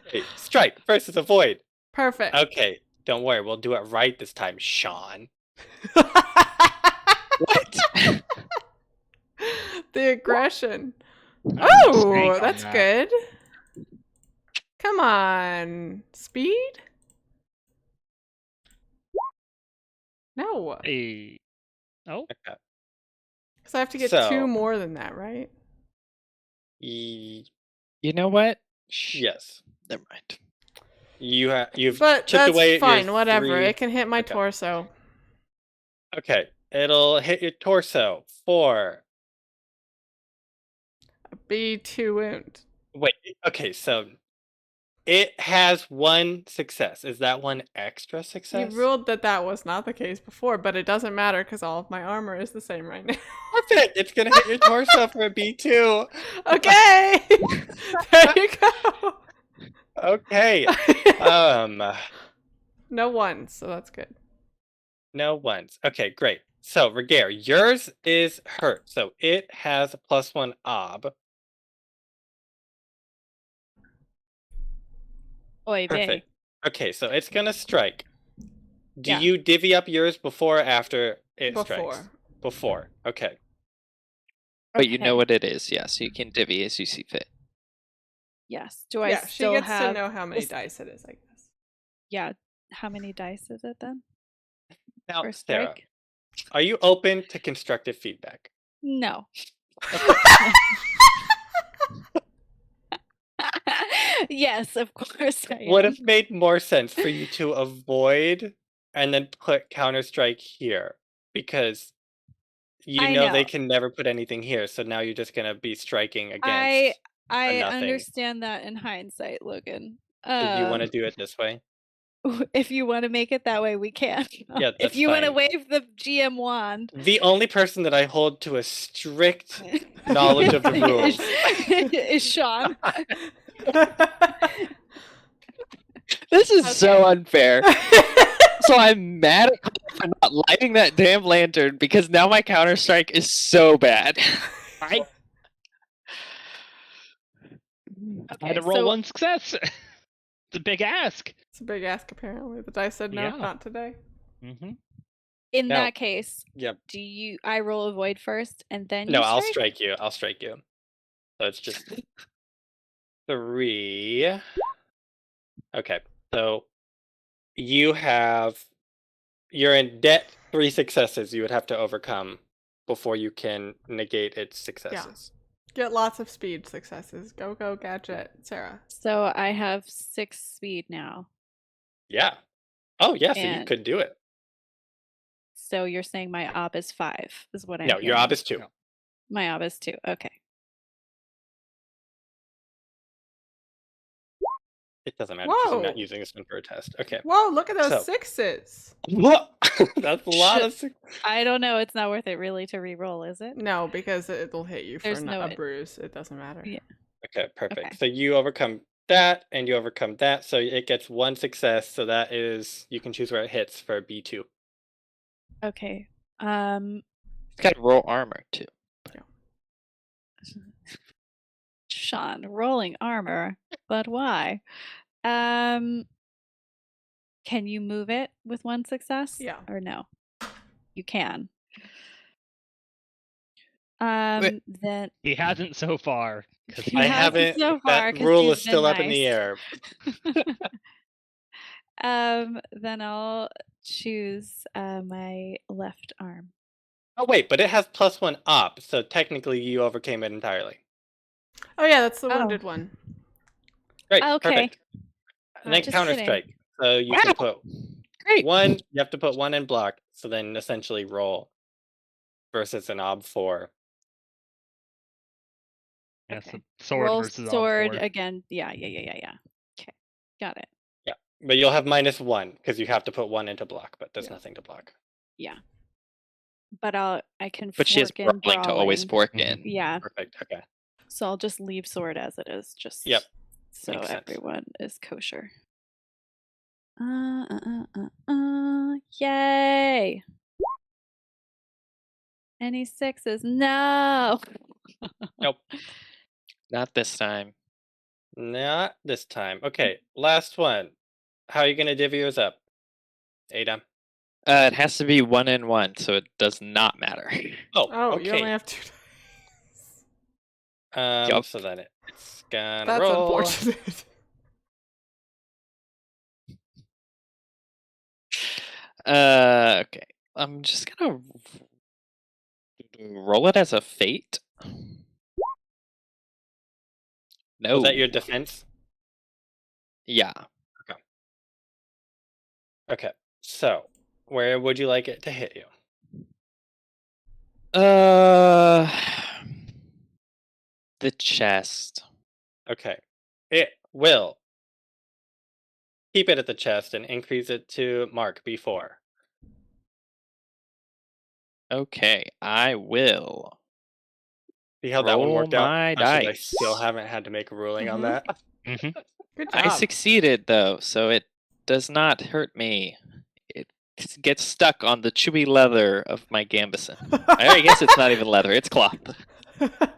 Okay, strike versus avoid. Perfect. Okay, don't worry, we'll do it right this time, Sean. What? The aggression. Snake Oh, on that's that. good. Come on. Speed? No. Hey. Oh, Okay. Because I have to get So- 2 more than that, right? Y- You know what? yes. Never mind. You've But chipped that's away at your fine, whatever. 3. It can hit my Okay. torso. Okay, it'll hit your torso for. A B2 wound. Wait, okay, so it has 1 success. Is that 1 extra You success? ruled that that was not the case before, but it doesn't matter because all of my armor is the same right now. Perfect. It's gonna hit your torso for a B2. Okay. There you go. Okay. No ones, so that's good. No ones. Okay, great. So Ragaire, yours is hurt. So it has a +1 ob. Oy vey. Perfect. Okay, so it's gonna strike. Do Yeah. you divvy up yours before or after it strikes? Before. Before. Okay. But you know Okay. what it is, yeah, so you can divvy as you see fit. Yes. Do I Yeah, she still gets have? to know how many this- dice it is, I guess. Yeah. How many dice is it then? Now, For Sarah, strike? are you open to constructive feedback? No. Yes, of course I Would am. have made more sense for you to avoid and then put Counter-Strike here because you I know they know. can never put anything here, so now you're just gonna be striking against. I nothing. understand that in hindsight, Logan. So you want to do it this way? If you want to make it that way, we can. Yeah, If that's you want to fine. wave the GM wand. The only person that I hold to a strict knowledge of the rules. is Sean. This is so unfair. So I'm mad at Cole for not lighting that damn lantern because now my counter strike is so bad. I Okay, had to roll so 1 success. It's a big ask. It's a big ask, apparently. The dice said no, Yeah. not today. Mm-hmm. in Now- that case, Yep. I roll avoid first and then No, you I'll strike? strike you. I'll strike you. So it's just 3. Okay, so you're in debt 3 successes you would have to overcome before you can negate its successes. Get lots of speed successes. Go, go, gadget, Sarah. So I have 6 speed now. Yeah. Oh, yeah, so you And- could do it. So you're saying my ob is 5 is what I'm No, your hearing. ob is 2. No. My ob is 2. Okay. It doesn't matter because you're Whoa. not using this one for a test. Okay. Whoa, look at those So- 6s. What? That's a lot of. I don't know. It's not worth it really to re-roll, is it? No, because it'll hit you for There's no- a bruise. It doesn't matter. Yeah. Okay, perfect. Okay. So you overcome that, and you overcome that, so it gets 1 success. So that is you can choose where it hits for B2. Okay. It's got to roll armor too. Sean, rolling armor, but why? Can you move it with 1 success? Yeah. Or no? You can. Then He hasn't so far. 'cause He I hasn't haven't. so far, That 'cause rule he's is still been up in the nice. air. Then I'll choose my left arm. Oh wait, but it has +1 up, so technically you overcame it entirely. Oh yeah, that's the Oh. wounded one. Great, Okay. perfect. And then Just counter kidding. strike. So you can put Great. one. You have to put one in block. So then essentially roll versus an ob 4. Yeah, Okay. so sword Roll versus sword sword. again. Yeah. Okay, got it. But you'll have -1 because you have to put one into block, but there's Yeah. nothing to block. Yeah. But I can But she has fork in brawling to always brawling. fork in. Yeah. Perfect. Okay. So I'll just leave sword as it is, just Yep, so makes sense. everyone is kosher. Yay! Any sixes? No. Nope. Not this time. Not this time. Okay, last one. How are you gonna divvy yours up, Adam? It has to be 1 and 1, so it does not matter. Oh, Oh, you only okay. have 2 dice. Yup. So then it's gonna That's roll. unfortunate. Okay. I'm just gonna roll it as a fate. No. Was that your defense? Yeah. Okay. So where would you like it to hit you? The chest. Okay. It will keep it at the chest and increase it to mark B4. Okay, I will. See how that one roll worked out? my How should I dice. still haven't had to make a ruling on Mhm. that? Good I job. succeeded though, so it does not hurt me. It gets stuck on the chewy leather of my gambeson. I guess it's not even leather; it's cloth.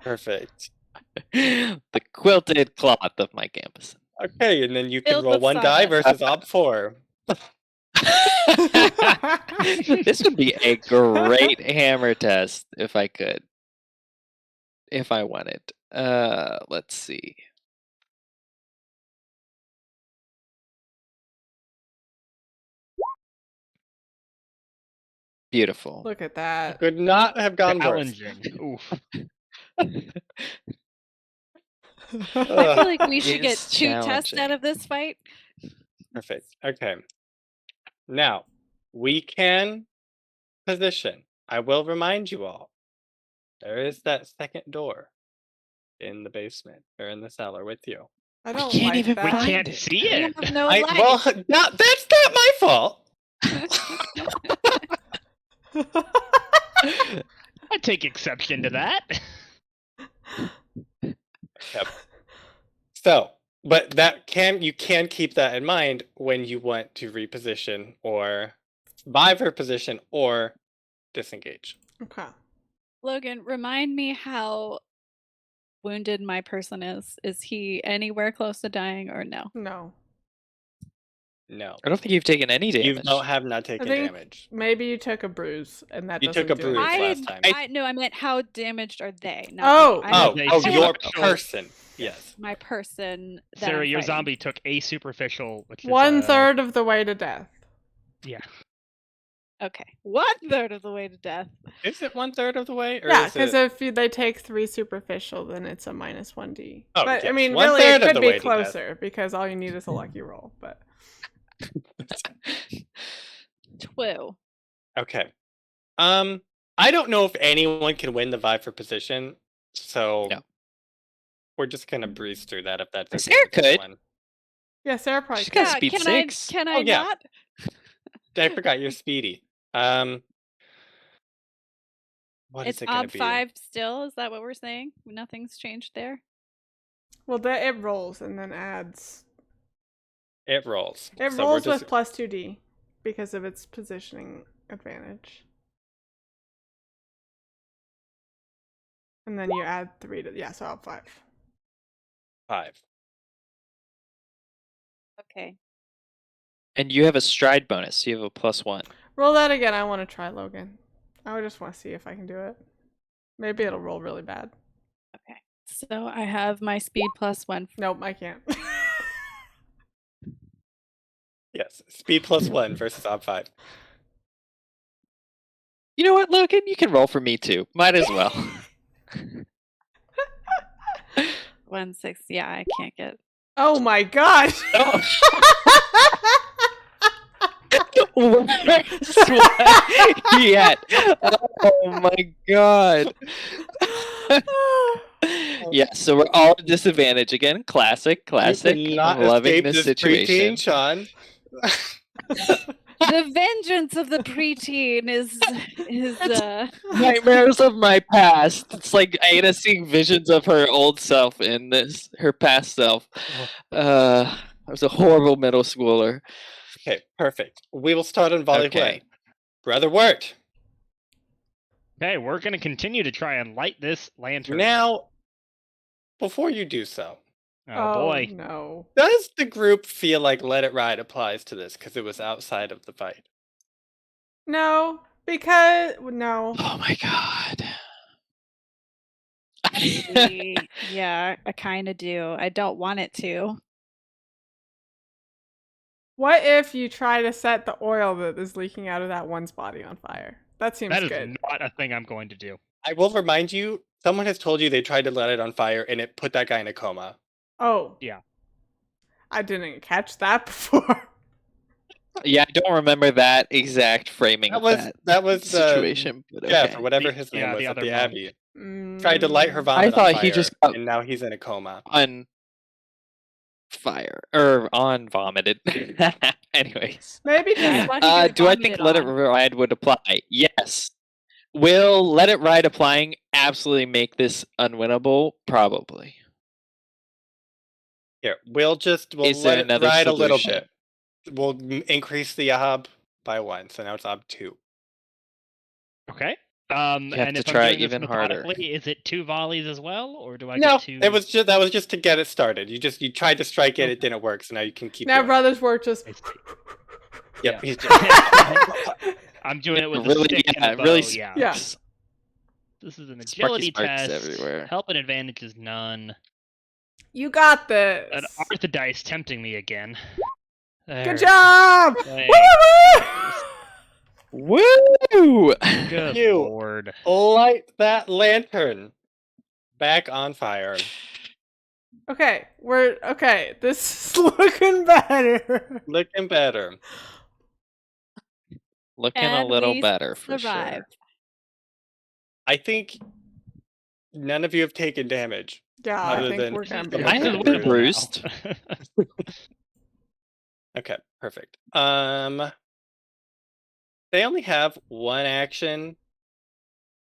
Perfect. The quilted cloth of my gambeson. Okay, and then you can Filled roll with one die sawdust. versus ob 4. This would be a great hammer test if I could. If I wanted. Let's see. Beautiful. Look at that. Could not have gone worse. Challenging. Oof. I feel like we It should get is 2 tests challenging. out of this fight. Perfect. Okay. Now, we can position. I will remind you all. There is that second door in the basement or in the cellar with you. I We don't can't like even that. We find can't it. see We it. have no I, light. well, that's not my fault. I take exception to that. Yep. So, but you can keep that in mind when you want to reposition or buy for position or disengage. Okay. Logan, remind me how wounded my person is. Is he anywhere close to dying or no? No. No. I don't think you've taken any You damage. have not I taken think damage. maybe you took a bruise, and that You doesn't took a do bruise anything. last time. No, I meant how damaged are they? Not Oh. me. I meant Oh, They your superficial- person. Yes. my person. That Sarah, I'm your fighting. zombie took a superficial, which is 1/3 of the way to death. Yeah. Okay, 1/3 of the way to death. Is it 1/3 of the way? Or Yeah, is because it... if they take 3 superficial, then it's a -1d. Oh, but I yes, mean, 1/3 really, it of could the be way to death. closer because all you need is a lucky roll. But 2. Okay. I don't know if anyone can win the vie for position, so No. we're just gonna breeze through that if that's okay Sarah with everyone. could. yeah, Sarah probably She's could. got speed can 6. Can Oh, I yeah. not? I forgot you're speedy. What is It's it gonna ob be? 5 still. Is that what we're saying? Nothing's changed there. Well, it rolls and then adds. It rolls. It So rolls we're just... with +2d because of its positioning advantage. And then you add 3 to so ob 5. 5. Okay. And you have a stride bonus. You have a +1. Roll that again. I want to try Logan. I just want to see if I can do it. Maybe it'll roll really bad. Okay. So I have my speed +1. Nope, I can't. Yes, speed +1 versus ob 5. You know what, Logan? You can roll for me too. Might as well. 1/6. Yeah, I can't get. Oh my god! Worse yet. Oh my god. Yeah, so we're all at disadvantage again. Classic. You cannot I'm loving escape this this preteen, situation. Sean. The vengeance of the preteen is Nightmares of my past. It's like Ada seeing visions of her old self in this, her past self. I was a horrible middle schooler. Okay, perfect. We will start on volley Okay. 1. Brother Wirt. Okay, we're going to continue to try and light this lantern. Now, before you do so, Oh boy. No. does the group feel like Let It Ride applies to this because it was outside of the fight? No, because no. Oh my god. yeah, I kind of do. I don't want it to. What if you try to set the oil that is leaking out of that one's body on fire? That seems That is good. not a thing I'm going to do. I will remind you, someone has told you they tried to let it on fire and it put that guy in a coma. Oh. Yeah. I didn't catch that before. Yeah, I don't remember that exact framing That of was that situation. But Jeff, okay. or whatever The- his name yeah, was the at other the monk. Abbey. Tried to light her vomit I thought on fire, he just got and now he's in a coma. on fire or on vomited. Anyways, Maybe Yeah, just I thought he got do I think vomited Let It on. Ride would apply? Yes. Will Let It Ride applying absolutely make this unwinnable? Probably. Here, we'll Is let there it another ride a little solution? bit. We'll increase the ob by 1, so now it's ob 2. Okay. You have And to if try I'm doing even this harder. methodically, is it 2 volleys as well, or do I No, get 2? that was just to get it started. You tried to strike it, it didn't work, so now you can keep now doing it. brothers work just. I see. Yep, Yeah. he's just I'm doing it with really, a stick yeah, and a it really bow. Yeah. Yeah. sparks. This is an Sparky agility sparks test. everywhere. Help and advantage is none. You got this. An Arthur dice tempting me again. There. Good job. Wait. Woo! Good You. lord. light that lantern back on fire. Okay, we're okay. This is looking better. Looking better. Looking a And little we better for survived. sure. I think none of you have taken damage. Yeah, Other I think than we're gonna be some I okay. was Brutal now. bruised. Okay, perfect. They only have one action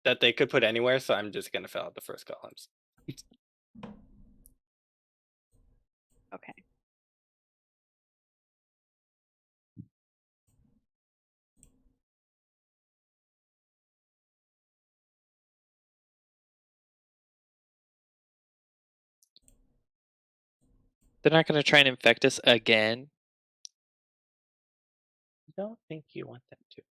that they could put anywhere, so I'm just gonna fill out the first columns. Okay. They're not going to try and infect us again. I don't think you want them to.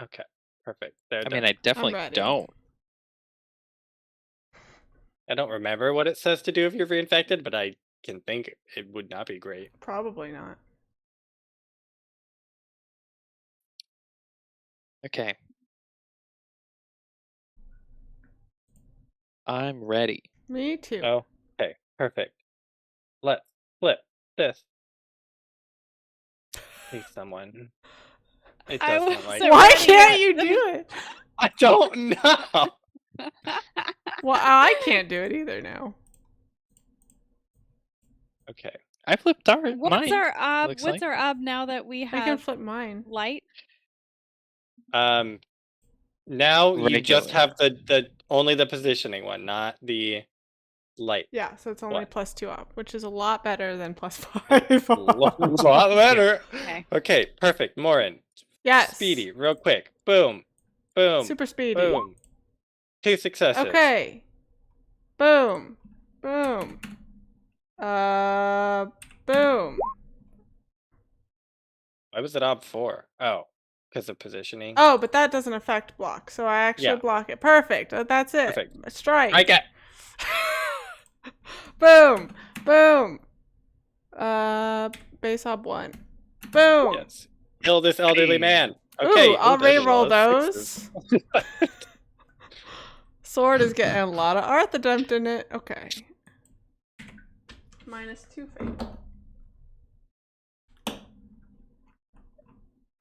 Okay, perfect. They're I done. mean, I definitely ready. don't. I don't remember what it says to do if you're reinfected, but I can think it would not be great. Probably not. Okay. I'm ready. Me too. Oh, okay, perfect. Let's flip this. Please, someone. It I does not was like. so- Why ready can't yet. you do it? I don't know. Well, I can't do it either now. Okay. I flipped What's mine. our ob? looks What's like. our ob now that we I can have flip mine. light? Now you just Regular. have the only the positioning one, not the light. Yeah, so it's only What? +2 up, which is a lot better than +5. A lot better. Okay. Okay, perfect. Morrine. Yes. Speedy, real quick. Boom. Boom. Super speedy. Boom. 2 successes. Okay. Boom. Boom. Boom. Why was it ob 4? Oh. because of positioning. Oh, but that doesn't affect block, so I actually Yeah. block it. Perfect. That's it. Perfect. Strike. I get. Boom. Boom. Base op 1. Boom. Yes. Kill this elderly Hey. man. Okay. Ooh, I'll there's a re-roll lot of those. sixes. Sword is getting a lot of art dumped in it. Okay. -2 fate.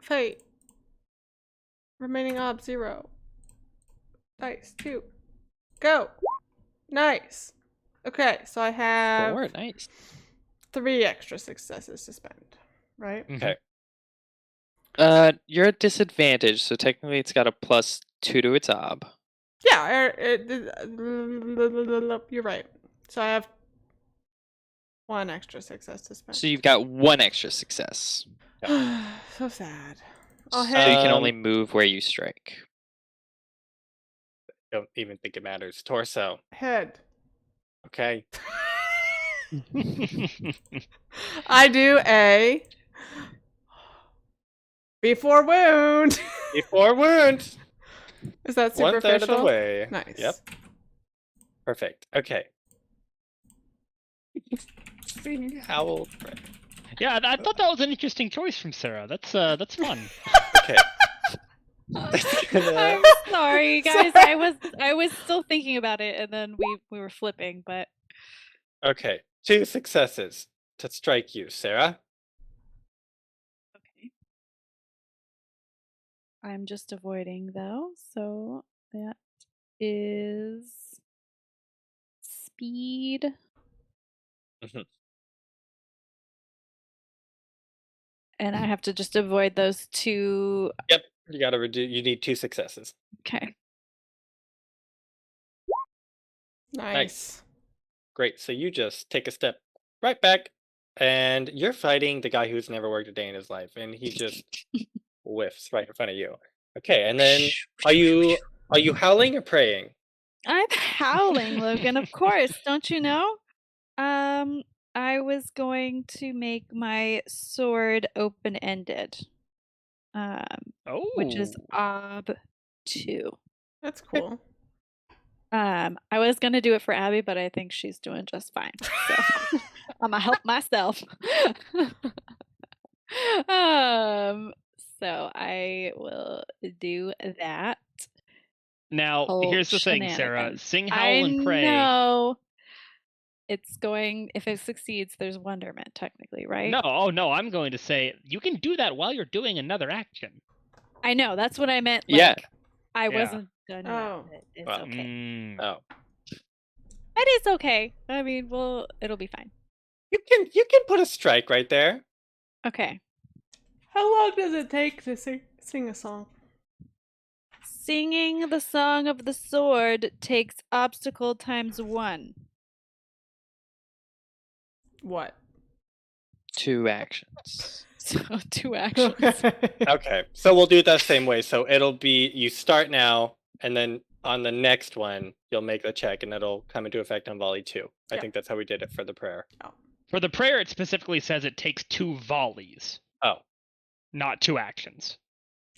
Fate. Remaining ob 0. Dice 2. Go. Nice. Okay, so I have 4, nice. 3 extra successes to spend. Right? Okay. You're at disadvantage, so technically it's got a +2 to its ob. Yeah, you're right. So I have 1 extra success to spend. So you've got 1 extra success. So sad. I'll So head. you can only move where you strike. Don't even think it matters. Torso. Head. Okay. I do a before wound. Before wound. Is that 1/3 superficial? of the way. Nice. Yep. Perfect. Okay. Sing howl. Yeah, I thought that was an interesting choice from Sarah. That's fun. Okay. I'm sorry, guys. I was still thinking about it, and then we were flipping, but Okay. 2 successes to strike you, Sarah. okay. I'm just avoiding though, so that is speed. Mhm. And I have to just avoid those 2. Yep. You gotta reduce. You need 2 successes. Okay. Nice. Great. So you just take a step right back, and you're fighting the guy who's never worked a day in his life, and he just whiffs right in front of you. Okay. And then are you howling or praying? I'm howling, Logan, of course. Don't you know? I was going to make my sword open-ended. Which is ob 2. That's cool. I was gonna do it for Abby, but I think she's doing just fine. So I'm gonna help myself. So I will do that. Now, Whole here's the thing, Sarah. shenanigans. Sing, howl, I and pray. know. It's going. If it succeeds, there's wonderment, technically, right? No, oh no, I'm going to say you can do that while you're doing another action. I know. That's what I meant. Yeah. Like, I Yeah. wasn't done yet. Oh. But it's Well, okay. Oh. It is okay. I mean, it'll be fine. You can put a strike right there. Okay. How long does it take to sing a song? Singing the Song of the Sword takes obstacle times 1. What? 2 actions. So 2 actions. Okay. So we'll do it that same way. So it'll be you start now, and then on the next one you'll make the check, and it'll come into effect on volley 2. I Yeah. think that's how we did it for the prayer. For the prayer, it specifically says it takes 2 volleys, Oh. not 2 actions.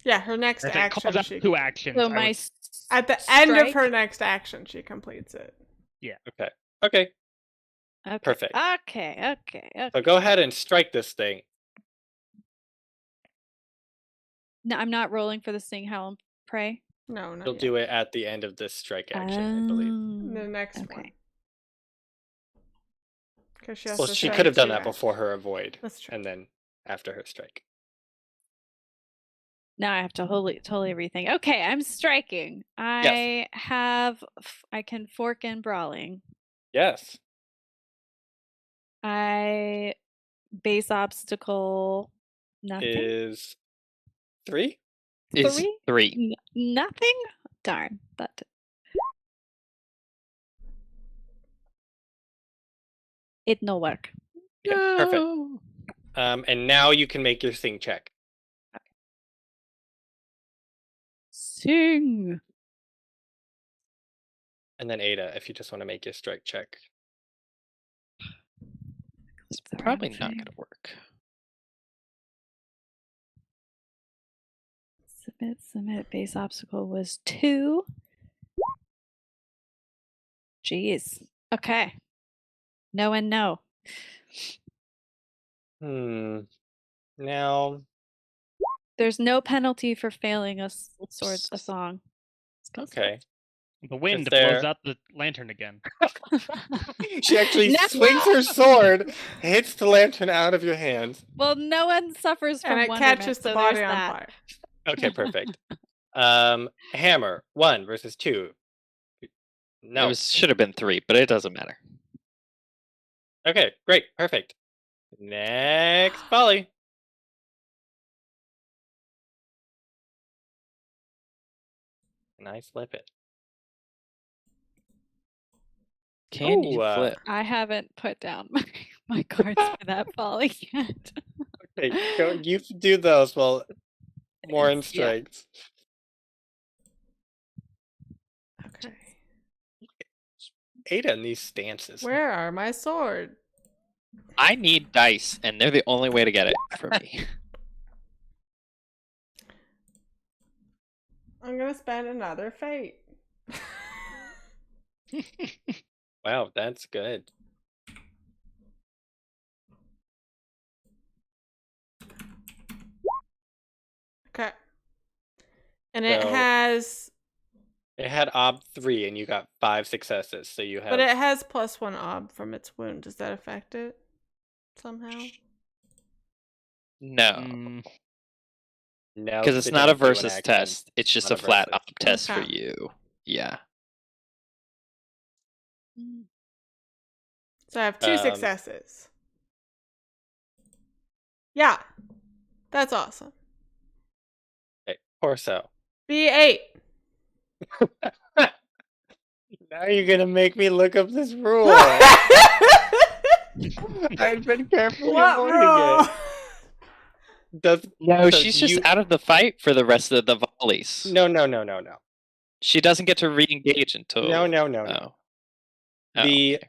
Yeah, her next If it action. calls out She 2 actions, So I my would- at the end of strike- her next action, she completes it. Okay. Okay. Okay. Perfect. Okay. So go ahead and strike this thing. No, I'm not rolling for the Sing, Howl, and Pray. No, no. You'll do it at the end of this strike action, I believe. The next one. Okay. Because she has Well, to she strike could have done 2 that before her avoid, That's true. and then after her strike. Now I have to totally rethink. Okay, I'm striking. I can fork in brawling. Yes. I base obstacle nothing. Is 3? Is 3? 3. Nothing? Darn. That it no work. Okay, perfect. And now you can make your sing check. Sing. And then Ada, if you just want to make your strike check. It's probably not going to work. Submit. Base obstacle was 2. Jeez. Okay. No and no. Now, There's no penalty for failing a song. okay. The wind there- blows out the lantern again. She actually No! swings her sword, hits the lantern out of your hands. Well, no one suffers from And it wonderment, catches the so body there's on that. fire. Okay, perfect. Hammer 1 versus 2. No. It should have been 3, but it doesn't matter. Okay, great, perfect. Next volley. And I flip it. Can you Ooh, flip? I haven't put down my cards for that volley yet. Okay, go, you do those while Morrine It's- yeah. strikes. Okay. Ada in these stances. Where are my sword? I need dice, and they're the only way to get it for me. I'm gonna spend another fate. Wow, that's good. Okay. And it So- has, It had ob 3 and you got 5 successes, so you have but it has +1 ob from its wound. Does that affect it somehow? No, Mm, no, because it's it not a doesn't do an versus action. test. It's just Not a a flat versus. op test for Okay. you. Yeah. So I have 2 Um, successes. Yeah. That's awesome. Okay, torso. B8. Now you're gonna make me look up this rule. I've been carefully What avoiding rule? it. Does No, so she's just you- out of the fight for the rest of the volleys. No. She doesn't get to re-engage until. No. Oh. Oh, The okay.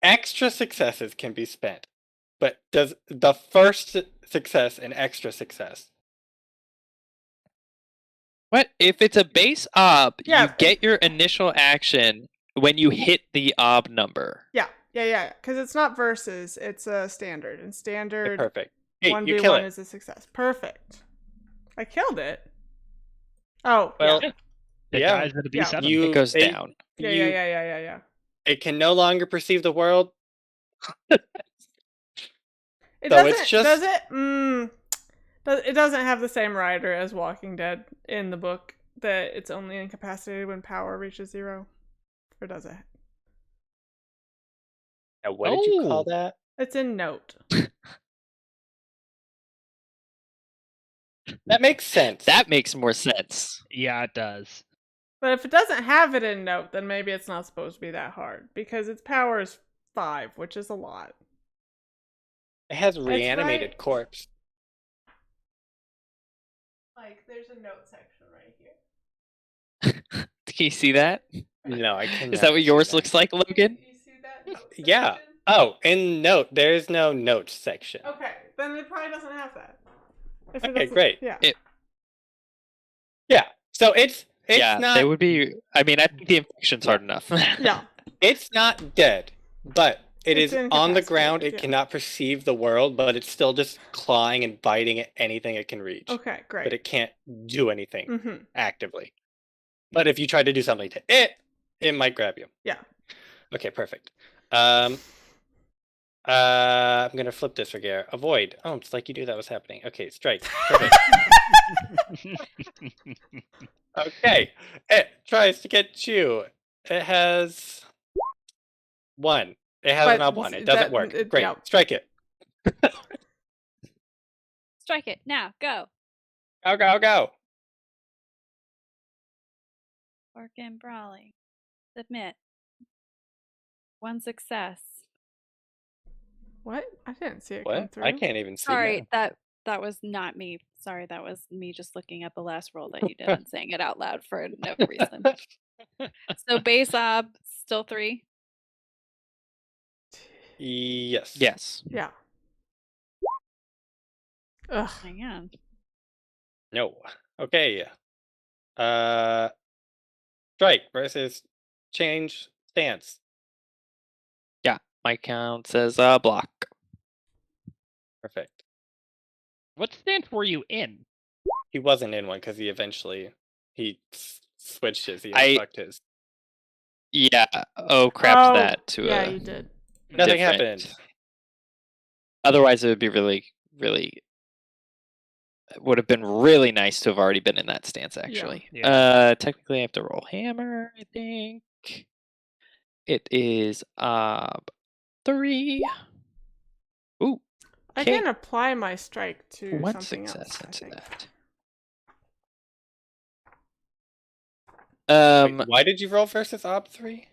extra successes can be spent, but does the first success an extra success? What if it's a base ob? Yeah. You get your initial action when you hit the ob number. Yeah. Because it's not versus, it's a standard. And Okay, standard perfect. Hey, you 1v1 kill it. is a success. Perfect. I killed it. Oh, Well, yeah. the yeah. guys at a Yeah. B7. It goes down. Yeah. It can no longer perceive the world. It So doesn't, it's just- does it? It doesn't have the same rider as Walking Dead in the book, that it's only incapacitated when power reaches 0. Or does it? Now, what did you call Oh. that? It's in note. That makes sense. That makes more sense. Yeah, it does. But if it doesn't have it in note, then maybe it's not supposed to be that hard. Because its power is 5, which is a lot. It has reanimated right. corpse. Like, there's a note section right here. Can you see that? No, I cannot. Is that what see yours that. looks like, Logan? You see that note Yeah. section? Oh, in note, there's no notes section. Okay, then it probably doesn't have that. If it Okay, doesn't- great. Yeah. Yeah. So it's yeah, not they would be. I mean, I think the infection's hard enough. Yeah. it's not dead, but it It's is on the ground. It incapacitated, yeah. cannot perceive the world, but it's still just clawing and biting at anything it can reach. Okay, great. But it can't do anything Mm-hmm. actively. But if you try to do something to it might grab you. Yeah. Okay, perfect. I'm gonna flip this, Ragaire. Avoid. Oh, it's like you knew that was happening. Okay, strike. Perfect. Okay. It tries to get you. It has 1. It has But an ob 1. It doesn't work. it- Great. yeah. Strike it. Strike it now. Go. Go. Organ brawling. Submit. 1 success. What? I didn't see it come What? through. I can't even see Sorry, that. that was not me. Sorry, that was me just looking at the last roll that you did and saying it out loud for no reason. So base ob still 3. Yes. Yes. Yeah. Ugh. Hang on. No. Okay. Strike versus change stance. Yeah, my count says block. Perfect. What stance were you in? He wasn't in one because he switched his. He I- fucked his. Yeah. Oh, crapped that to yeah, a you did. Nothing different- happened. Otherwise, it would be really, really. It would have been really nice to have already been in that stance. Actually, Yeah. technically, I have to roll hammer. I think it is 3. Ooh, I okay. can apply my strike to One something success else. I into think. that. Wait, why did you roll versus Ob 3?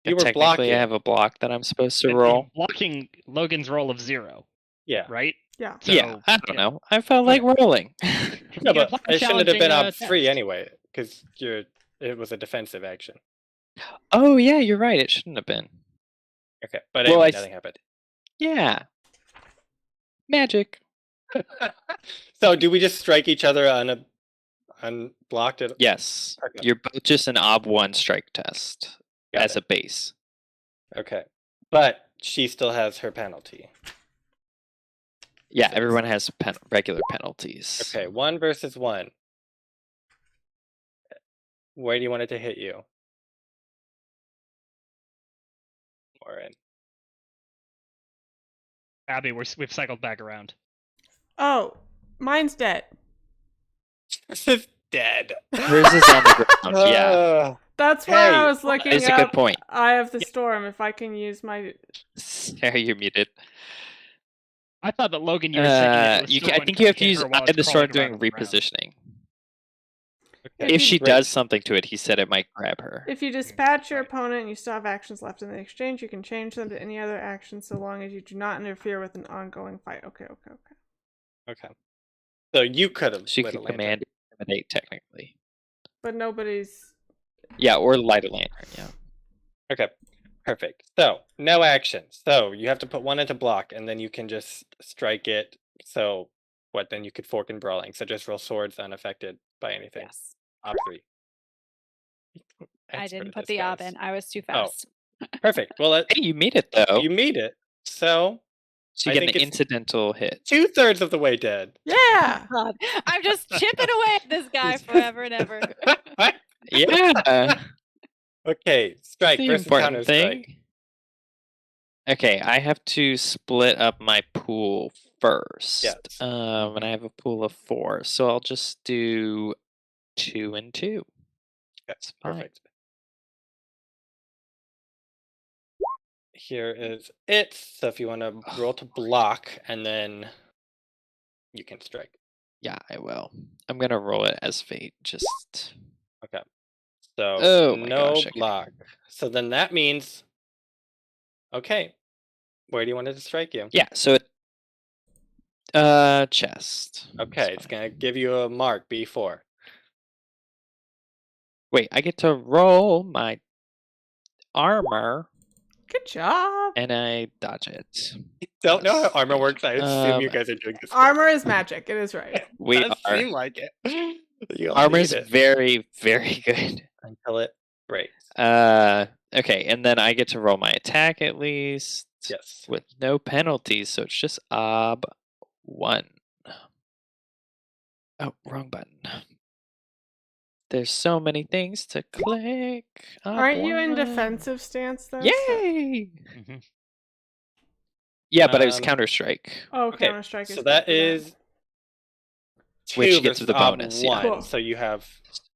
You were Technically, blocking. I have a block that I'm supposed to And roll. blocking Logan's roll of 0, Yeah. right? Yeah. Yeah, So, I don't yeah. know. I felt like rolling. No, You can but apply it shouldn't have been challenging, Ob 3 test. anyway, because it was a defensive action. Oh yeah, you're right. It shouldn't have been. Okay, but Well, anyway, nothing happened. Yeah. Magic. So, do we just strike each other unblocked? Yes. Okay. You're both just an Ob 1 strike test Got as a base. Okay, but she still has her penalty. Yeah, Six. everyone has regular penalties. Okay, 1 versus 1. Where do you want it to hit you? Morrine. Abby, we've cycled back around. Oh, mine's dead. This is dead. Hers is on the ground. Yeah, Ugh. That's why I Hey, was looking it's a up good point. Eye of the Storm if I can use my. Sarah, you're muted. I thought that Logan, you were saying that it was I still going think you have to hit use her while Eye it's of the Storm crawling during around on the ground. repositioning. Okay, If she great. does something to it, he said it might grab her. If you dispatch your Right. opponent and you still have actions left in the exchange, you can change them to any other action so long as you do not interfere with an ongoing fight. Okay. Okay. So you could have She lit a could lantern. command intimidate technically. But nobody's. Yeah, or light a lantern. Yeah. Okay, perfect. So no action. So you have to put 1 into block, and then you can just strike it. So what? Then you could fork and brawling. So just roll swords unaffected by anything. Yes. Ob 3. I Expert didn't at put this, the ob guys. in. I was too Oh. fast. Perfect. Well, Hey, you made it though. you meet it. So So I you get think an it's- incidental hit. 2/3 of the way dead. Yeah! God, I'm just chipping away at this guy forever and ever. Yeah. Okay, strike the versus important counter strike. thing. Okay, I have to split up my pool first. Yes. And I have a pool of 4, so I'll just do 2 and 2. That's fine. Perfect. Here is it. So if you want to roll to block, and then you can strike. Yeah, I will. I'm gonna roll it as fate. Just Okay. So Oh my no gosh, okay. block. So then that means, okay, where do you want it to strike you? yeah. So it chest. Okay, it's gonna give you a mark B4. Wait, I get to roll my armor Good job. and I dodge it. Don't know how Yes. armor works. I assume you Um, guys are doing this. Armor is magic. It is right. We Does are. seem like it. You Armor need is it very, very good. until it breaks. Okay, and then I get to roll my attack at least Yes. with no penalties, so it's just ob 1. Oh, wrong button. There's so many things to click. Aren't you in Ob 1. defensive stance though? Yay! Mhm. Yeah, but it was Um, Counter Strike. Oh, Okay, Counter Strike is so good that for is Which 2 gets versus the ob bonus, yeah. 1. Cool. So you have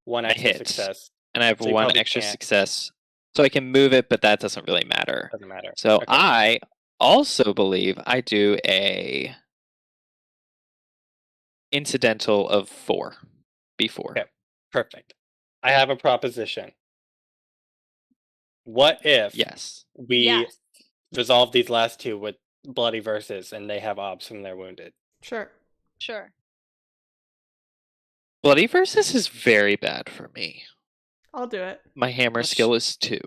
1 I extra hit. success. And I have So you 1 probably extra can't. success. So I can move it, but that doesn't really matter. Doesn't matter. So Okay. I also believe I do a incidental of 4. B4. Okay. Perfect. I have a proposition. What if Yes. we Yes. resolve these last 2 with bloody verses and they have obs from their wounded? Sure. Sure. Bloody Versus is very bad for me. I'll do it. My hammer Let's- skill is 2.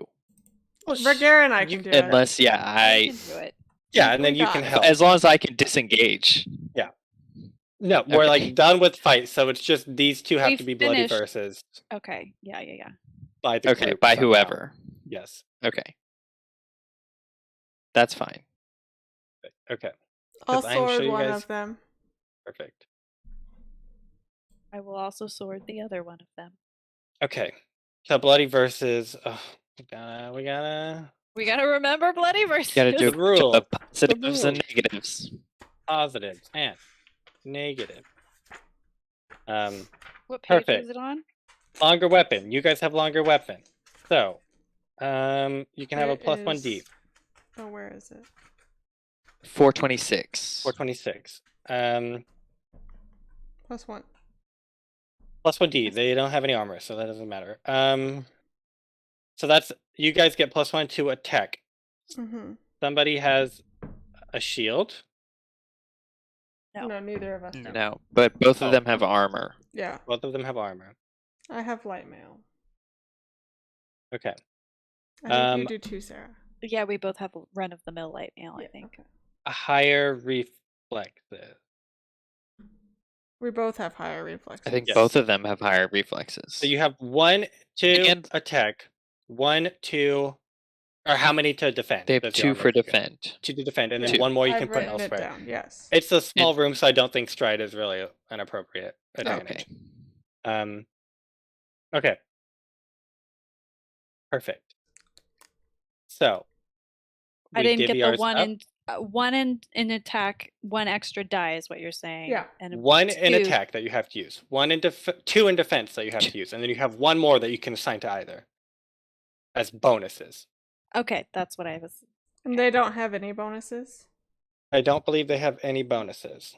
Ragaire and I you- can do it. Unless, yeah, I I. can do it. Yeah, and then We you got can it. help. As long as I can disengage. No, we're Okay. like done with fight, so it's just these two have We've to be bloody finished. verses Okay. Yeah. by the Okay, group by somehow. whoever. Yes. Okay. That's fine. Okay. I'll I'm sword sure you one guys- of them. Perfect. I will also sword the other one of them. Okay. So bloody verses. We gotta remember bloody versus. You gotta do The rule. the positives and rules. negatives. positives and negative. What page Perfect. is it on? Longer weapon. You guys have longer weapon. So, you can have a It +1 D. is- Oh, where is it? 426. 426. +1. +1 D. They don't have any armor, so that doesn't matter. So that's you guys get +1 to attack. Mm-hmm. Somebody has a shield. No. No, neither of us do. No, but both Oh. of them have armor. Yeah, Both of them have armor. I have light mail. Okay. I think you do too, Sarah. Yeah, we both have run of the mill light mail, I think. Okay. A higher reflexes. We both have higher reflexes. I think Yes. both of them have higher reflexes. So you have 1 to And- attack, 1 to, or how many to defend? They have That's the 2 armor for you get. defend. 2 to defend, and then Yeah. 1 more you I've can put written it elsewhere. down. Yes. It's a small room, so I don't think stride is really an appropriate advantage. Okay. Okay. Perfect. So I we didn't divvy get the ours up. one in attack, 1 extra die is what you're saying. Yeah. And 1 in 2 attack that you have to use. 2 in defense that you have to use, and then you have 1 more that you can assign to either as bonuses. Okay, that's what I was. And they don't have any bonuses. I don't believe they have any bonuses.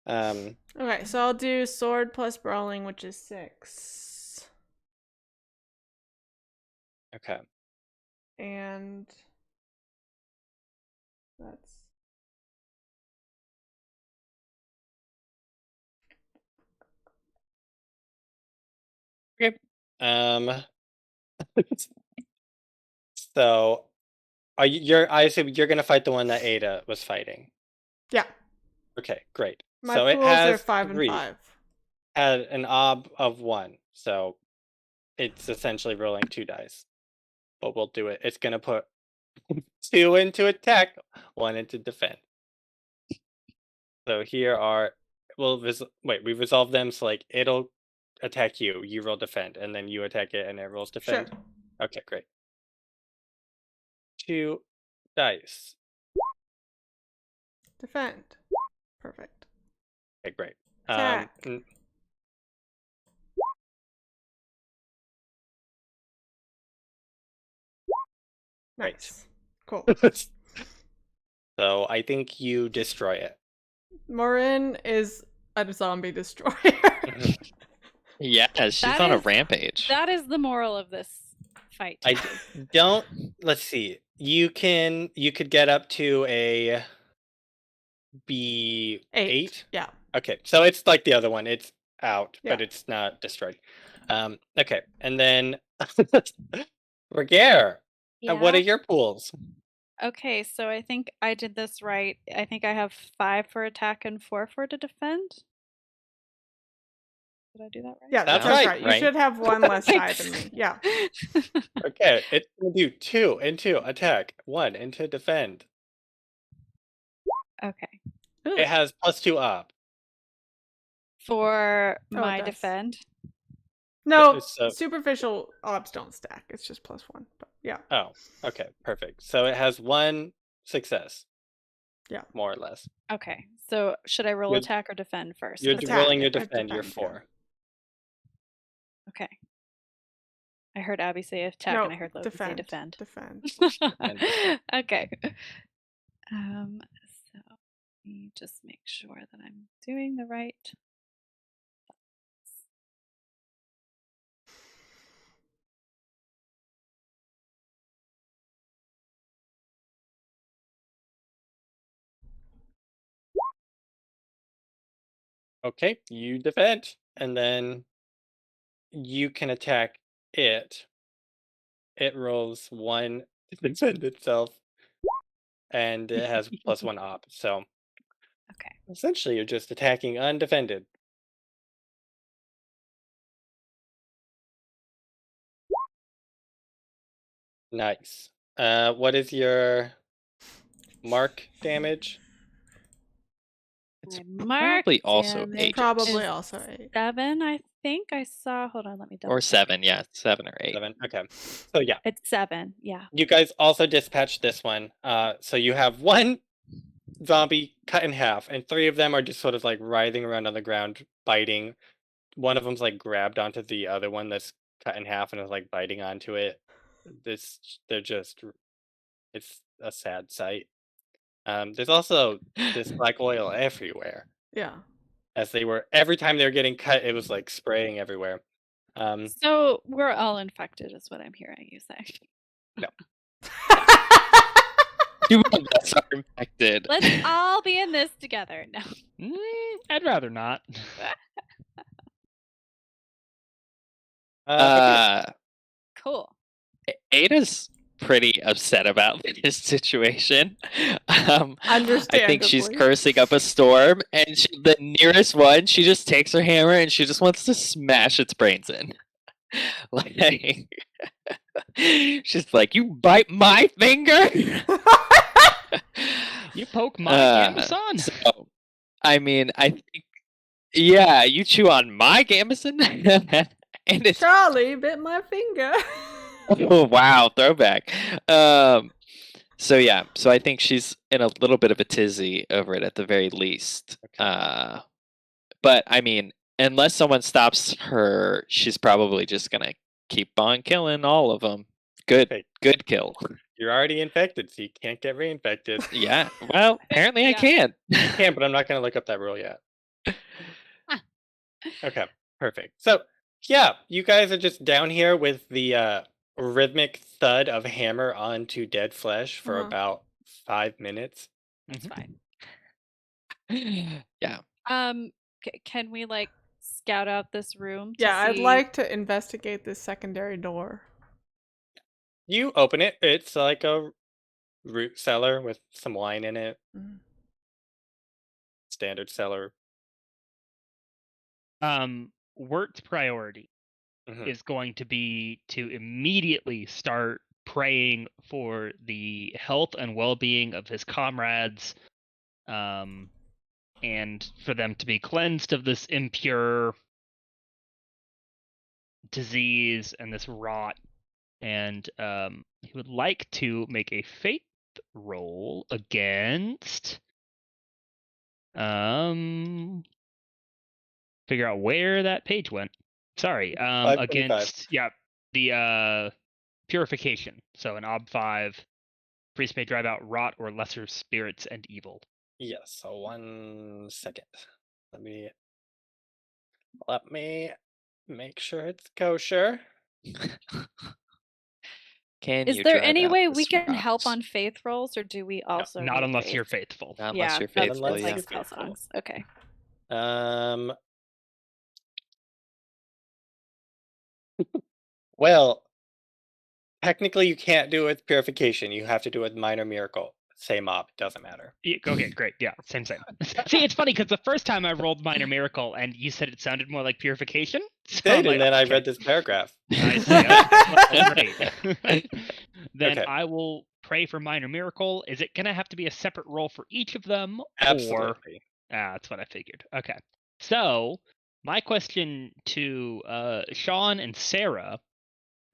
Okay, so I'll do sword plus brawling, which is 6. Okay. And that's So I assume you're gonna fight the one that Ada was fighting. yeah. Okay, great. My so it pools are has 5 3. and 5. Had an ob of 1, so it's essentially rolling 2 dice. But we'll do it. It's gonna put 2 into attack, 1 into defend. So here are we resolve them. So like it'll attack you, you roll defend, and then you attack it, and it rolls defend. Sure. Okay, great. 2 dice. Defend. Perfect. Okay, great. Attack. Great. Nice. Cool. So I think you destroy it. Morrine is a zombie destroyer. Yeah, she's That on a is- rampage. That is the moral of this fight. I don't. Let's see. You could get up to a B8. Yeah. Okay, so it's like the other one. It's out, but Yeah. it's not destroyed. Okay, and then Ragaire. What are your pools? Okay, so I think I did this right. I think I have 5 for attack and 4 for to defend. Did I do that right? Yeah, That's that's right, right. You right? should have 1 less die than me. Yeah. Okay, it's gonna do 2 into attack, 1 into defend. Okay. It has +2 up. For Oh, it my does. defend. No, So- superficial ops don't stack. It's just +1. But yeah. Oh, okay, perfect. So it has 1 success. Yeah. More or less. Okay. So should I roll You're- attack or defend first? You're 'Cause Attack. rolling your I'd defend, you're defend, yeah. 4. Okay. I heard Abby say attack No, and I heard Logan say defend. Defend. Okay. So let me just make sure that I'm doing the right. Okay, you defend, and then you can attack it. It rolls 1 to defend itself, and it has +1 op. So, Okay. Essentially, you're just attacking undefended. Nice. What is your mark damage? It's My mark probably also damage 8. Probably is also 8. 7, I think I saw. Hold on, let me double Or check. 7, yeah. 7 or 8. 7. Okay. So yeah, It's 7, yeah. you guys also dispatched this one. So you have one zombie cut in half, and 3 of them are just sort of like writhing around on the ground, biting. One of them's like grabbed onto the other one that's cut in half and is like biting onto it. It's a sad sight. There's also this black oil everywhere. Yeah. Every time they were getting cut, it was like spraying everywhere. So we're all infected, is what I'm hearing you say. Two of us are infected. Let's all be in this together. No. I'd rather not. Okay. Cool. Ada's pretty upset about this situation. I think she's Understandably. cursing up a storm, and the nearest one, she just takes her hammer and she just wants to smash its brains in. Like, she's like, "You bite my finger." You poke my gambeson. So, I mean, I think, yeah, you chew on my gambeson, and it's Charlie bit my finger. oh wow, throwback. So yeah, so I think she's in a little bit of a tizzy over it at the very least. Okay. But I mean, unless someone stops her, she's probably just gonna keep on killing all of them. Okay. Good kill. You're already infected, so you can't get reinfected. Yeah. Well, apparently I Yeah. can. You can, but I'm not going to look up that rule yet. Okay, perfect. So, yeah, you guys are just down here with the rhythmic thud of hammer onto dead flesh for Uh-huh. about 5 minutes. That's fine. Yeah. Can we like scout out this room? To Yeah, I'd see- like to investigate this secondary door. You open it. It's like a root cellar with some wine in it. Mhm. Standard cellar. Wirt's priority Mhm. is going to be to immediately start praying for the health and well-being of his comrades, and for them to be cleansed of this impure disease and this rot. And he would like to make a faith roll against figure out where that page went. Sorry, 525. against the purification. So an ob 5, priest may drive out rot or lesser spirits and evil. Yes, so 1 second. Let me make sure it's kosher. Can Is you there drive any out way the we can help rocks? on faith rolls, or do we also? Not need unless faith? you're faithful. Not Yeah, unless you're that's, faithful. unless that's Yeah. like you're spell faithful. songs. Okay. Well, technically you can't do it with purification. You have to do it with minor miracle. Same mob, doesn't matter. Yeah, okay, great. Yeah, same. See, it's funny because the first time I rolled minor miracle and you said it sounded more like purification. So I'm Did, like, and then I okay. read this paragraph. I see. Great. Then Okay. I will pray for minor miracle. Is it gonna have to be a separate roll for each of them? Or Absolutely. that's what I figured. Okay. So my question to Sean and Sarah: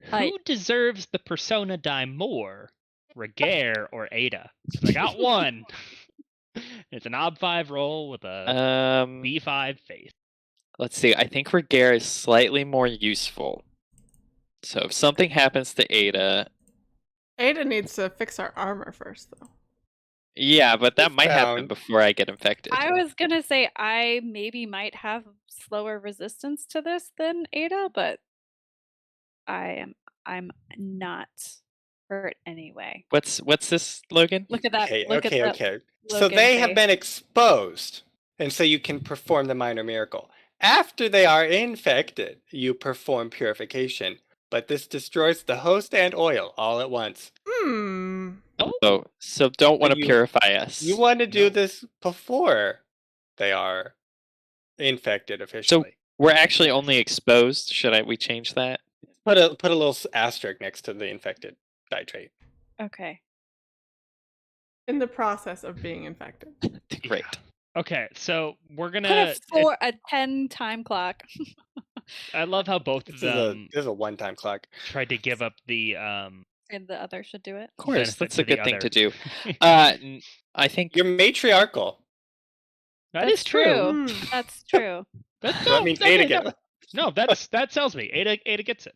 who deserves the persona die more, Ragaire or Ada? Because I got one. It's an ob 5 roll with a B5 face. Let's see. I think Ragaire is slightly more useful. So if something happens to Ada, Ada needs to fix our armor first, though. yeah, but that It's might happen bound. before I get infected. I was gonna say I maybe might have slower resistance to this than Ada, but I'm not hurt anyway. What's this, Logan? Look at that. Okay, look okay, at that. okay. So Logan they have face. been exposed, and so you can perform the minor miracle. After they are infected, you perform purification, but this destroys the host and oil all at once. Hmm. So don't want to you- purify us. You want to do No. this before they are infected officially. We're actually only exposed. Should we change that? Put a little asterisk next to the infected die trait. Okay. In the process of being infected. Great. Okay, so we're Put gonna. a 10 time clock. I love how both of them This is a one-time clock. tried to give up the And the other should do it. Of course, benefit that's to a the good thing other. to do. I think You're matriarchal. That That's is true. Mm. That's true. That, So that means Ada gets it. No, that sells me. Ada gets it.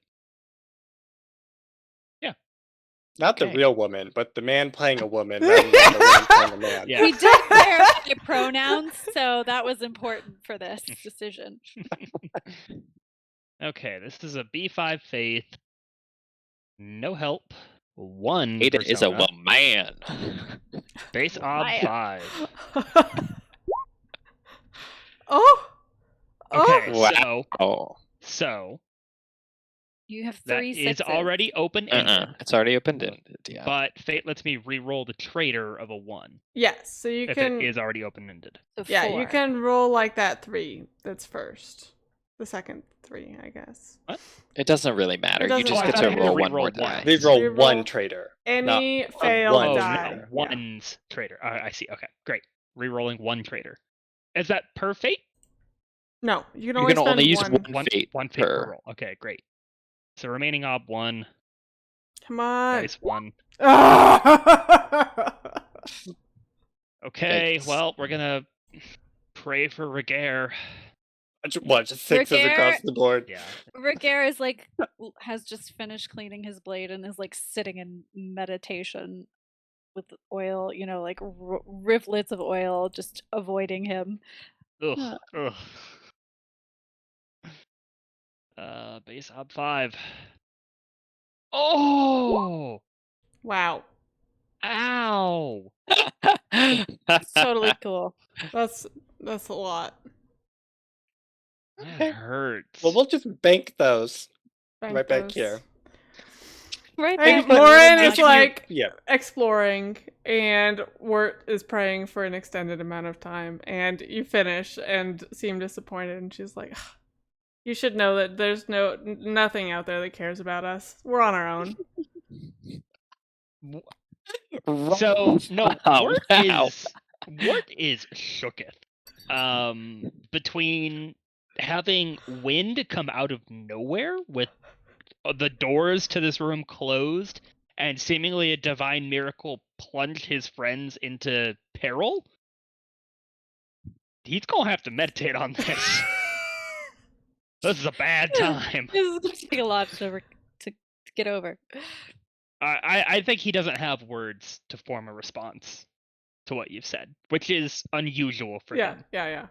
Not the Okay. real woman, but the man playing a woman rather than the woman playing a man. Yeah. We did clarify pronouns, so that was important for this decision. Okay, this is a B5 faith. No help. 1 Ada is a persona. woman. Base ob Maya. 5. Oh. Okay, Wow. so You have that 3 is sixes. already open ended. It's already open-ended. Yeah. But fate lets me re-roll the traitor of a 1 Yes, so you if can. it is already open ended. So Yeah, 4. you can roll like that 3 that's first. The second 3, I guess. It doesn't really matter. You doesn't just matter. get I to thought you had roll to one more re-roll die. one. They roll Reroll one traitor. Any Not failed one Oh, die. traitor. Yeah. one's traitor. I see. Okay, great. Re-rolling 1 traitor. Is that per fate? No, you can You only can spend only use one. one fate One fate per per. roll. Okay, great. So remaining ob 1, Come on. dice 1. Ah! Okay, Yikes. well, we're gonna pray for Ragaire. What? Just sixes across the board. Yeah. Ragaire is like has just finished cleaning his blade and is like sitting in meditation with oil, like rivulets of oil just avoiding him. Ugh. Base ob 5. Oh! Wow. Ow! It's totally cool. That's a lot. That hurts. Well, we'll just bank those Bank right back those. here. Right Hey, there. Morrine is you- like Yeah. exploring, and Wirt is praying for an extended amount of time, and you finish and seem disappointed, and she's like, "Ugh, you should know that there's nothing out there that cares about us. We're on our own." So no, Wow, Wirt wow. is shooketh. Between having wind come out of nowhere with the doors to this room closed and seemingly a divine miracle plunged his friends into peril, he's gonna have to meditate on this. This is a bad time. This is gonna take a lot to get over. I think he doesn't have words to form a response to what you've said, which is unusual for Yeah, him. yeah.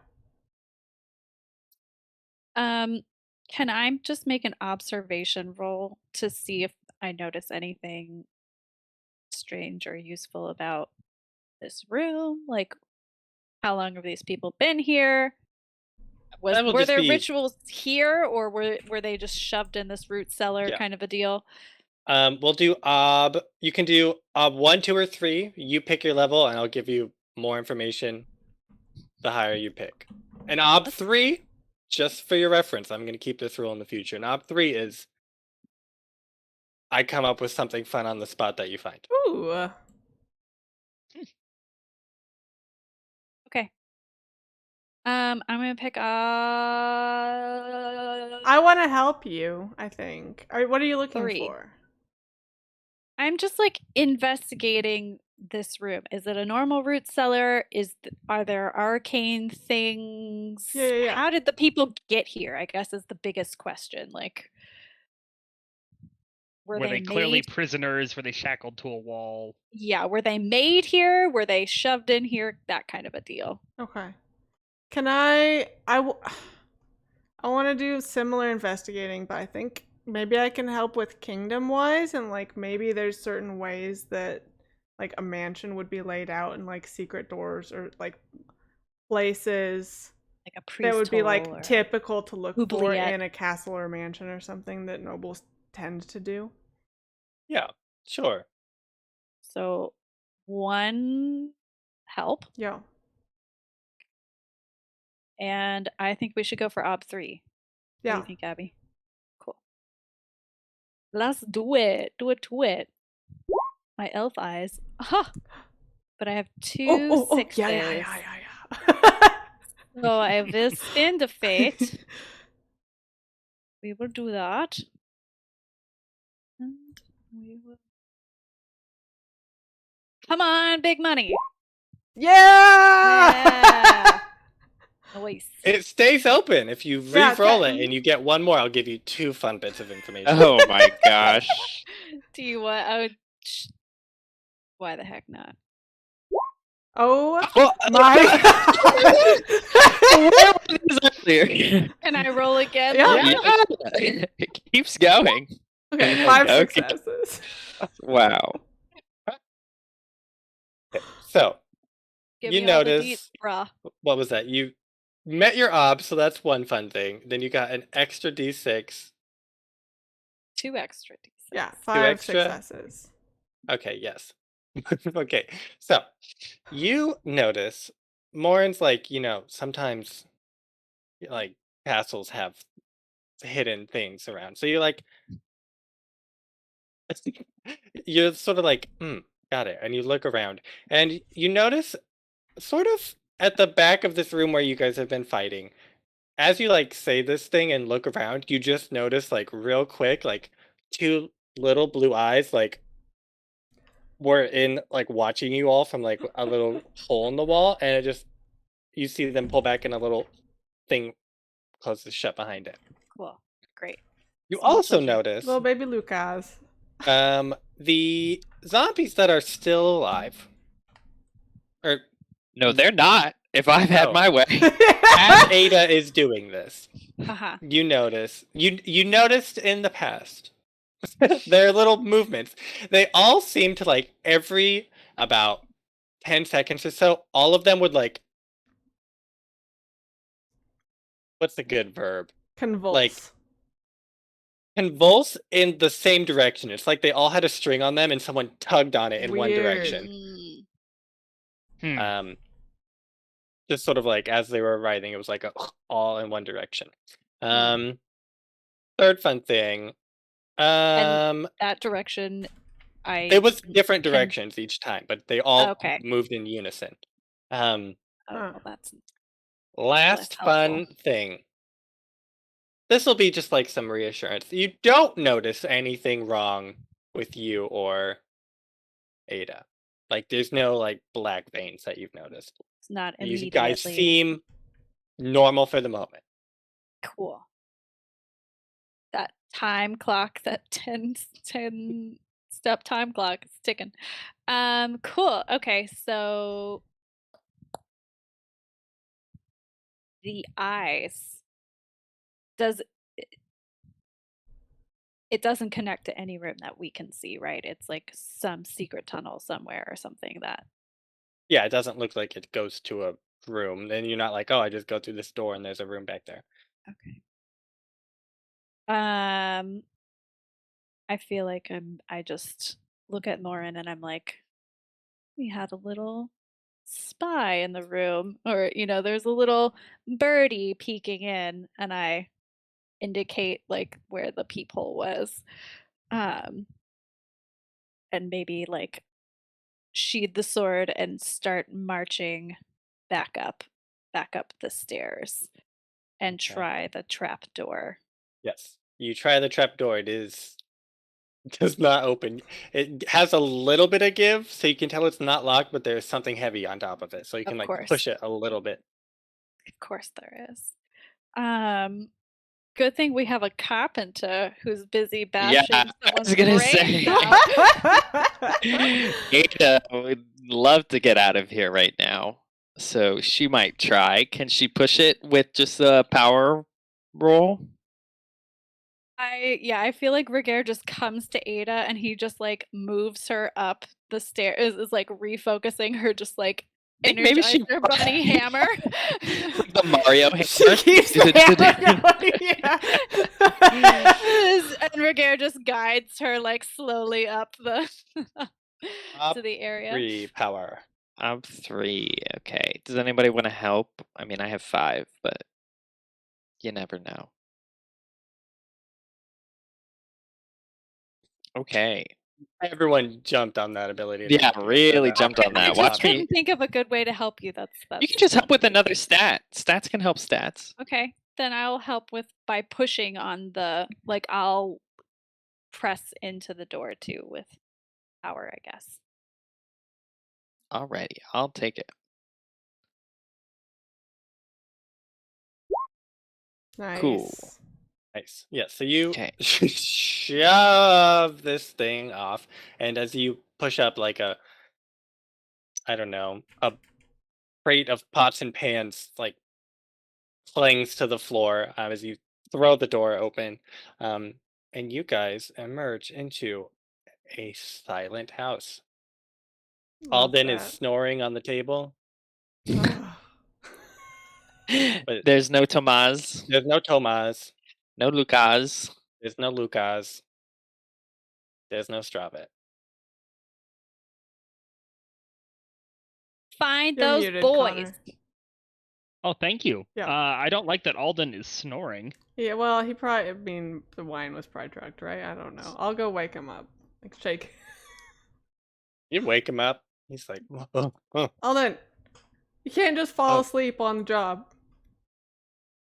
Can I just make an observation roll to see if I notice anything strange or useful about this room? Like, how long have these people been here? That will Were just there be- rituals here, or were they just shoved in this root cellar Yeah. kind of a deal? We'll do ob. You can do ob 1, 2, or 3. You pick your level, and I'll give you more information the higher you pick. And ob 3, just for your reference, I'm going to keep this rule in the future. And ob 3 is I come up with something fun on the spot that you find. Ooh. Okay. I'm gonna pick I want to help you, I think. What are you looking 3. for? I'm just like investigating this room. Is it a normal root cellar? Are there arcane things? Yeah. How did the people get here? I guess is the biggest question. Like, were they clearly made? prisoners? Were they shackled to a wall? Yeah, were they made here? Were they shoved in here? That kind of a deal. Okay. Can I want to do similar investigating, but I think maybe I can help with kingdom wise, and like maybe there's certain ways that like a mansion would be laid out and like secret doors or like places Like a priest that would be hole like or- typical to look for oubliette. in a castle or mansion or something that nobles tend to do. Yeah, sure. So 1 help. Yeah. And I think we should go for Ob 3. What do Yeah. you think, Abby? Cool. Let's do it. Do it to it. My elf eyes. Aha! But I have two sixes. Yeah. So I will spin the fate. We will do that. And we will. Come on, big money. Yeah! Nice. It stays open. If you Yeah, re-roll okay. it and you get one more, I'll give you 2 fun bits of information. Oh my gosh. Do you want? I would. Why the heck not? Oh Well, my where was this earlier? Can I roll again? Yeah. Yeah, it keeps going. Okay, 5 Okay. successes. Wow. So, Give you me all the notice- deets, brah. what was that? You met your ob, so that's one fun thing. Then you got an extra d6. 2 extra d6. Yeah, 5 extra? successes. Okay, yes. Okay, so you notice Morrine's like, sometimes like castles have hidden things around. So you're like, you're sort of like, got it. And you look around and you notice sort of at the back of this room where you guys have been fighting, as you like say this thing and look around, you just notice like real quick, like 2 little blue eyes, like were in like watching you all from like a little hole in the wall, and it just you see them pull back and a little thing closes shut behind it. Cool. Great. You Small also children. notice Little baby Lucas. the zombies that are still alive. Or No, they're not. If I've had Oh. my way. as Ada is doing this, Uh-huh. you notice you noticed in the past their little movements. They all seem to like every about 10 seconds or so, all of them would like, what's a good verb? Convulse. Like, convulse in the same direction. It's like they all had a string on them and someone tugged on it in one Weird. direction. Hmm. Just sort of like as they were writhing, it was like all in one direction. Third fun thing. That direction, It was different can- directions each time, but they all Okay. moved in unison. Oh, well, that's Last Less fun helpful. thing. This will be just like some reassurance. You don't notice anything wrong with you or Ada. Like there's no like black veins that you've noticed. it's not You immediately guys seem normal for the moment. cool. That time clock, that 10 step time clock is ticking. Cool. Okay, so the eyes it doesn't connect to any room that we can see, right? It's like some secret tunnel somewhere or something that Yeah, it doesn't look like it goes to a room. Then you're not like, oh, I just go through this door and there's a room back there. okay. I feel like I just look at Morrine and I'm like, we had a little spy in the room, or there's a little birdie peeking in, and I indicate like where the peephole was, and maybe like sheathe the sword and start marching back up the stairs and Okay. try the trap door. Yes. You try the trap door. Does not open. It has a little bit of give, so you can tell it's not locked, but there's something heavy on top of it. So you can Of like course. push it a little bit. Of course there is. Good thing we have a carpenter who's busy bashing I someone's was gonna brains say. out. Ada would love to get out of here right now. So she might try. Can she push it with just a power roll? I feel like Ragaire just comes to Ada and he just like moves her up the stairs, is like refocusing her, just like I think maybe she Energizer bunny hammer. like the Mario hammer. She keeps the hammer going, yeah. And Ragaire just guides her like slowly up the Up to the area. 3 power. I'm 3. Okay. Does anybody want to help? I mean, I have 5, but you never know. Okay. Everyone jumped on that ability. To Yeah, help you. really That- jumped on I that. just Watch me. couldn't think of a good way to help you. That's You can just help with the only another stat. Stats can help stats. Okay, then I'll help by pushing on the I'll press into the door too with power, I guess. Alrighty, I'll take it. Nice. Cool. Nice. Yeah, so you Okay. shove this thing off, and as you push up like a, I don't know, a crate of pots and pans, like clings to the floor as you throw the door open, and you guys emerge into a silent house. Love Alden is that. snoring on the table. Ugh. But There's no Tomas, there's no Tomas. no Lucas. There's no Lucas. There's no Stravet. Find You're those muted, boys. Connor. Oh, thank you. Yeah. I don't like that Alden is snoring. Yeah, well, he probably, I mean, the wine was probably drugged, right? I don't know. I'll go wake him up. Like, shake. You wake him up. He's like, oh, oh. Alden, you can't just fall Oh. asleep on the job.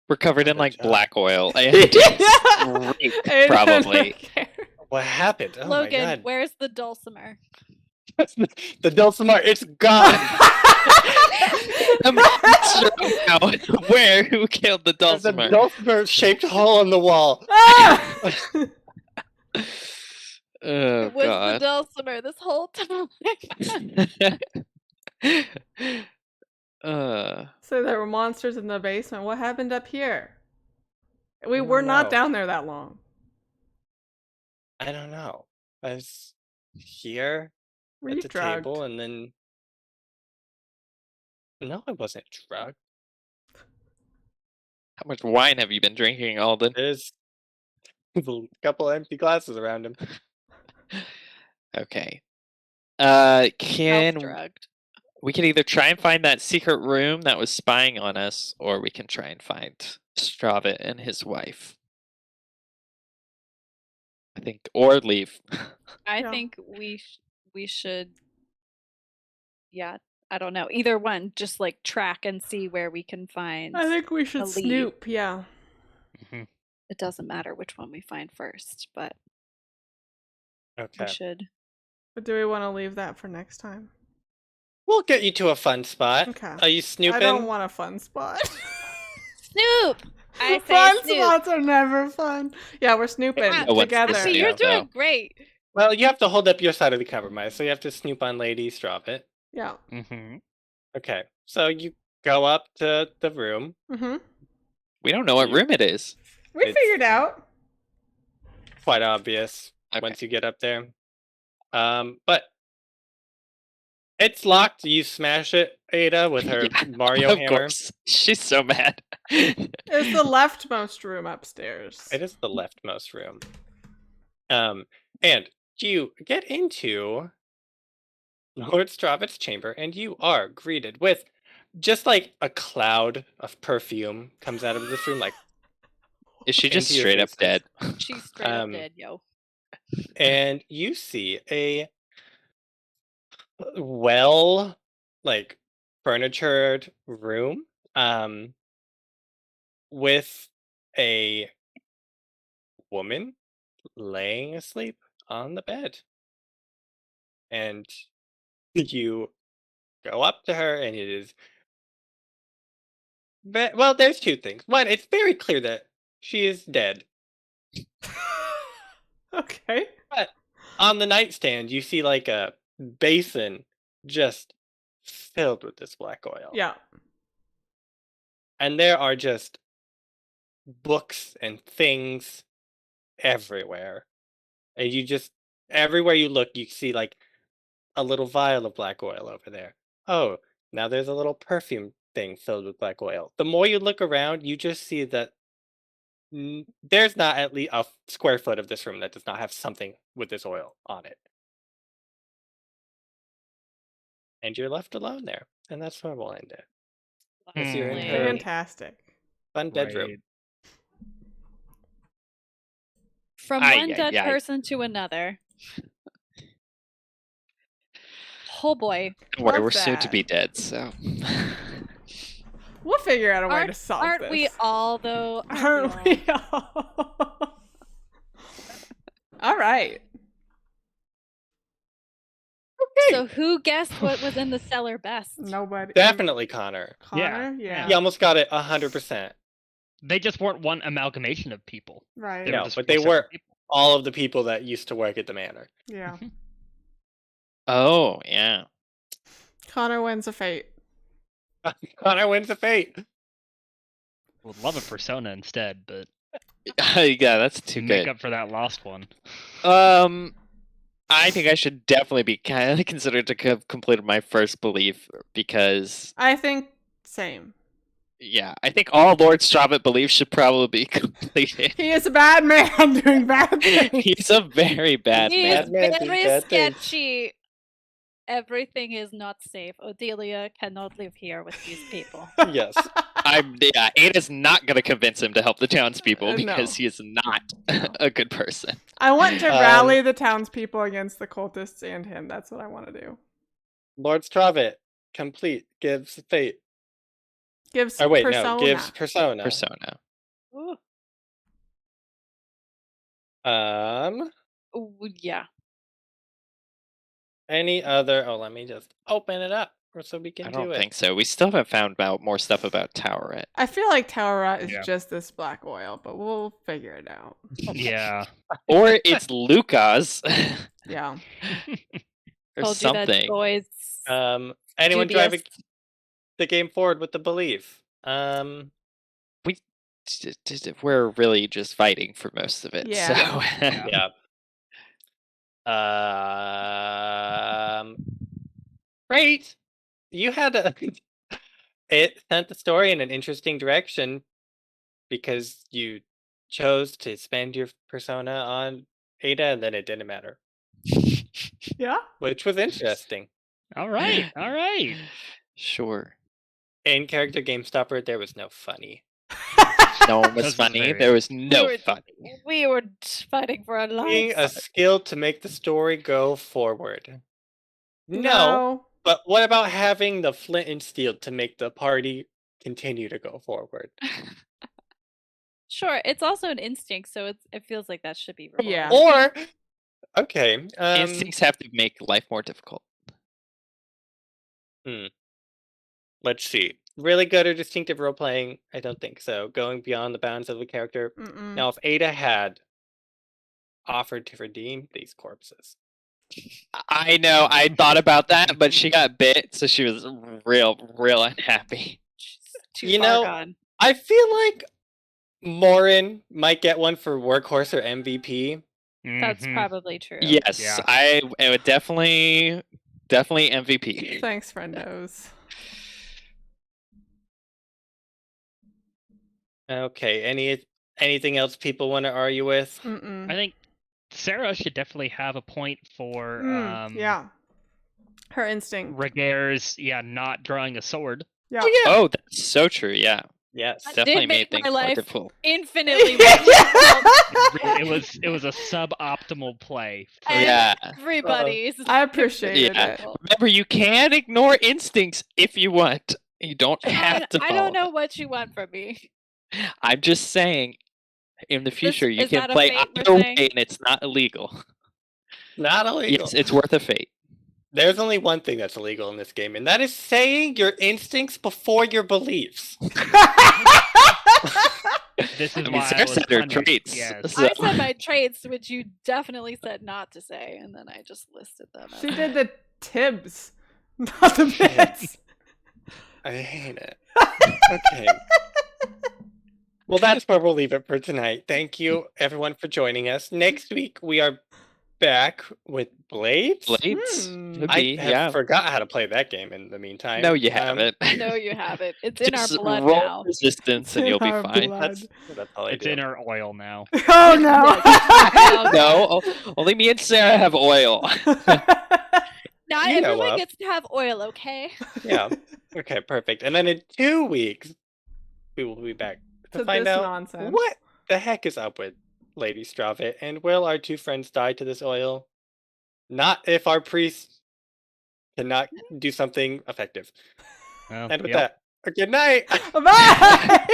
We're covered in Good like job. black oil. And Yeah. rape, And probably. What happened? Oh Logan, my god. where's the dulcimer? The Dulcimer, it's gone! I'm not sure now where who killed the There's a dulcimer. Dulcimer-shaped hole in the wall. Ah! Oh It was the god. dulcimer this whole time. So there were monsters in the basement. What happened up here? We I were don't not know. down there that long. I don't know. I was here Were at you the drugged? table and then... No, I wasn't drugged. How much wine have you been drinking, Alden? There's a couple empty glasses around him. Okay. Health drugged. We can either try and find that secret room that was spying on us, or we can try and find Stravet and his wife. I think, or leave. I Yeah. think we should. Yeah, I don't know. Either one, just track and see where we can find. I think we should a lead. snoop, yeah. It doesn't matter which one we find first, but Okay. we should. But do we want to leave that for next time? We'll get you to a fun spot. Okay. Are you snooping? I don't want a fun spot. Snoop! I say Fun snoop. spots are never fun. Yeah, we're snooping Yeah. Oh, what's together. this See, Yeah, you're though. doing great. Well, you have to hold up your side of the compromise, so you have to snoop on Lady Stravet. Yeah. Mm-hmm. Okay, so you go up to the room. Mm-hmm. We don't know what room it is. We It's- figured out. Quite obvious Okay. once you get up there. But it's locked. You smash it, Ada, with her Yeah, Mario of hammer. course. She's so mad. It's the leftmost room upstairs. It is the leftmost room. And you get into Lord Stravet's chamber, and you are greeted with just like a cloud of perfume comes out of this room, like, Is she just into your straight up faces. dead? She's straight up Um, dead, yo. and you see a well, like, furnitured room, with a woman laying asleep on the bed. And you go up to her, and it is well, there's two things. One, it's very clear that she is dead. Okay. But on the nightstand, you see like a basin just filled with this black oil. Yeah. And there are just books and things everywhere. And you just, everywhere you look, you see like a little vial of black oil over there. Oh, now there's a little perfume thing filled with black oil. The more you look around, you just see that there's not at least a square foot of this room that does not have something with this oil on it. And you're left alone there. And that's where we'll end it. As you're in Lovely. her Fantastic. fun bedroom. Right. From Ay, one ay, dead ay. person to another. Oh boy. Don't worry, Love we're soon to that. be dead, so. We'll figure out a way to solve Aren't this. we all though? Aren't we all? All right. So who guessed what was in the cellar best? Nobody. Definitely Connor. Connor? Yeah. He almost got it 100%. They just weren't one amalgamation of people. Right. They No, were just but four they separate were people. all of the people that used to work at the manor. Yeah. Oh, yeah. Connor wins a fate. Connor wins the fate. Would love a persona instead, but Yeah, that's to too make good. up for that lost one. I think I should definitely be kind of considered to have completed my first belief because, I think same. yeah, I think all Lord Strabit beliefs should probably be completed. He is a bad man doing bad things. He's a very bad He man. is man doing very bad things. sketchy. Everything is not safe. Odelia cannot live here with these people. Yes. Yeah, Ada's not going to convince him to help the townspeople No. because he is not a good person. I want to rally the townspeople against the cultists and him. That's what I want to do. Lord Stravit, complete, gives fate. Gives Oh, wait, persona. no, gives persona. Persona. Ooh. Ooh, yeah. Any other? Oh, let me just open it up so we can I do don't it. think so. We still haven't found out more stuff about Towerette. I feel like Tower Rot is Yeah. just this black oil, but we'll figure it out. Yeah. Or it's Lucas. Yeah. or Told you that something. boys. Anyone dubious. driving the game forward with the belief? We're really just fighting for most of it. Yeah. So Yeah. Great. You had a. It sent the story in an interesting direction because you chose to spend your persona on Ada, and then it didn't matter, Yeah? which was interesting. All right. All right. Sure. In character Game Stopper, there was no funny. No one That was was funny. very- There was no were- funny. We were fighting for our Being lives. a skill to make the story go forward. No, but what about having the flint and steel to make the party continue to go forward? Sure, it's also an instinct, so it feels like that should be rewarded. Yeah. Or, okay, Instincts have to make life more difficult. let's see. Really good or distinctive role playing? I don't think so. Going beyond the bounds of the character. Mm-mm. Now, if Ada had offered to redeem these corpses, I know. I thought about that, but she got bit, so she was real unhappy. Too You far know, gone. I feel like Morrine might get one for workhorse or MVP. That's Mhm. probably true. Yes, Yeah. I would definitely MVP. Thanks, friendos. Okay, anything else people want to argue with? Mm-mm. I think Sarah should definitely have a point for Yeah. Her instinct. Ragaire's not drawing a sword. Yeah. Oh yeah. Oh, that's so true. Yeah, Yes. That definitely did made make my things more life difficult. infinitely more difficult. It was a suboptimal play. for- And Yeah. everybody's. I appreciated Yeah. it. Remember, you can ignore instincts if you want. You don't have to. I follow don't know them. what you want from me. I'm just saying, in the future, you is can that a play fate we're either way, saying? and it's not illegal. Not illegal. Yes, it's worth a fate. There's only one thing that's illegal in this game, and that is saying your instincts before your beliefs. This is I mean, why Sarah I was said her punished. traits. Yes. So- I said my traits, which you definitely said not to say, and then I just listed them. She did the Tibbs, not the bits. I hate it. Okay. Well, that's where we'll leave it for tonight. Thank you, everyone, for joining us. Next week, we are back with Blades. Blades. Hmm. Could I be, have yeah. forgot how to play that game in the meantime. No, you haven't. No, you haven't. It's in our Just blood roll now. resistance and you'll be Our fine. blood. That's all I It's do. in our oil now. Oh no. No, only me and Sarah have oil. Now Not you know everyone of. gets to have oil, okay? Yeah. Okay, perfect. And then in 2 weeks, we will be back to To find this out nonsense. what the heck is up with Lady Stravit, and will our two friends die to this oil? Not if our priest cannot do something effective. And with that, good night. Bye!